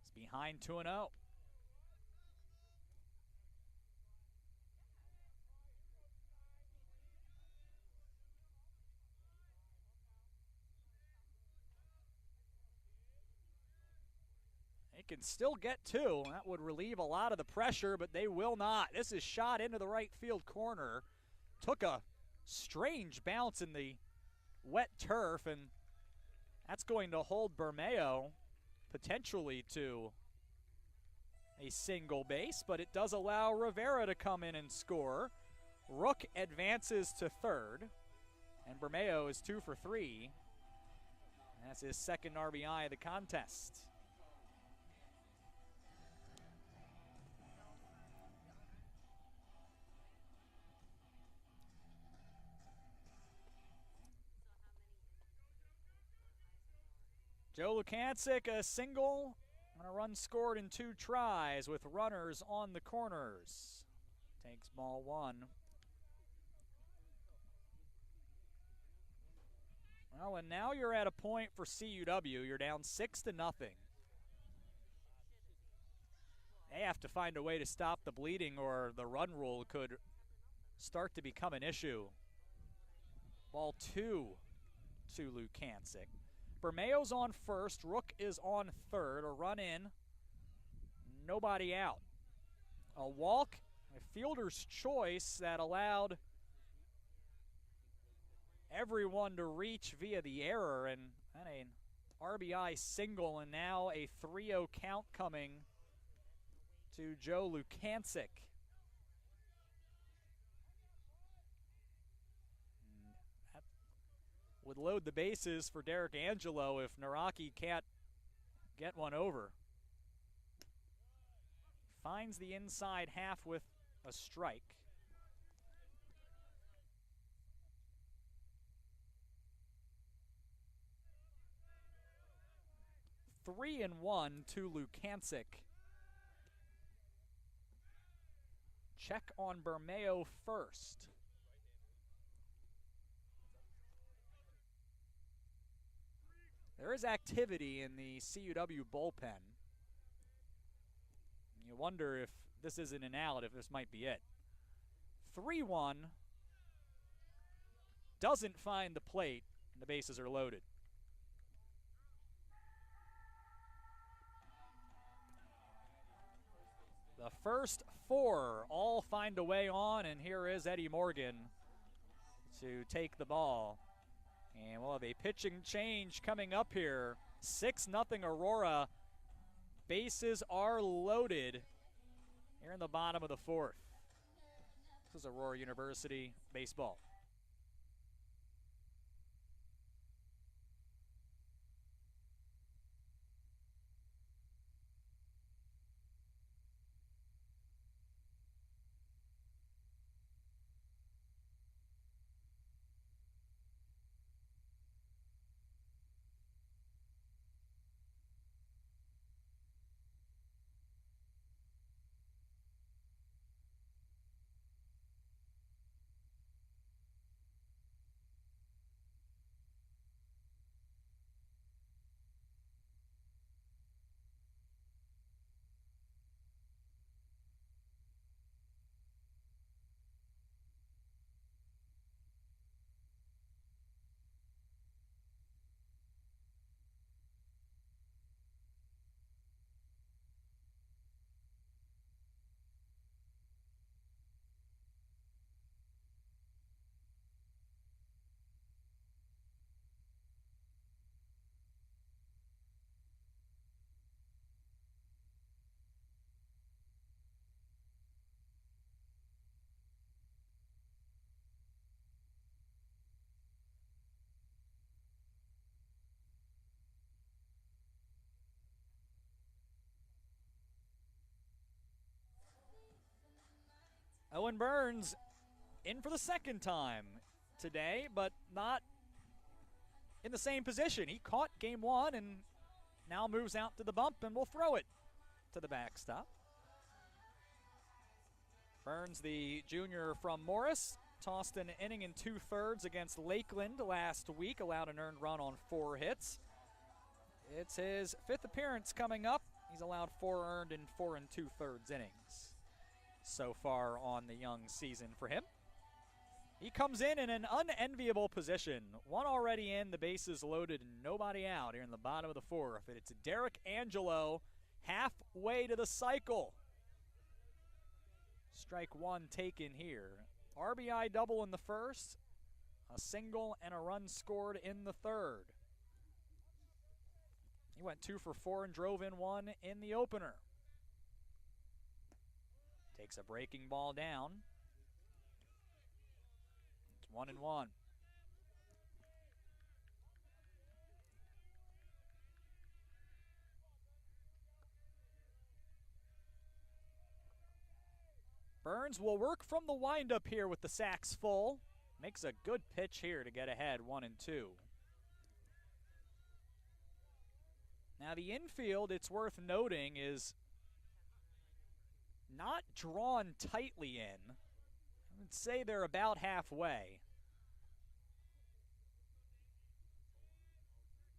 is behind 2-0. They can still get two. That would relieve a lot of the pressure, but they will not. This is shot into the right field corner. Took a strange bounce in the wet turf, and that's going to hold Bermeo potentially to a single base, but it does allow Rivera to come in and score. Rook advances to third, and Bermeo is 2 for 3. That's his second RBI of the contest. Joe Lukancic, a single, and a run scored in 2 tries with runners on the corners. Takes ball 1. Well, and now you're at a point for CUW. You're down 6-0. They have to find a way to stop the bleeding, or the run rule could start to become an issue. Ball 2 to Lukancic. Bermeo's on first, Rook is on third, a run in, nobody out. A walk, a fielder's choice that allowed everyone to reach via the error, and an RBI single, and now a 3-0 count coming to Joe Lukancic. Would load the bases for Derek Angelo if Naraki can't get one over. Finds the inside half with a strike. Three and 1 to Lukancic. Check on Bermeo first. There is activity in the CUW bullpen. You wonder if this isn't an out, if this might be it. 3-1. Doesn't find the plate, and the bases are loaded. The first 4 all find a way on, and here is Eddie Morgan to take the ball. And we'll have a pitching change coming up here. 6-0 Aurora. Bases are loaded here in the bottom of the 4th. This is Aurora University baseball. Owen Burns in for the second time today, but not in the same position. He caught game 1 and now moves out to the bump and will throw it to the backstop. Burns, the junior from Morris, tossed an inning and 2/3 against Lakeland last week, allowed an earned run on 4 hits. It's his 5th appearance coming up. He's allowed 4 earned in 4 2/3 innings so far on the young season for him. He comes in an unenviable position. 1 already in, the bases loaded, and nobody out here in the bottom of the 4th. And it's Derek Angelo halfway to the cycle. Strike 1 taken here. RBI double in the 1st, a single and a run scored in the 3rd. He went 2 for 4 and drove in 1 in the opener. Takes a breaking ball down. It's 1-1. Burns will work from the windup here with the sacks full. Makes a good pitch here to get ahead 1-2. Now the infield, it's worth noting, is not drawn tightly in. I would say they're about halfway.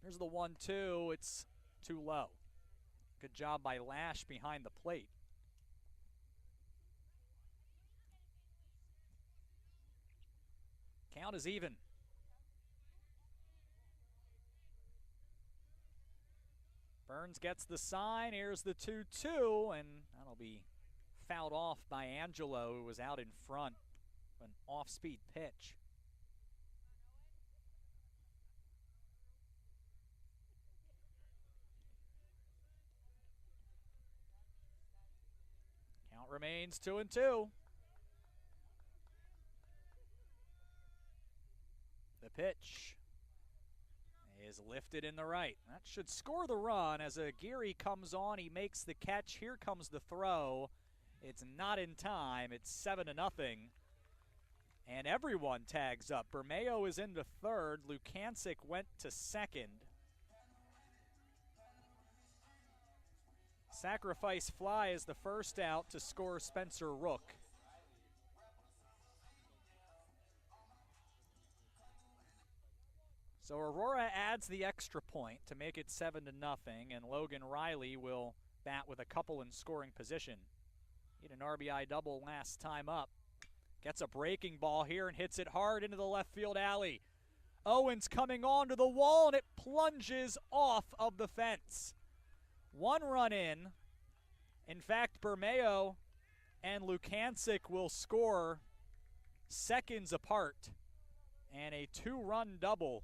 Here's the 1-2. It's too low. Good job by Lash behind the plate. Count is even. Burns gets the sign. Here's the 2-2, and that'll be fouled off by Angelo, who was out in front. An off-speed pitch. Count remains 2-2. The pitch is lifted in the right. That should score the run as Aguirre comes on. He makes the catch. Here comes the throw. It's not in time. It's 7-0. And everyone tags up. Bermeo is into 3rd. Lukancic went to 2nd. Sacrifice fly is the first out to score Spencer Rook. So Aurora adds the extra point to make it 7-0, and Logan Riley will bat with a couple in scoring position. He had an RBI double last time up. Gets a breaking ball here and hits it hard into the left field alley. Owens coming onto the wall, and it plunges off of the fence. 1 run in. In fact, Bermeo and Lukancic will score seconds apart, and a 2-run double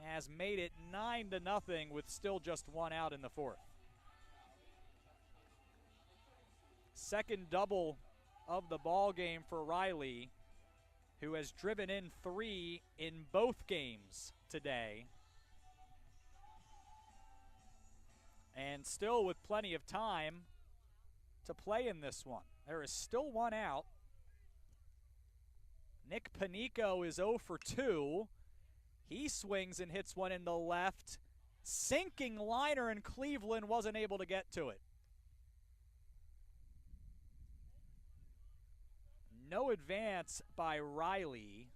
has made it 9-0 with still just 1 out in the 4th. Second double of the ball game for Riley, who has driven in 3 in both games today. And still with plenty of time to play in this one. There is still 1 out. Nick Panico is 0 for 2. He swings and hits one in the left. Sinking liner, and Cleveland wasn't able to get to it. No advance by Riley.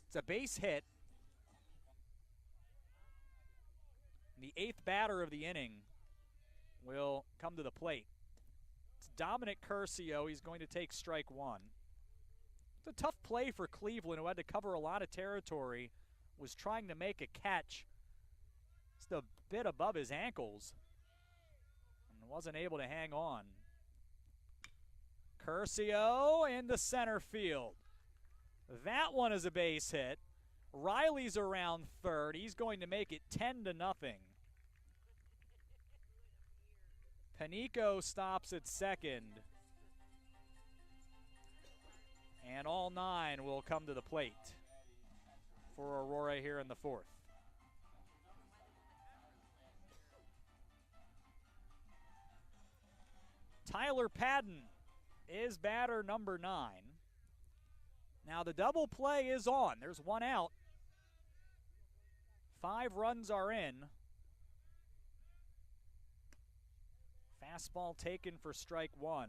It's a base hit. The 8th batter of the inning will come to the plate. It's Dominic Curcio. He's going to take strike 1. It's a tough play for Cleveland, who had to cover a lot of territory, was trying to make a catch just a bit above his ankles and wasn't able to hang on. Curcio into center field. That one is a base hit. Riley's around 3rd. He's going to make it 10-0. Panico stops at 2nd. And all 9 will come to the plate for Aurora here in the 4th. Tyler Padden is batter number 9. Now the double play is on. There's one out. 5 runs are in. Fastball taken for strike 1.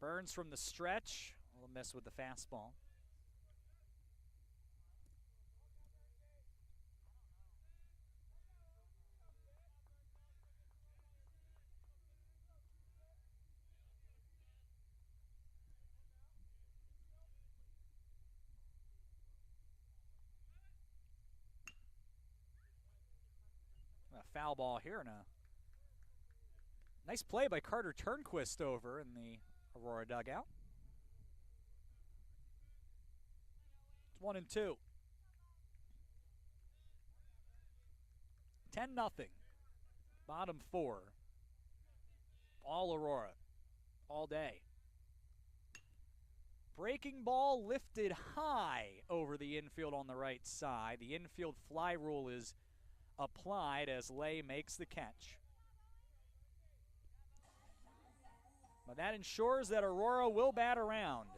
Burns from the stretch. A little miss with the fastball. A foul ball here and a nice play by Carter Turnquist over in the Aurora dugout. It's 1-2. 10-0. Bottom 4. All Aurora. All day. Breaking ball lifted high over the infield on the right side. The infield fly rule is applied as Lay makes the catch. But that ensures that Aurora will bat around.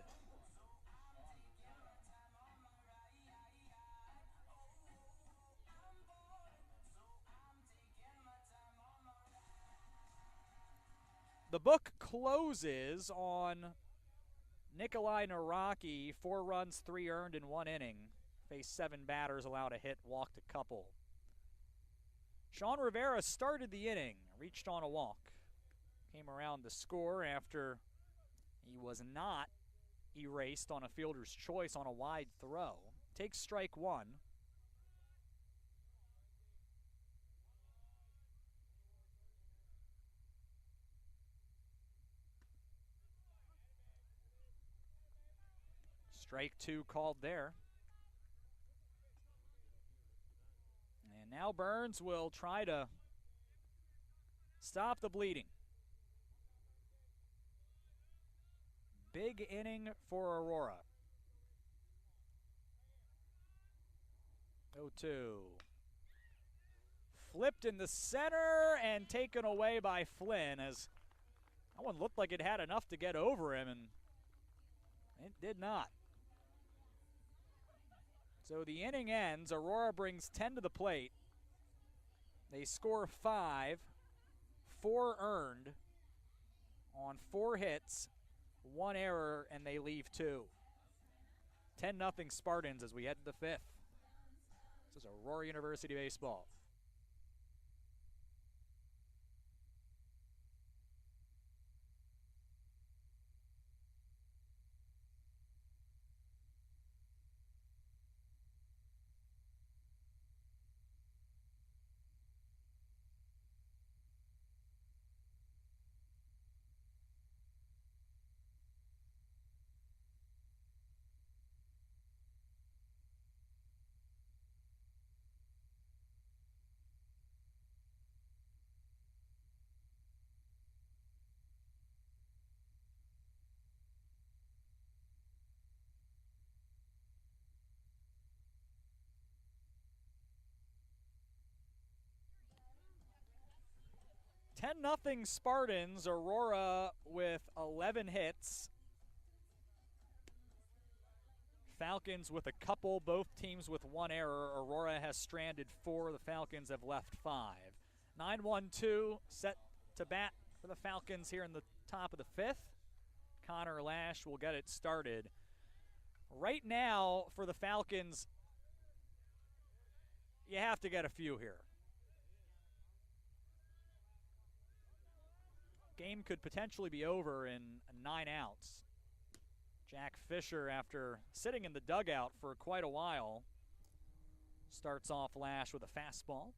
The book closes on Nikolai Naraki, 4 runs, 3 earned in 1 inning. Faced 7 batters, allowed a hit, walked a couple. Sean Rivera started the inning, reached on a walk. Came around to score after he was not erased on a fielder's choice on a wide throw. Takes strike 1. Strike 2 called there. And now Burns will try to stop the bleeding. Big inning for Aurora. 0-2. Flipped in the center and taken away by Flynn, as that one looked like it had enough to get over him, and it did not. So the inning ends. Aurora brings 10 to the plate. They score 5, 4 earned on 4 hits, 1 error, and they leave 2. 10-0 Spartans as we head to the 5th. This is Aurora University baseball. Ten nothing Spartans. Aurora with 11 hits. Falcons with a couple, both teams with 1 error. Aurora has stranded 4. The Falcons have left 5. 9-1-2 set to bat for the Falcons here in the top of the 5th. Connor Lash will get it started. Right now for the Falcons, you have to get a few here. Game could potentially be over in 9 outs. Jack Fisher, after sitting in the dugout for quite a while, starts off Lash with a fastball.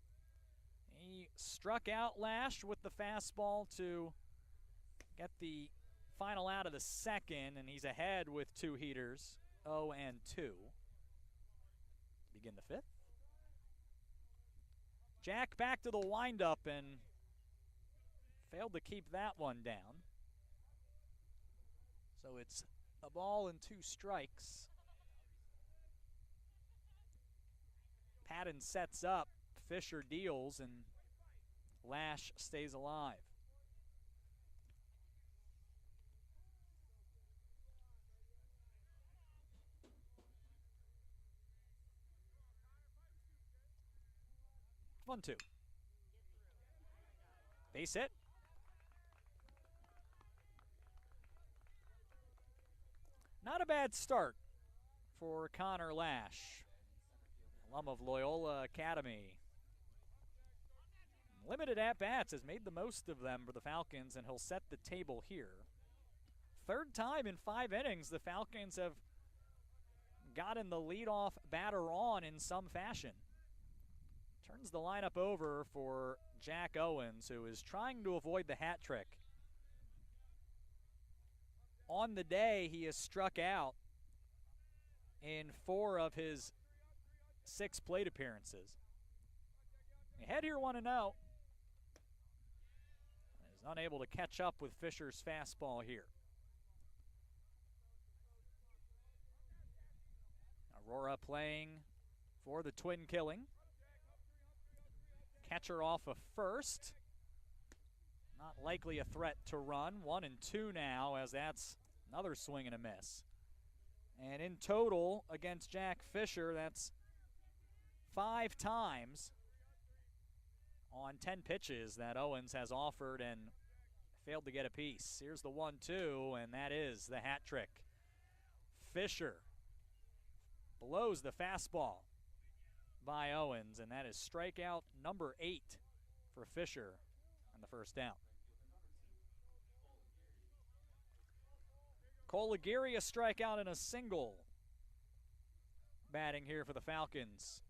He struck out Lash with the fastball to get the final out of the 2nd, and he's ahead with 2 heaters, 0-2. Begin the 5th. Jack back to the windup and failed to keep that one down. So it's a ball and 2 strikes. Patton sets up, Fisher deals, and Lash stays alive. One, two. Base hit. Not a bad start for Connor Lash, alum of Loyola Academy. Limited at-bats, has made the most of them for the Falcons, and he'll set the table here. Third time in 5 innings the Falcons have gotten the leadoff batter on in some fashion. Turns the lineup over for Jack Owens, who is trying to avoid the hat trick. On the day, he has struck out in 4 of his 6 plate appearances. Ahead here 1-0. Is unable to catch up with Fisher's fastball here. Aurora playing for the twin killing. Catcher off of first. Not likely a threat to run. 1-2 now, as that's another swing and a miss. And in total against Jack Fisher, that's 5 times on 10 pitches that Owens has offered and failed to get a piece. Here's the 1-2, and that is the hat trick. Fisher blows the fastball by Owens, and that is strikeout number 8 for Fisher on the first down. Cole Aguirre, a strikeout and a single. Batting here for the Falcons.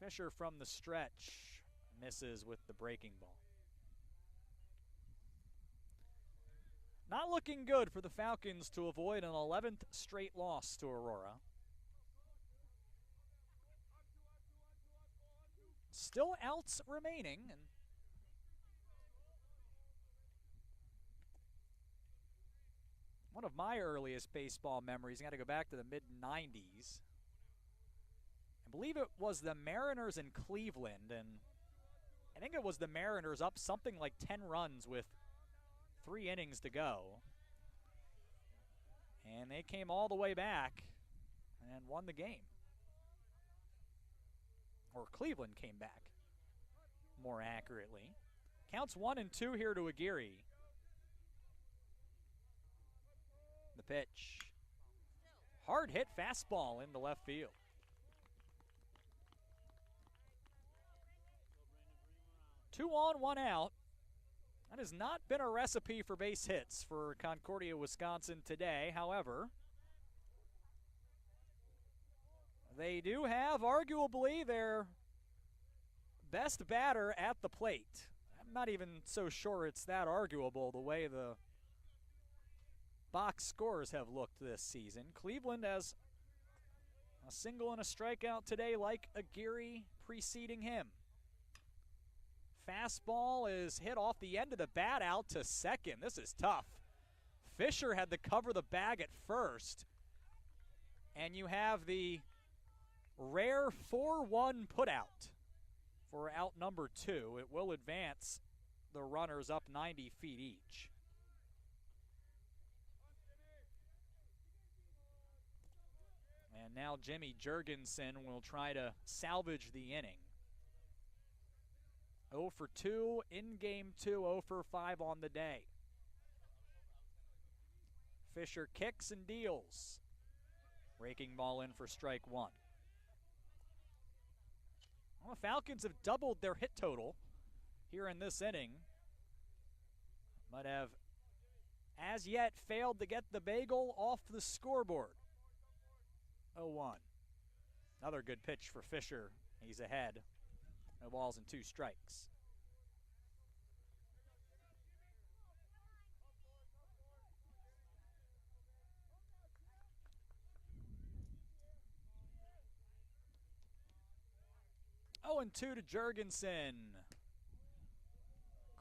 Fisher from the stretch misses with the breaking ball. Not looking good for the Falcons to avoid an 11th straight loss to Aurora. Still outs remaining, and one of my earliest baseball memories, I got to go back to the mid-90s. I believe it was the Mariners in Cleveland, and I think it was the Mariners up something like 10 runs with 3 innings to go. And they came all the way back and won the game. Or Cleveland came back, more accurately. Counts 1-2 here to Aguirre. The pitch. Hard hit fastball into left field. Two on, 1 out. That has not been a recipe for base hits for Concordia, Wisconsin today. However, they do have arguably their best batter at the plate. I'm not even so sure it's that arguable the way the box scores have looked this season. Cleveland has a single and a strikeout today, like Aguirre preceding him. Fastball is hit off the end of the bat out to second. This is tough. Fisher had to cover the bag at first. And you have the rare 4-1 putout for out number 2. It will advance the runners up 90 feet each. And now Jimmy Jurgensen will try to salvage the inning. 0 for 2 in game 2, 0 for 5 on the day. Fisher kicks and deals. Breaking ball in for strike 1. Well, the Falcons have doubled their hit total here in this inning, but have as yet failed to get the bagel off the scoreboard. 0-1. Another good pitch for Fisher. He's ahead. No balls and 2 strikes. Oh, and 2 to Jurgensen.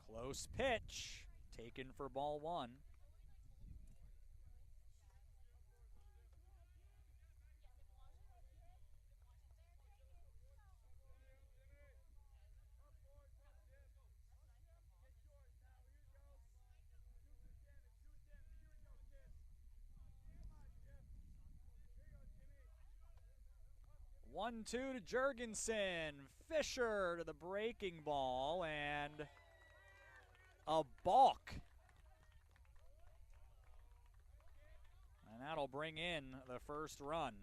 Close pitch. Taken for ball 1. 1-2 to Jurgensen. Fisher to the breaking ball, and a balk. And that'll bring in the first run.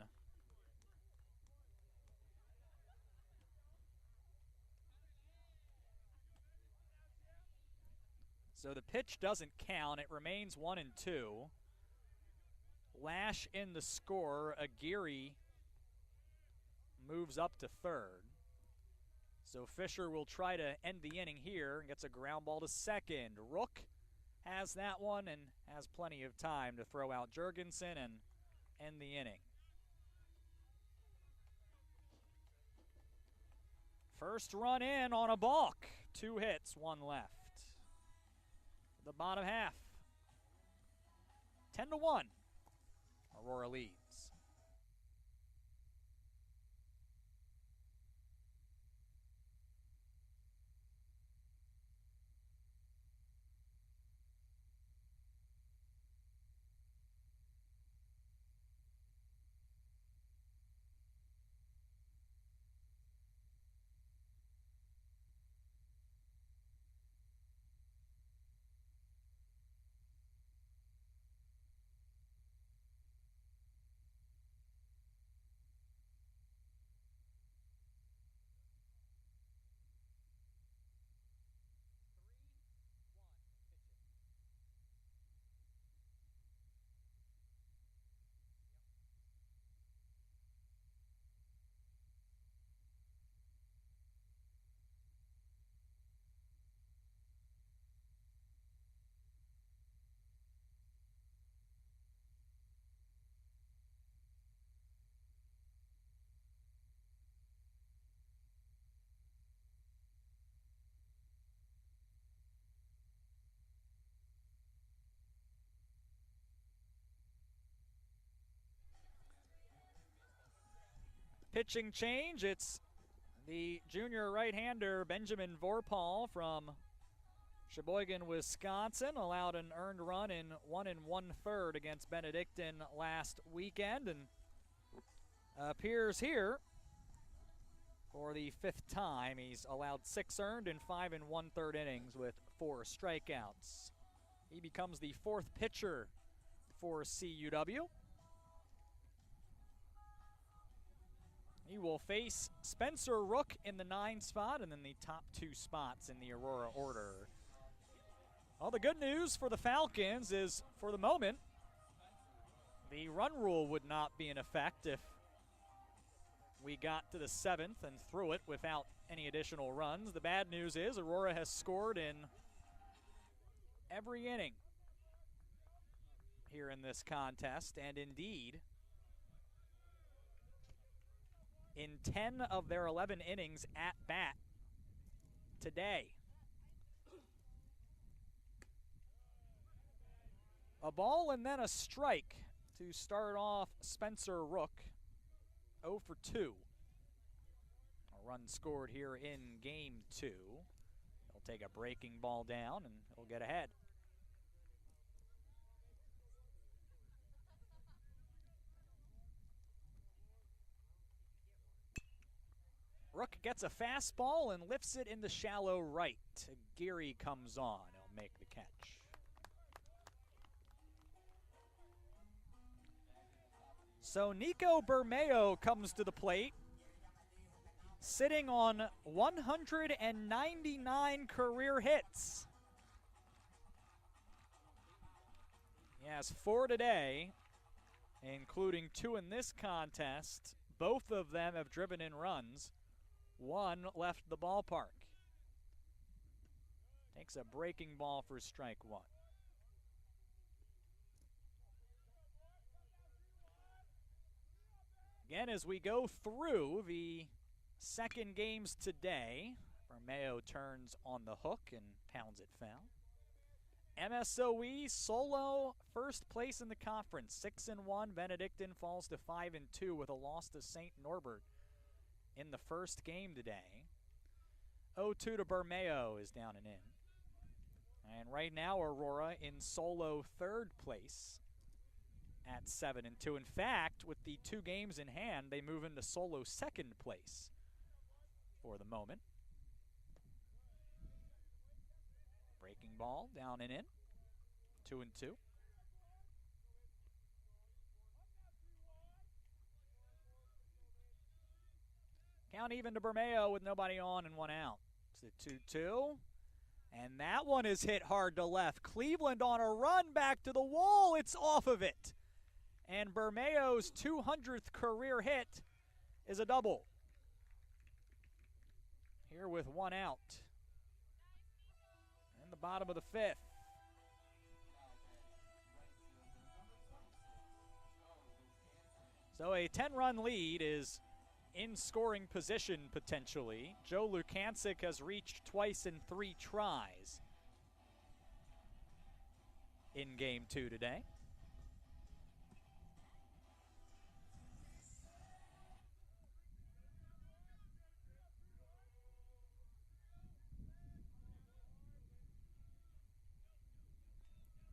So the pitch doesn't count. It remains 1-2. Lash in the score. Aguirre moves up to third. So Fisher will try to end the inning here and gets a ground ball to second. Rook has that one and has plenty of time to throw out Jurgensen and end the inning. First run in on a balk. 2 hits, 1 left. The bottom half. 10-1. Aurora leads. Pitching change, it's the junior right-hander Benjamin Vorpal from Sheboygan, Wisconsin. Allowed an earned run in 1 1/3 against Benedictine last weekend and appears here for the 5th time. He's allowed 6 earned in 5 1/3 innings with 4 strikeouts. He becomes the 4th pitcher for CUW. He will face Spencer Rook in the 9 spot and then the top 2 spots in the Aurora order. Well, the good news for the Falcons is, for the moment, the run rule would not be in effect if we got to the 7th and threw it without any additional runs. The bad news is Aurora has scored in every inning here in this contest, and indeed, in 10 of their 11 innings at bat today. A ball and then a strike to start off Spencer Rook, 0 for 2. A run scored here in game 2. He'll take a breaking ball down and he'll get ahead. Rook gets a fastball and lifts it in the shallow right. Aguirre comes on. He'll make the catch. So Nico Bermeo comes to the plate, sitting on 199 career hits. He has 4 today, including 2 in this contest. Both of them have driven in runs. 1 left the ballpark. Takes a breaking ball for strike 1. Again, as we go through the second games today, Bermeo turns on the hook and pounds it foul. MSOE solo first place in the conference, 6-1. Benedictine falls to 5-2 with a loss to St. Norbert in the first game today. 0-2 to Bermeo is down and in. And right now Aurora in solo third place at 7-2. In fact, with the 2 games in hand, they move into solo second place for the moment. Breaking ball down and in, 2-2. Count even to Bermeo with nobody on and 1 out. It's a 2-2. And that one is hit hard to left. Cleveland on a run back to the wall. It's off of it. And Bermeo's 200th career hit is a double. Here with 1 out. In the bottom of the 5th. So a 10-run lead is in scoring position potentially. Joe Lukancic has reached twice in 3 tries in Game 2 today.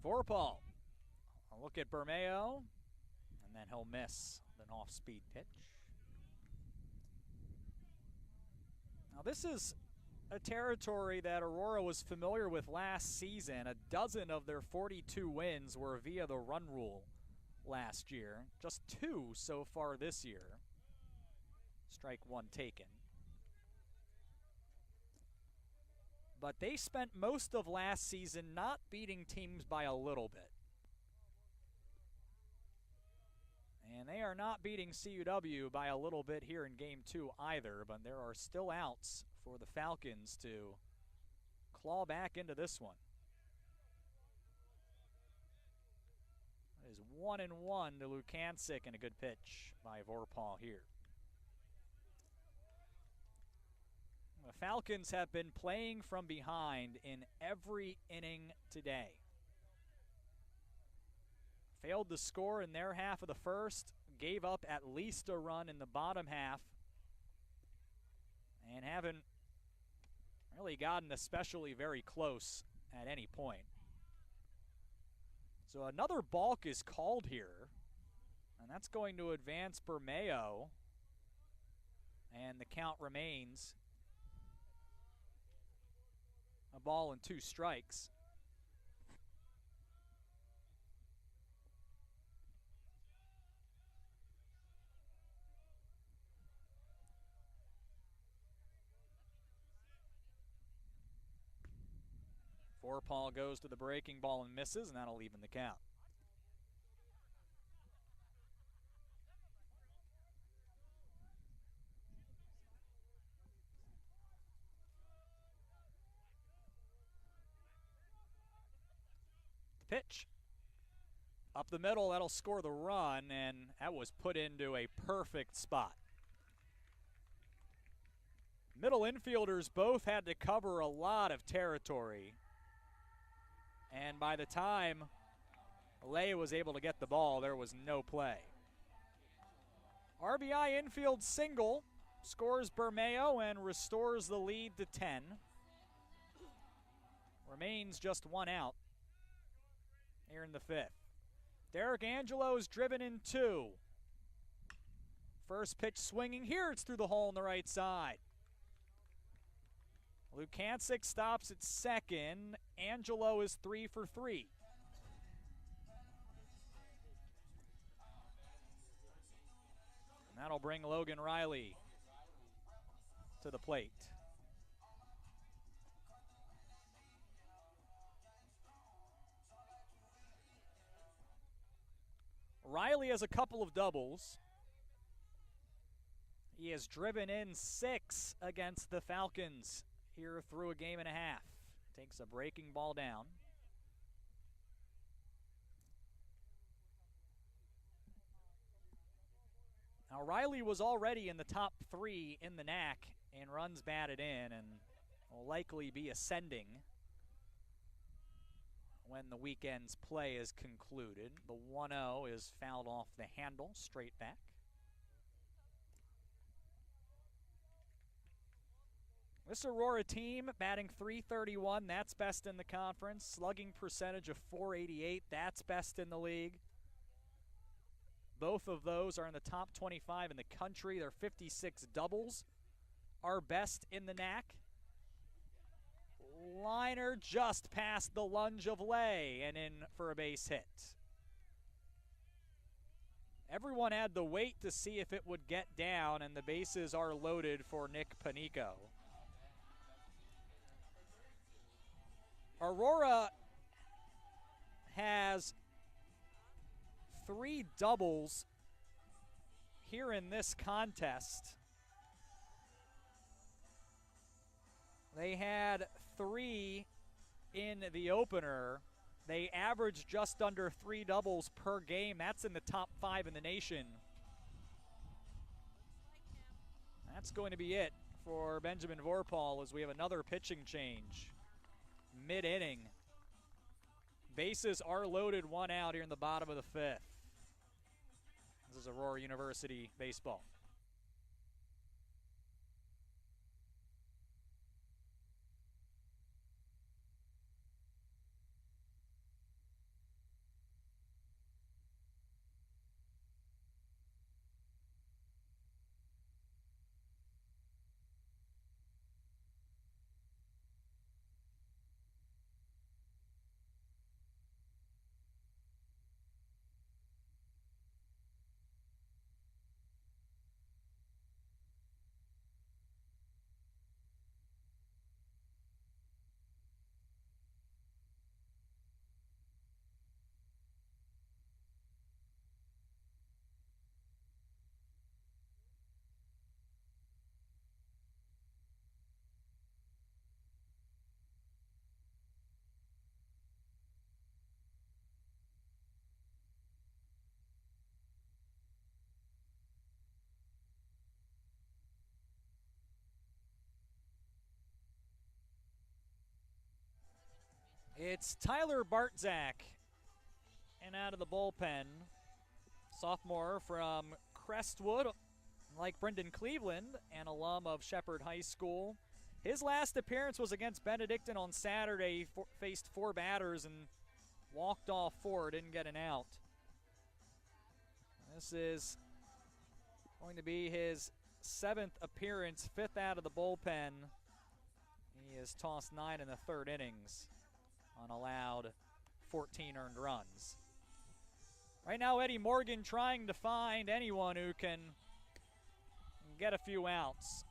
Vorpal, a look at Bermeo, and then he'll miss an off-speed pitch. Now this is a territory that Aurora was familiar with last season. A dozen of their 42 wins were via the run rule last year. Just 2 so far this year. Strike 1 taken. But they spent most of last season not beating teams by a little bit. And they are not beating CUW by a little bit here in Game 2 either, but there are still outs for the Falcons to claw back into this one. It is 1-1 to Lukancic, and a good pitch by Vorpal here. The Falcons have been playing from behind in every inning today. Failed to score in their half of the first, gave up at least a run in the bottom half, and haven't really gotten especially very close at any point. So another balk is called here, and that's going to advance Bermeo, and the count remains a ball and 2 strikes. Vorpal goes to the breaking ball and misses, and that'll even the count. The pitch. Up the middle, that'll score the run, and that was put into a perfect spot. Middle infielders both had to cover a lot of territory. And by the time Lay was able to get the ball, there was no play. RBI infield single scores Bermeo and restores the lead to 10. Remains just 1 out here in the 5th. Derek Angelo is driven in 2. First pitch swinging here. It's through the hole on the right side. Lukancic stops at second. Angelo is 3 for 3. And that'll bring Logan Riley to the plate. Riley has a couple of doubles. He has driven in 6 against the Falcons here through a game and a half. Takes a breaking ball down. Now Riley was already in the top 3 in the NAC in runs batted in, and will likely be ascending when the weekend's play is concluded. The 1-0 is fouled off the handle, straight back. This Aurora team batting .331, that's best in the conference. Slugging percentage of .488, that's best in the league. Both of those are in the top 25 in the country. They're 56 doubles, our best in the NAC. Liner just past the lunge of Lay and in for a base hit. Everyone had to wait to see if it would get down, and the bases are loaded for Nick Panico. Aurora has 3 doubles here in this contest. They had 3 in the opener. They averaged just under 3 doubles per game. That's in the top 5 in the nation. That's going to be it for Benjamin Vorpal as we have another pitching change. Mid-inning. Bases are loaded, 1 out here in the bottom of the 5th. This is Aurora University baseball. It's Tyler Bartzak and out of the bullpen. Sophomore from Crestwood, like Brendan Cleveland, an alum of Shepherd High School. His last appearance was against Benedictine on Saturday. He faced 4 batters and walked off 4, didn't get an out. This is going to be his 7th appearance, 5th out of the bullpen. He has tossed 9 in the 3rd innings on allowed 14 earned runs. Right now, Eddie Morgan trying to find anyone who can get a few outs.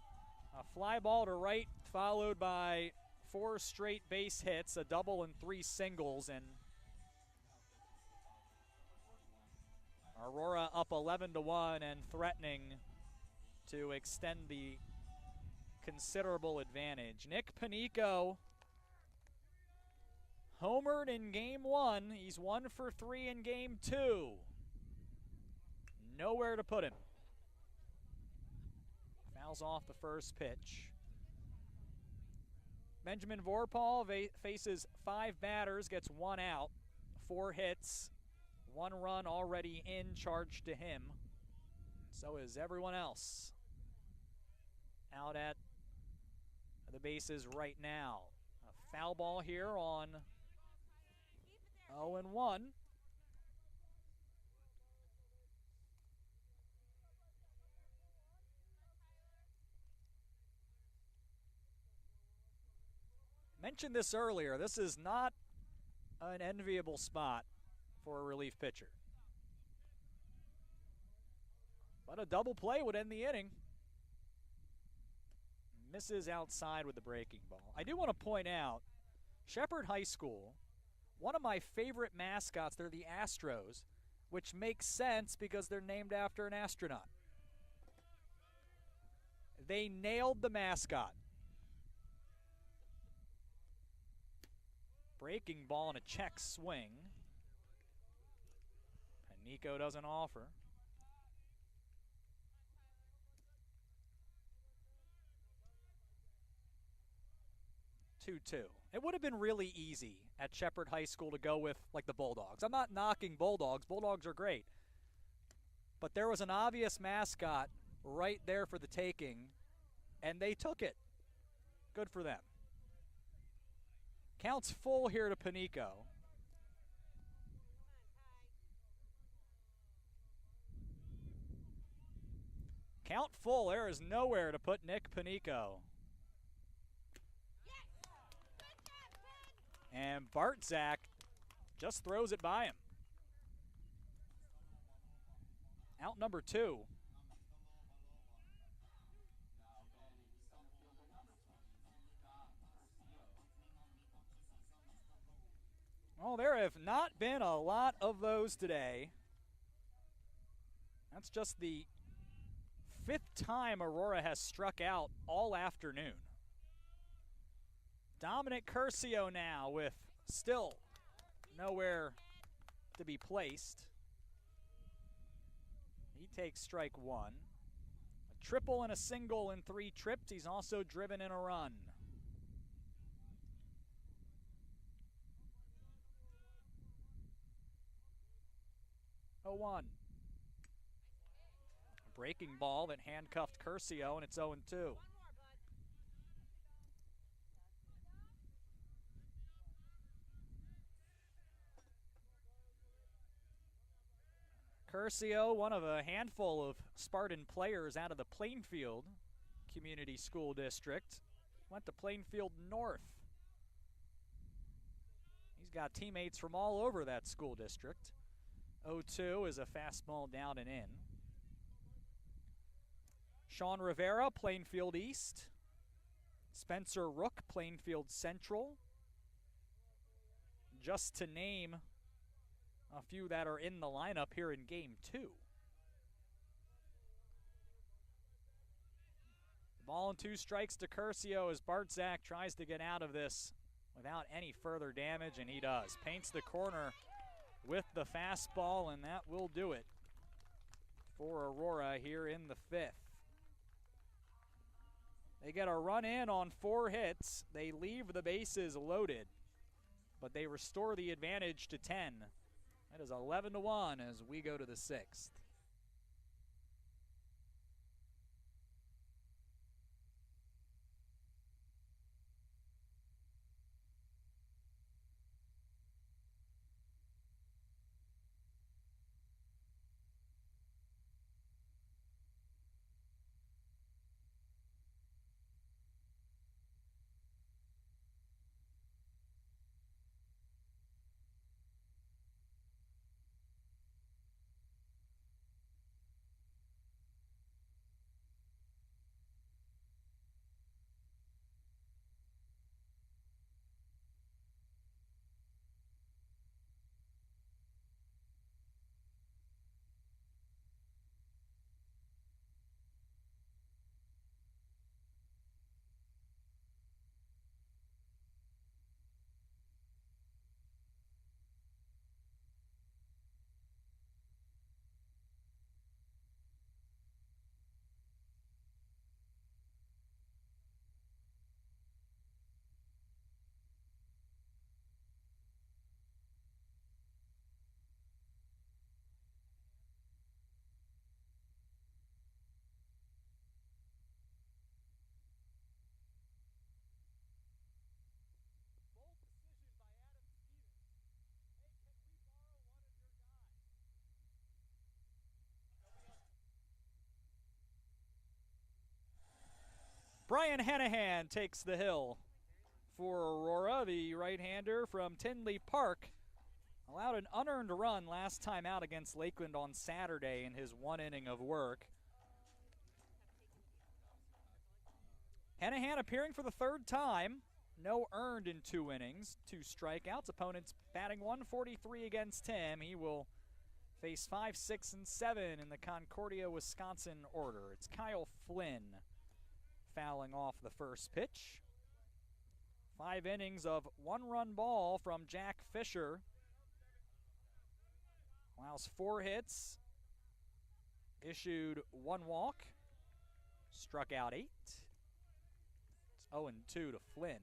A fly ball to right, followed by 4 straight base hits, a double and 3 singles, and Aurora up 11-1 and threatening to extend the considerable advantage. Nick Panico homered in game 1. He's 1 for 3 in game 2. Nowhere to put him. Fouls off the first pitch. Benjamin Vorpal faces 5 batters, gets 1 out, 4 hits, 1 run already in charge to him. So is everyone else out at the bases right now. A foul ball here on 0-1. Mentioned this earlier. This is not an enviable spot for a relief pitcher. But a double play would end the inning. Misses outside with the breaking ball. I do want to point out, Shepherd High School, one of my favorite mascots, they're the Astros, which makes sense because they're named after an astronaut. They nailed the mascot. Breaking ball and a check swing. Panico doesn't offer. 2-2. It would have been really easy at Shepherd High School to go with, like, the Bulldogs. I'm not knocking Bulldogs. Bulldogs are great. But there was an obvious mascot right there for the taking, and they took it. Good for them. Counts full here to Panico. Count full. There is nowhere to put Nick Panico. And Bartzak just throws it by him. Out number 2. Well, there have not been a lot of those today. That's just the 5th time Aurora has struck out all afternoon. Dominic Curcio now with still nowhere to be placed. He takes strike 1. A triple and a single in 3 trips. He's also driven in a run. 0-1. Breaking ball that handcuffed Curcio, and it's 0-2. Curcio, one of a handful of Spartan players out of the Plainfield Community School District, went to Plainfield North. He's got teammates from all over that school district. 0-2 is a fastball down and in. Sean Rivera, Plainfield East. Spencer Rook, Plainfield Central. Just to name a few that are in the lineup here in Game 2. Ball and 2 strikes to Curcio as Bartzak tries to get out of this without any further damage, and he does. Paints the corner with the fastball, and that will do it for Aurora here in the 5th. They get a run in on 4 hits. They leave the bases loaded, but they restore the advantage to 10. That is 11-1 as we go to the 6th. Brian Hanahan takes the hill for Aurora. The right-hander from Tinley Park allowed an unearned run last time out against Lakeland on Saturday in his 1 inning of work. Hanahan appearing for the 3rd time. No earned in 2 innings, 2 strikeouts. Opponents batting 143 against him. He will face 5, 6, and 7 in the Concordia, Wisconsin order. It's Kyle Flynn fouling off the first pitch. 5 innings of 1-run ball from Jack Fisher. Allows 4 hits. Issued 1 walk. Struck out 8. It's 0-2 to Flynn.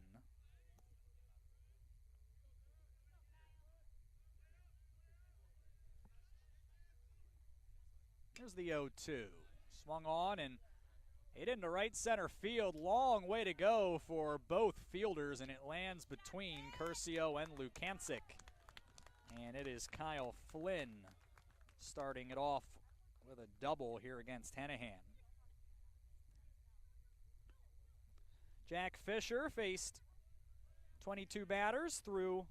Here's the 0-2. Swung on and hit into right center field. Long way to go for both fielders, and it lands between Curcio and Lukancic. And it is Kyle Flynn starting it off with a double here against Hanahan. Jack Fisher faced 22 batters through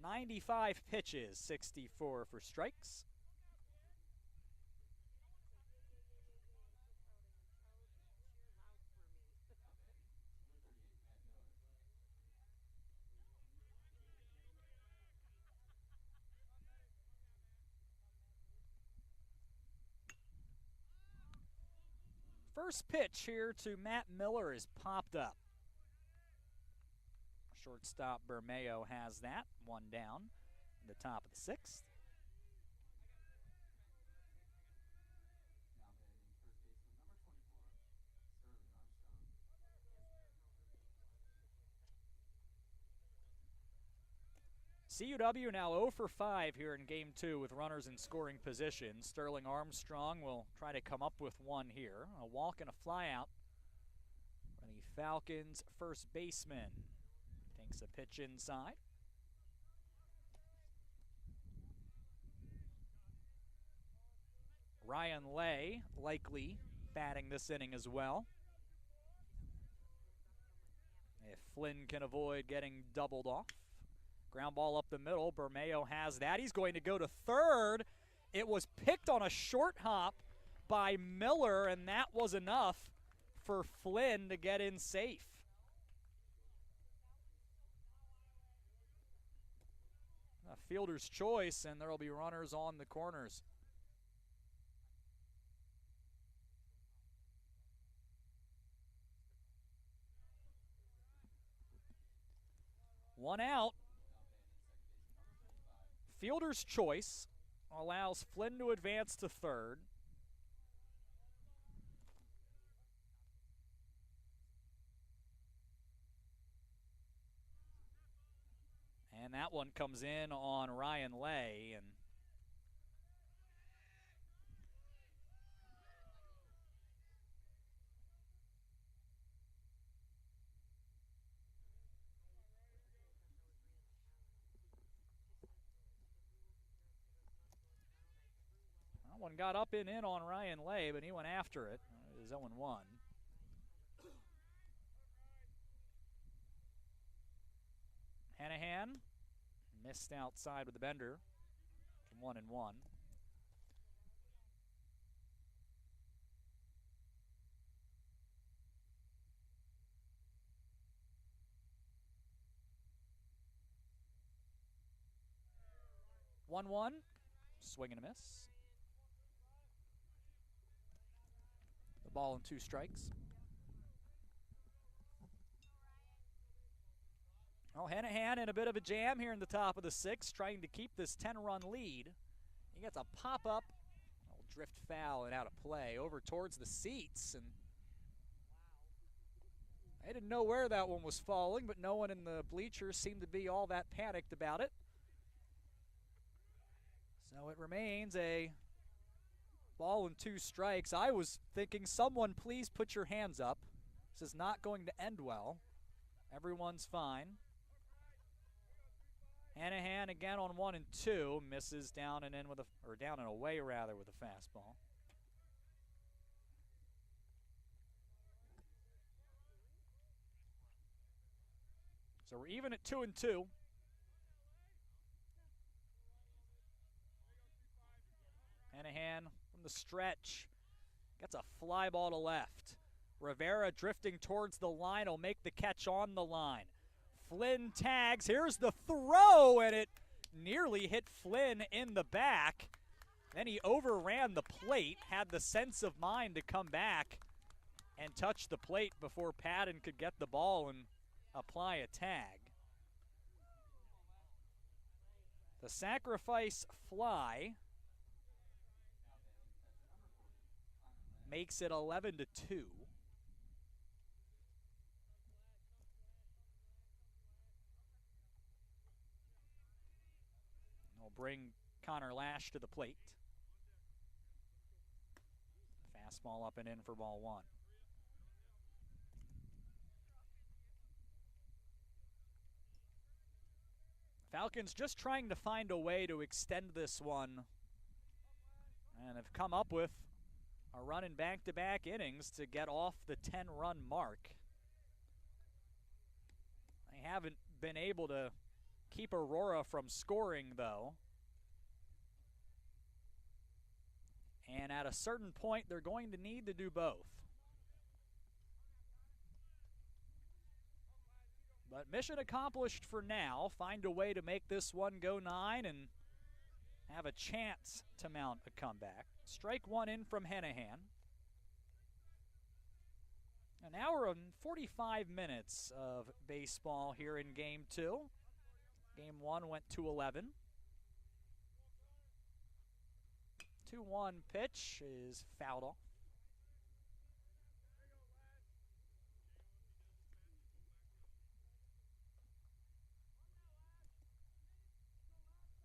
95 pitches, 64 for strikes. First pitch here to Matt Miller is popped up. Shortstop Bermeo has that, one down in the top of the sixth. CUW now 0 for 5 here in game 2 with runners in scoring position. Sterling Armstrong will try to come up with one here. A walk and a fly out for the Falcons' first baseman. Takes a pitch inside. Ryan Lay likely batting this inning as well. If Flynn can avoid getting doubled off. Ground ball up the middle. Bermeo has that. He's going to go to third. It was picked on a short hop by Miller, and that was enough for Flynn to get in safe. A fielder's choice, and there will be runners on the corners. One out. Fielder's choice allows Flynn to advance to third. And that one comes in on Ryan Lay. And that one got up and in on Ryan Lay, but he went after it. It is 0-1. Hanahan missed outside with the bender from 1-1. One, swing and a miss. The ball and 2 strikes. Well, Hanahan in a bit of a jam here in the top of the 6th, trying to keep this 10-run lead. He gets a pop-up, drift foul and out of play over towards the seats. And I didn't know where that one was falling, but no one in the bleachers seemed to be all that panicked about it. So it remains a ball and 2 strikes. I was thinking, someone please put your hands up. This is not going to end well. Everyone's fine. Hanahan again on 1 and 2, misses down and in with a, or down and away rather, with a fastball. So we're even at 2 and 2. Hanahan from the stretch gets a fly ball to left. Rivera drifting towards the line will make the catch on the line. Flynn tags. Here's the throw, and it nearly hit Flynn in the back. Then he overran the plate, had the sense of mind to come back and touch the plate before Patton could get the ball and apply a tag. The sacrifice fly makes it 11-2. We'll bring Connor Lash to the plate. Fastball up and in for ball 1. Falcons just trying to find a way to extend this one, and have come up with a run in back-to-back innings to get off the 10-run mark. haven't been able to keep Aurora from scoring, though. And at a certain point, they're going to need to do both. But mission accomplished for now. Find a way to make this one go 9 and have a chance to mount a comeback. Strike one in from Hennihan. An hour and 45 minutes of baseball here in Game 2. Game 1 went to 11. 2-1 pitch is fouled off.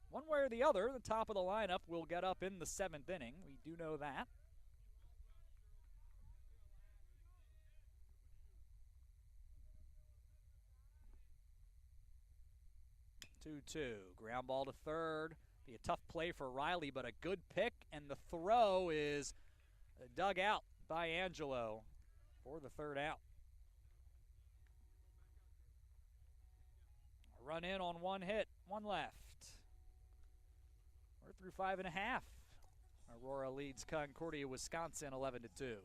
One way or the other, the top of the lineup will get up in the 7th inning. We do know that. Two-two. Ground ball to third. Be a tough play for Riley, but a good pick, and the throw is dug out by Angelo for the third out. A run in on one hit, one left. We're through 5.5. Aurora leads Concordia, Wisconsin, 11-2.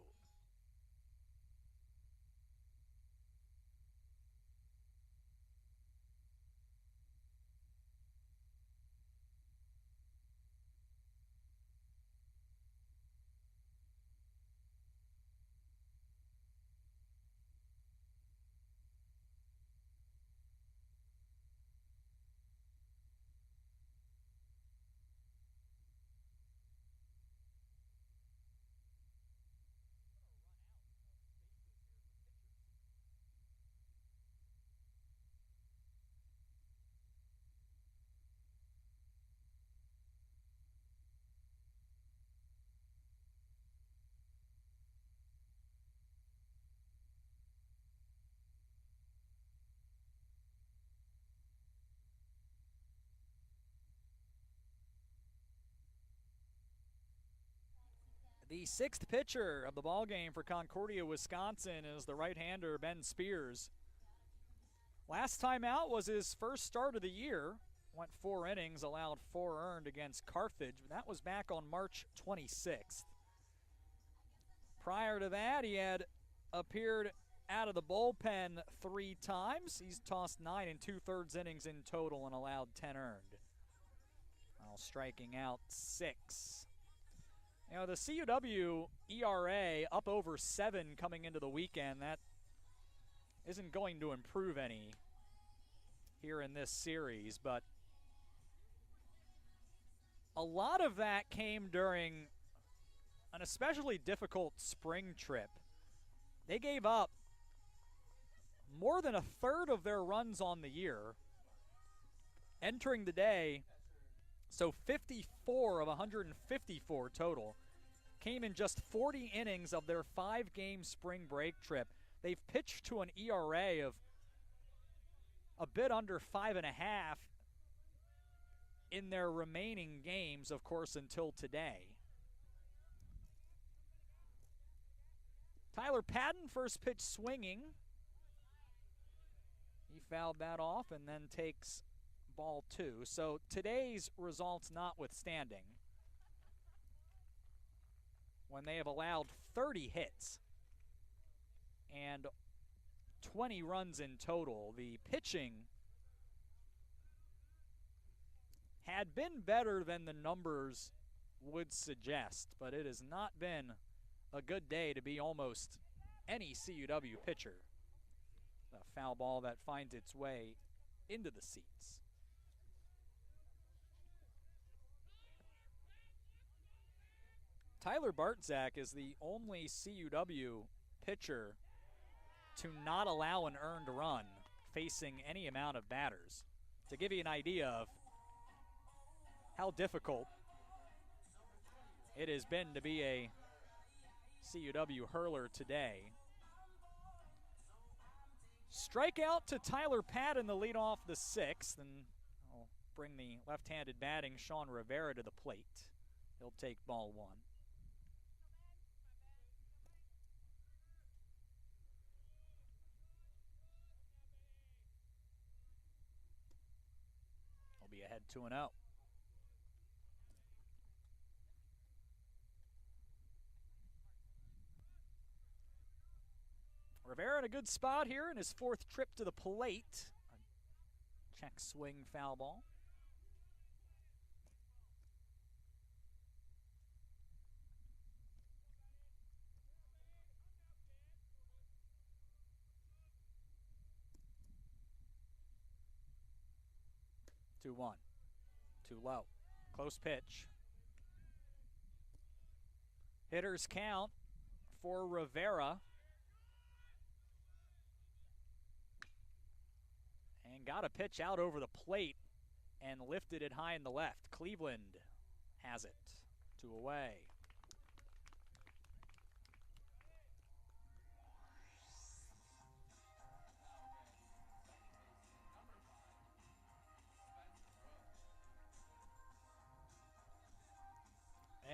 The 6th pitcher of the ballgame for Concordia, Wisconsin is the right-hander Ben Spears. Last time out was his first start of the year. Went 4 innings, allowed 4 earned against Carthage, but that was back on March 26th. Prior to that, he had appeared out of the bullpen 3 times. He's tossed 9 2/3 innings in total and allowed 10 earned, while striking out 6. You know, the CUW ERA up over 7 coming into the weekend. That isn't going to improve any here in this series, but a lot of that came during an especially difficult spring trip. They gave up more than a third of their runs on the year entering the day. So 54 of 154 total came in just 40 innings of their 5-game spring break trip. They've pitched to an ERA of a bit under 5.5 in their remaining games, of course, until today. Tyler Patton, first pitch swinging. He fouled that off and then takes ball 2. So today's results notwithstanding, when they have allowed 30 hits and 20 runs in total, the pitching had been better than the numbers would suggest, but it has not been a good day to be almost any CUW pitcher. A foul ball that finds its way into the seats. Tyler Bartzak is the only CUW pitcher to not allow an earned run facing any amount of batters. To give you an idea of how difficult it has been to be a CUW hurler today. Strikeout to Tyler Patton, the lead off the 6th, and I'll bring the left-handed batting Sean Rivera to the plate. He'll take ball 1. ahead 2-0. Rivera in a good spot here in his 4th trip to the plate. A check swing foul ball. Two one. Too low. Close pitch. Hitters count for Rivera. And got a pitch out over the plate and lifted it high in the left. Cleveland has it. 2 away.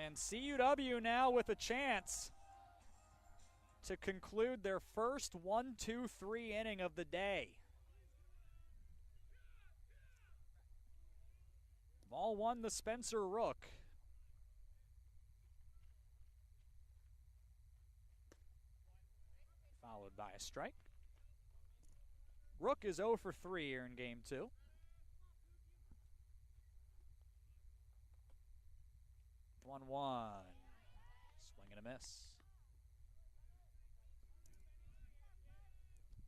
And CUW now with a chance to conclude their first 1-2-3 inning of the day. Ball one, the Spencer Rook. Followed by a strike. Rook is 0 for 3 here in game 2. 1-1. Swing and a miss.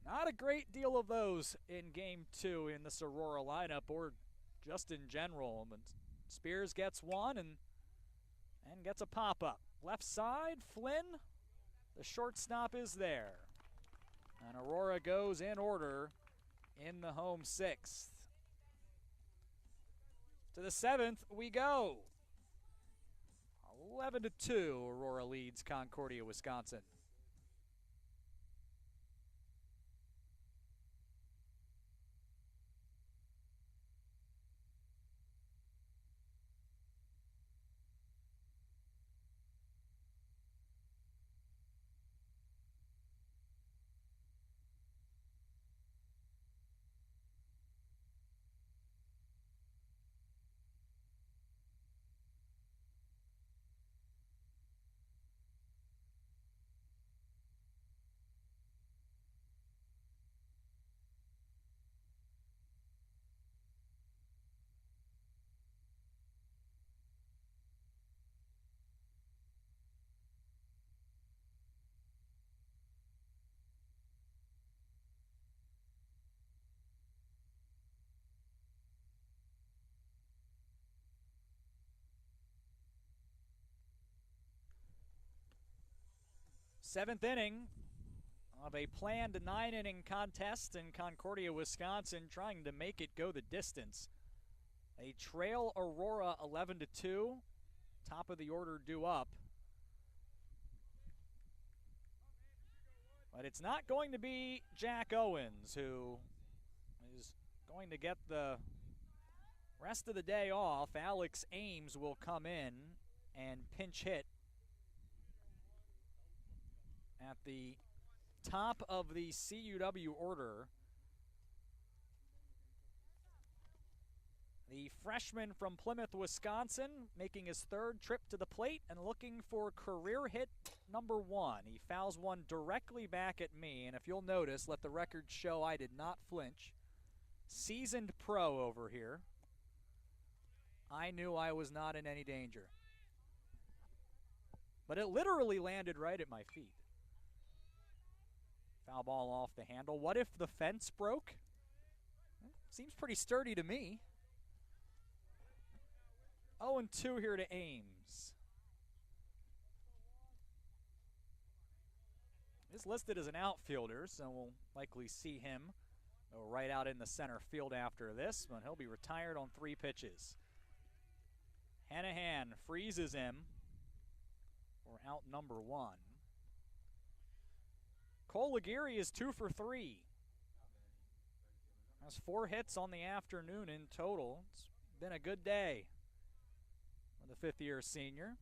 Not a great deal of those in game 2 in this Aurora lineup, or just in general. But Spears gets one and gets a pop-up. Left side, Flynn. The shortstop is there. And Aurora goes in order in the home 6th. To the 7th we go. 11-2, Aurora leads Concordia, Wisconsin. Seventh inning of a planned 9-inning contest in Concordia, Wisconsin, trying to make it go the distance. They trail Aurora 11-2. Top of the order due up. But it's not going to be Jack Owens, who is going to get the rest of the day off. Alex Ames will come in and pinch hit at the top of the CUW order. The freshman from Plymouth, Wisconsin, making his 3rd trip to the plate and looking for career hit number 1. He fouls one directly back at me, and if you'll notice, let the record show I did not flinch. Seasoned pro over here. I knew I was not in any danger. But it literally landed right at my feet. Foul ball off the handle. What if the fence broke? Seems pretty sturdy to me. 0-2 here to Ames. He's listed as an outfielder, so we'll likely see him go right out in the center field after this, but he'll be retired on 3 pitches. Hanahan freezes him for out number 1. Cole Aguirre is 2 for 3. Has 4 hits on the afternoon in total. It's been a good day for the 5th-year senior.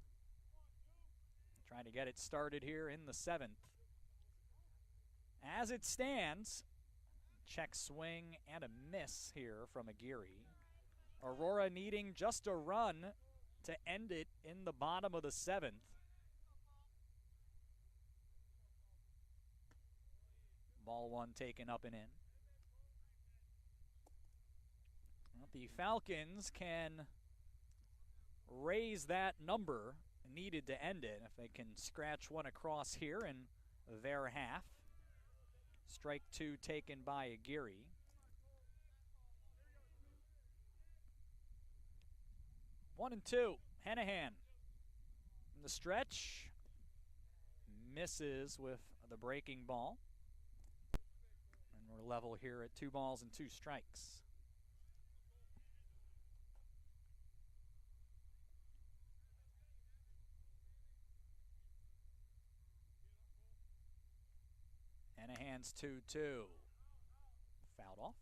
Trying to get it started here in the 7th. As it stands, check swing and a miss here from Aguirre. Aurora needing just a run to end it in the bottom of the 7th. Ball 1 taken up and in. Well, the Falcons can raise that number needed to end it if they can scratch one across here in their half. Strike 2 taken by Aguirre. One and two. Hennahan in the stretch. Misses with the breaking ball. And we're level here at 2 balls and 2 strikes. Hennahan's 2-2. Fouled off.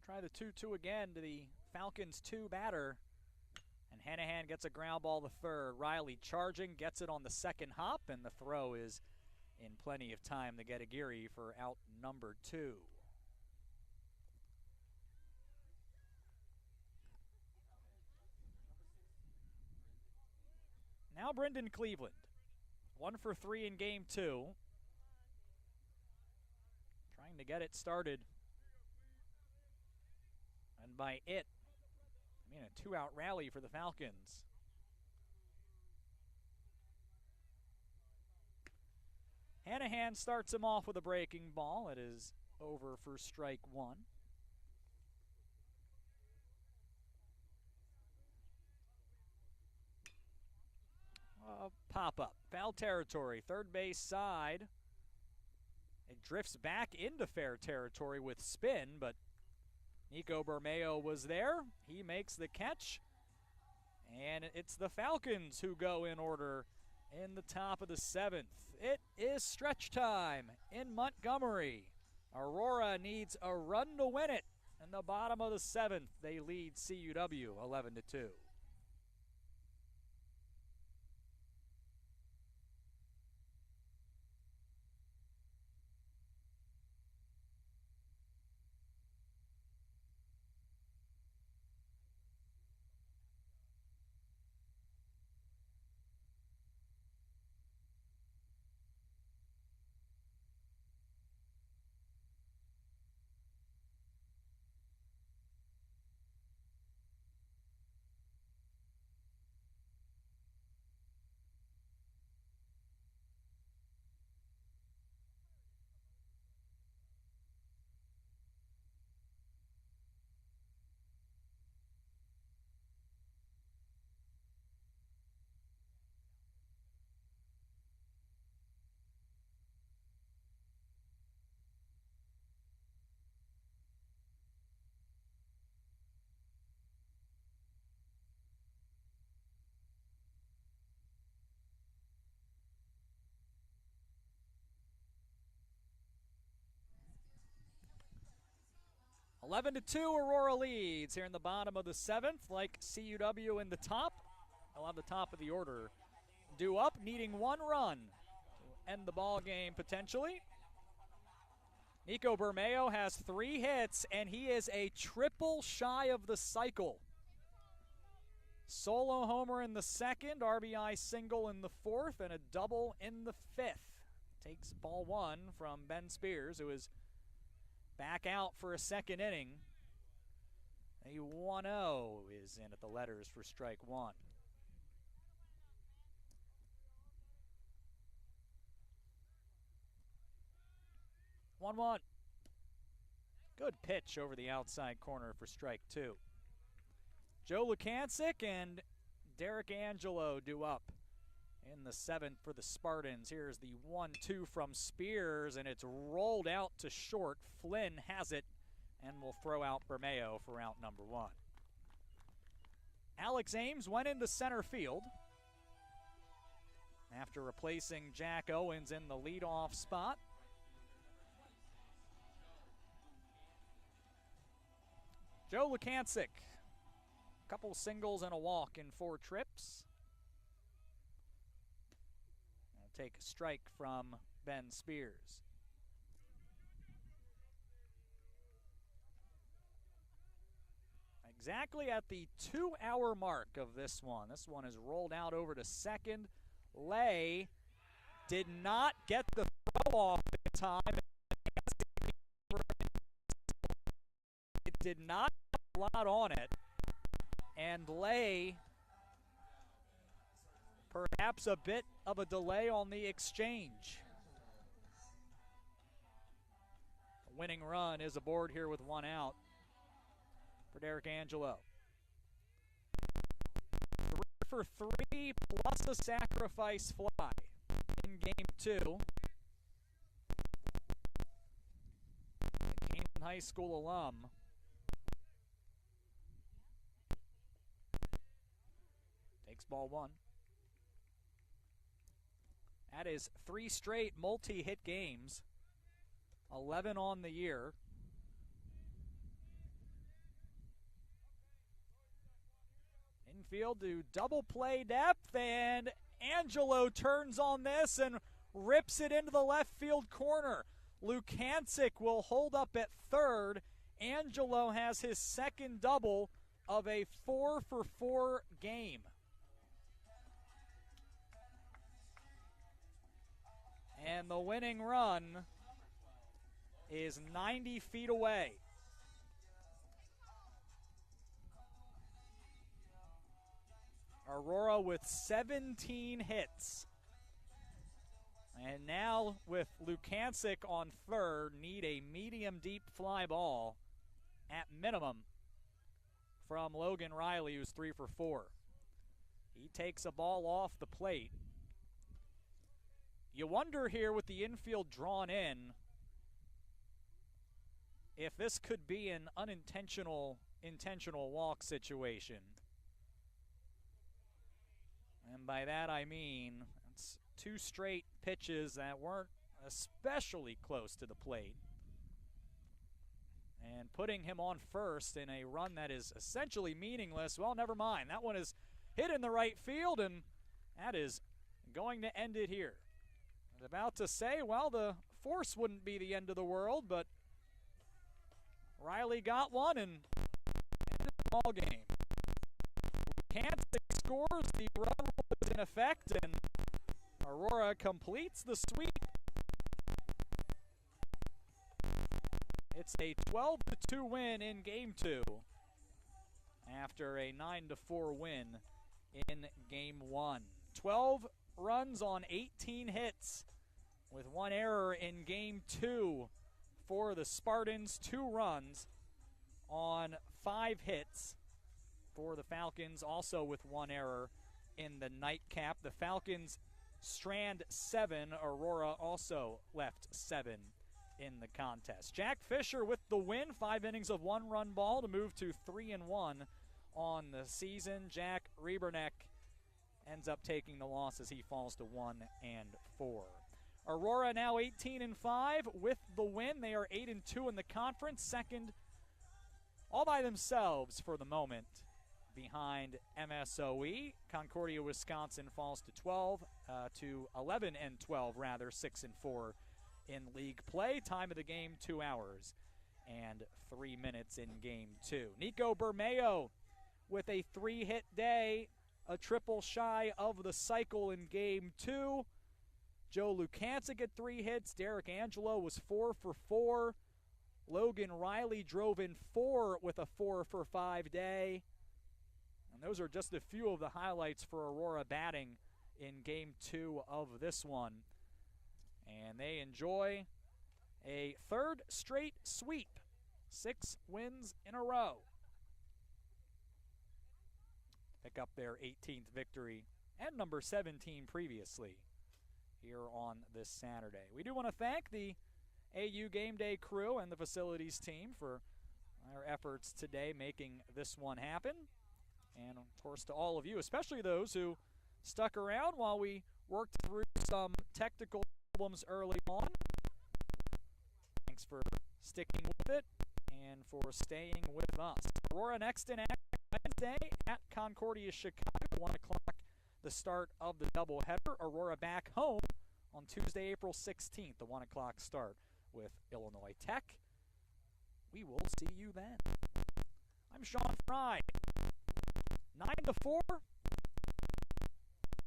Try the 2-2 again to the Falcons' 2 batter. And Hennahan gets a ground ball to third. Riley charging, gets it on the second hop, and the throw is in plenty of time to get Aguirre for out number 2. Now Brendan Cleveland. 1 for 3 in game 2. Trying to get it started. And by it, I mean a 2-out rally for the Falcons. Hennahan starts him off with a breaking ball. It is over for strike 1. Pop-up, foul territory, third base side. It drifts back into fair territory with spin, but Nico Bermeo was there. He makes the catch. And it's the Falcons who go in order in the top of the 7th. It is stretch time in Montgomery. Aurora needs a run to win it. In the bottom of the 7th, they lead CUW 11-2. Eleven to 2, Aurora leads here in the bottom of the 7th, like CUW in the top. They'll have the top of the order due up, needing 1 run to end the ball game potentially. Nico Bermeo has 3 hits, and he is a triple shy of the cycle. Solo homer in the 2nd, RBI single in the 4th, and a double in the 5th. Takes ball 1 from Ben Spears, who is back out for a 2nd inning. A 1-0 is in at the letters for strike 1. One. Good pitch over the outside corner for strike 2. Joe Lukancic and Derek Angelo due up in the 7th for the Spartans. Here's the 1-2 from Spears, and it's rolled out to short. Flynn has it and will throw out Bermeo for out number 1. Alex Ames went into center field after replacing Jack Owens in the leadoff spot. Joe Lukancic couple singles and a walk in 4 trips. We'll take a strike from Ben Spears. Exactly at the 2-hour mark of this one. This one is rolled out over to second. Lay did not get the throw off in time. It did not have a lot on it. And Lay, perhaps a bit of a delay on the exchange. The winning run is aboard here with 1 out for Derek Angelo. 3 for 3 plus a sacrifice fly in game 2. The Canaan High School alum takes ball 1. That is 3 straight multi-hit games, 11 on the year. Infield to double play depth, and Angelo turns on this and rips it into the left field corner. Lukancic will hold up at third. Angelo has his second double of a 4 for 4 game. And the winning run is 90 feet away. Aurora with 17 hits. And now with Lukancic on third, need a medium deep fly ball at minimum from Logan Riley, who's 3 for 4. He takes a ball off the plate. You wonder here with the infield drawn in if this could be an unintentional walk situation. And by that I mean it's 2 straight pitches that weren't especially close to the plate. And putting him on first in a run that is essentially meaningless, well, never mind. That one is hit in the right field, and that is going to end it here. I was about to say, well, the force wouldn't be the end of the world, but Riley got one and ended the ball game. Lukancic scores, the run was in effect, and Aurora completes the sweep. It's a 12-2 win in game 2 after a 9-4 win in game 1. 12 runs on 18 hits with 1 error in game 2 for the Spartans. 2 runs on 5 hits for the Falcons, also with 1 error in the nightcap. The Falcons strand 7. Aurora also left 7 in the contest. Jack Fisher with the win, 5 innings of 1-run ball to move to 3-1 on the season. Jack Rieberneck ends up taking the loss as he falls to 1-4. Aurora now 18-5 with the win. They are 8-2 in the conference, second all by themselves for the moment behind MSOE. Concordia, Wisconsin falls to 11-12 rather, 6-4 in league play. Time of the game, 2 hours and 3 minutes in game 2. Nico Bermeo with a 3-hit day, a triple shy of the cycle in game 2. Joe Lukancic at 3 hits. Derek Angelo was 4 for 4. Logan Riley drove in 4 with a 4 for 5 day. And those are just a few of the highlights for Aurora batting in game 2 of this one. And they enjoy a 3rd straight sweep. 6 wins in a row. Pick up their 18th victory and number 17 previously here on this Saturday. We do want to thank the AU Game Day crew and the facilities team for their efforts today making this one happen. And, of course, to all of you, especially those who stuck around while we worked through some technical problems early on. Thanks for sticking with it and for staying with us. Aurora next in action Wednesday at Concordia, Chicago, 1 o'clock, the start of the doubleheader. Aurora back home on Tuesday, April 16th, the 1 o'clock start with Illinois Tech. We will see you then. I'm Sean Fry. 9-4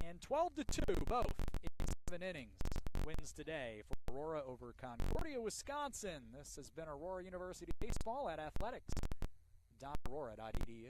and 12-2, both in 7 innings. Wins today for Aurora over Concordia, Wisconsin. This has been Aurora University Baseball at athletics.aurora.edu.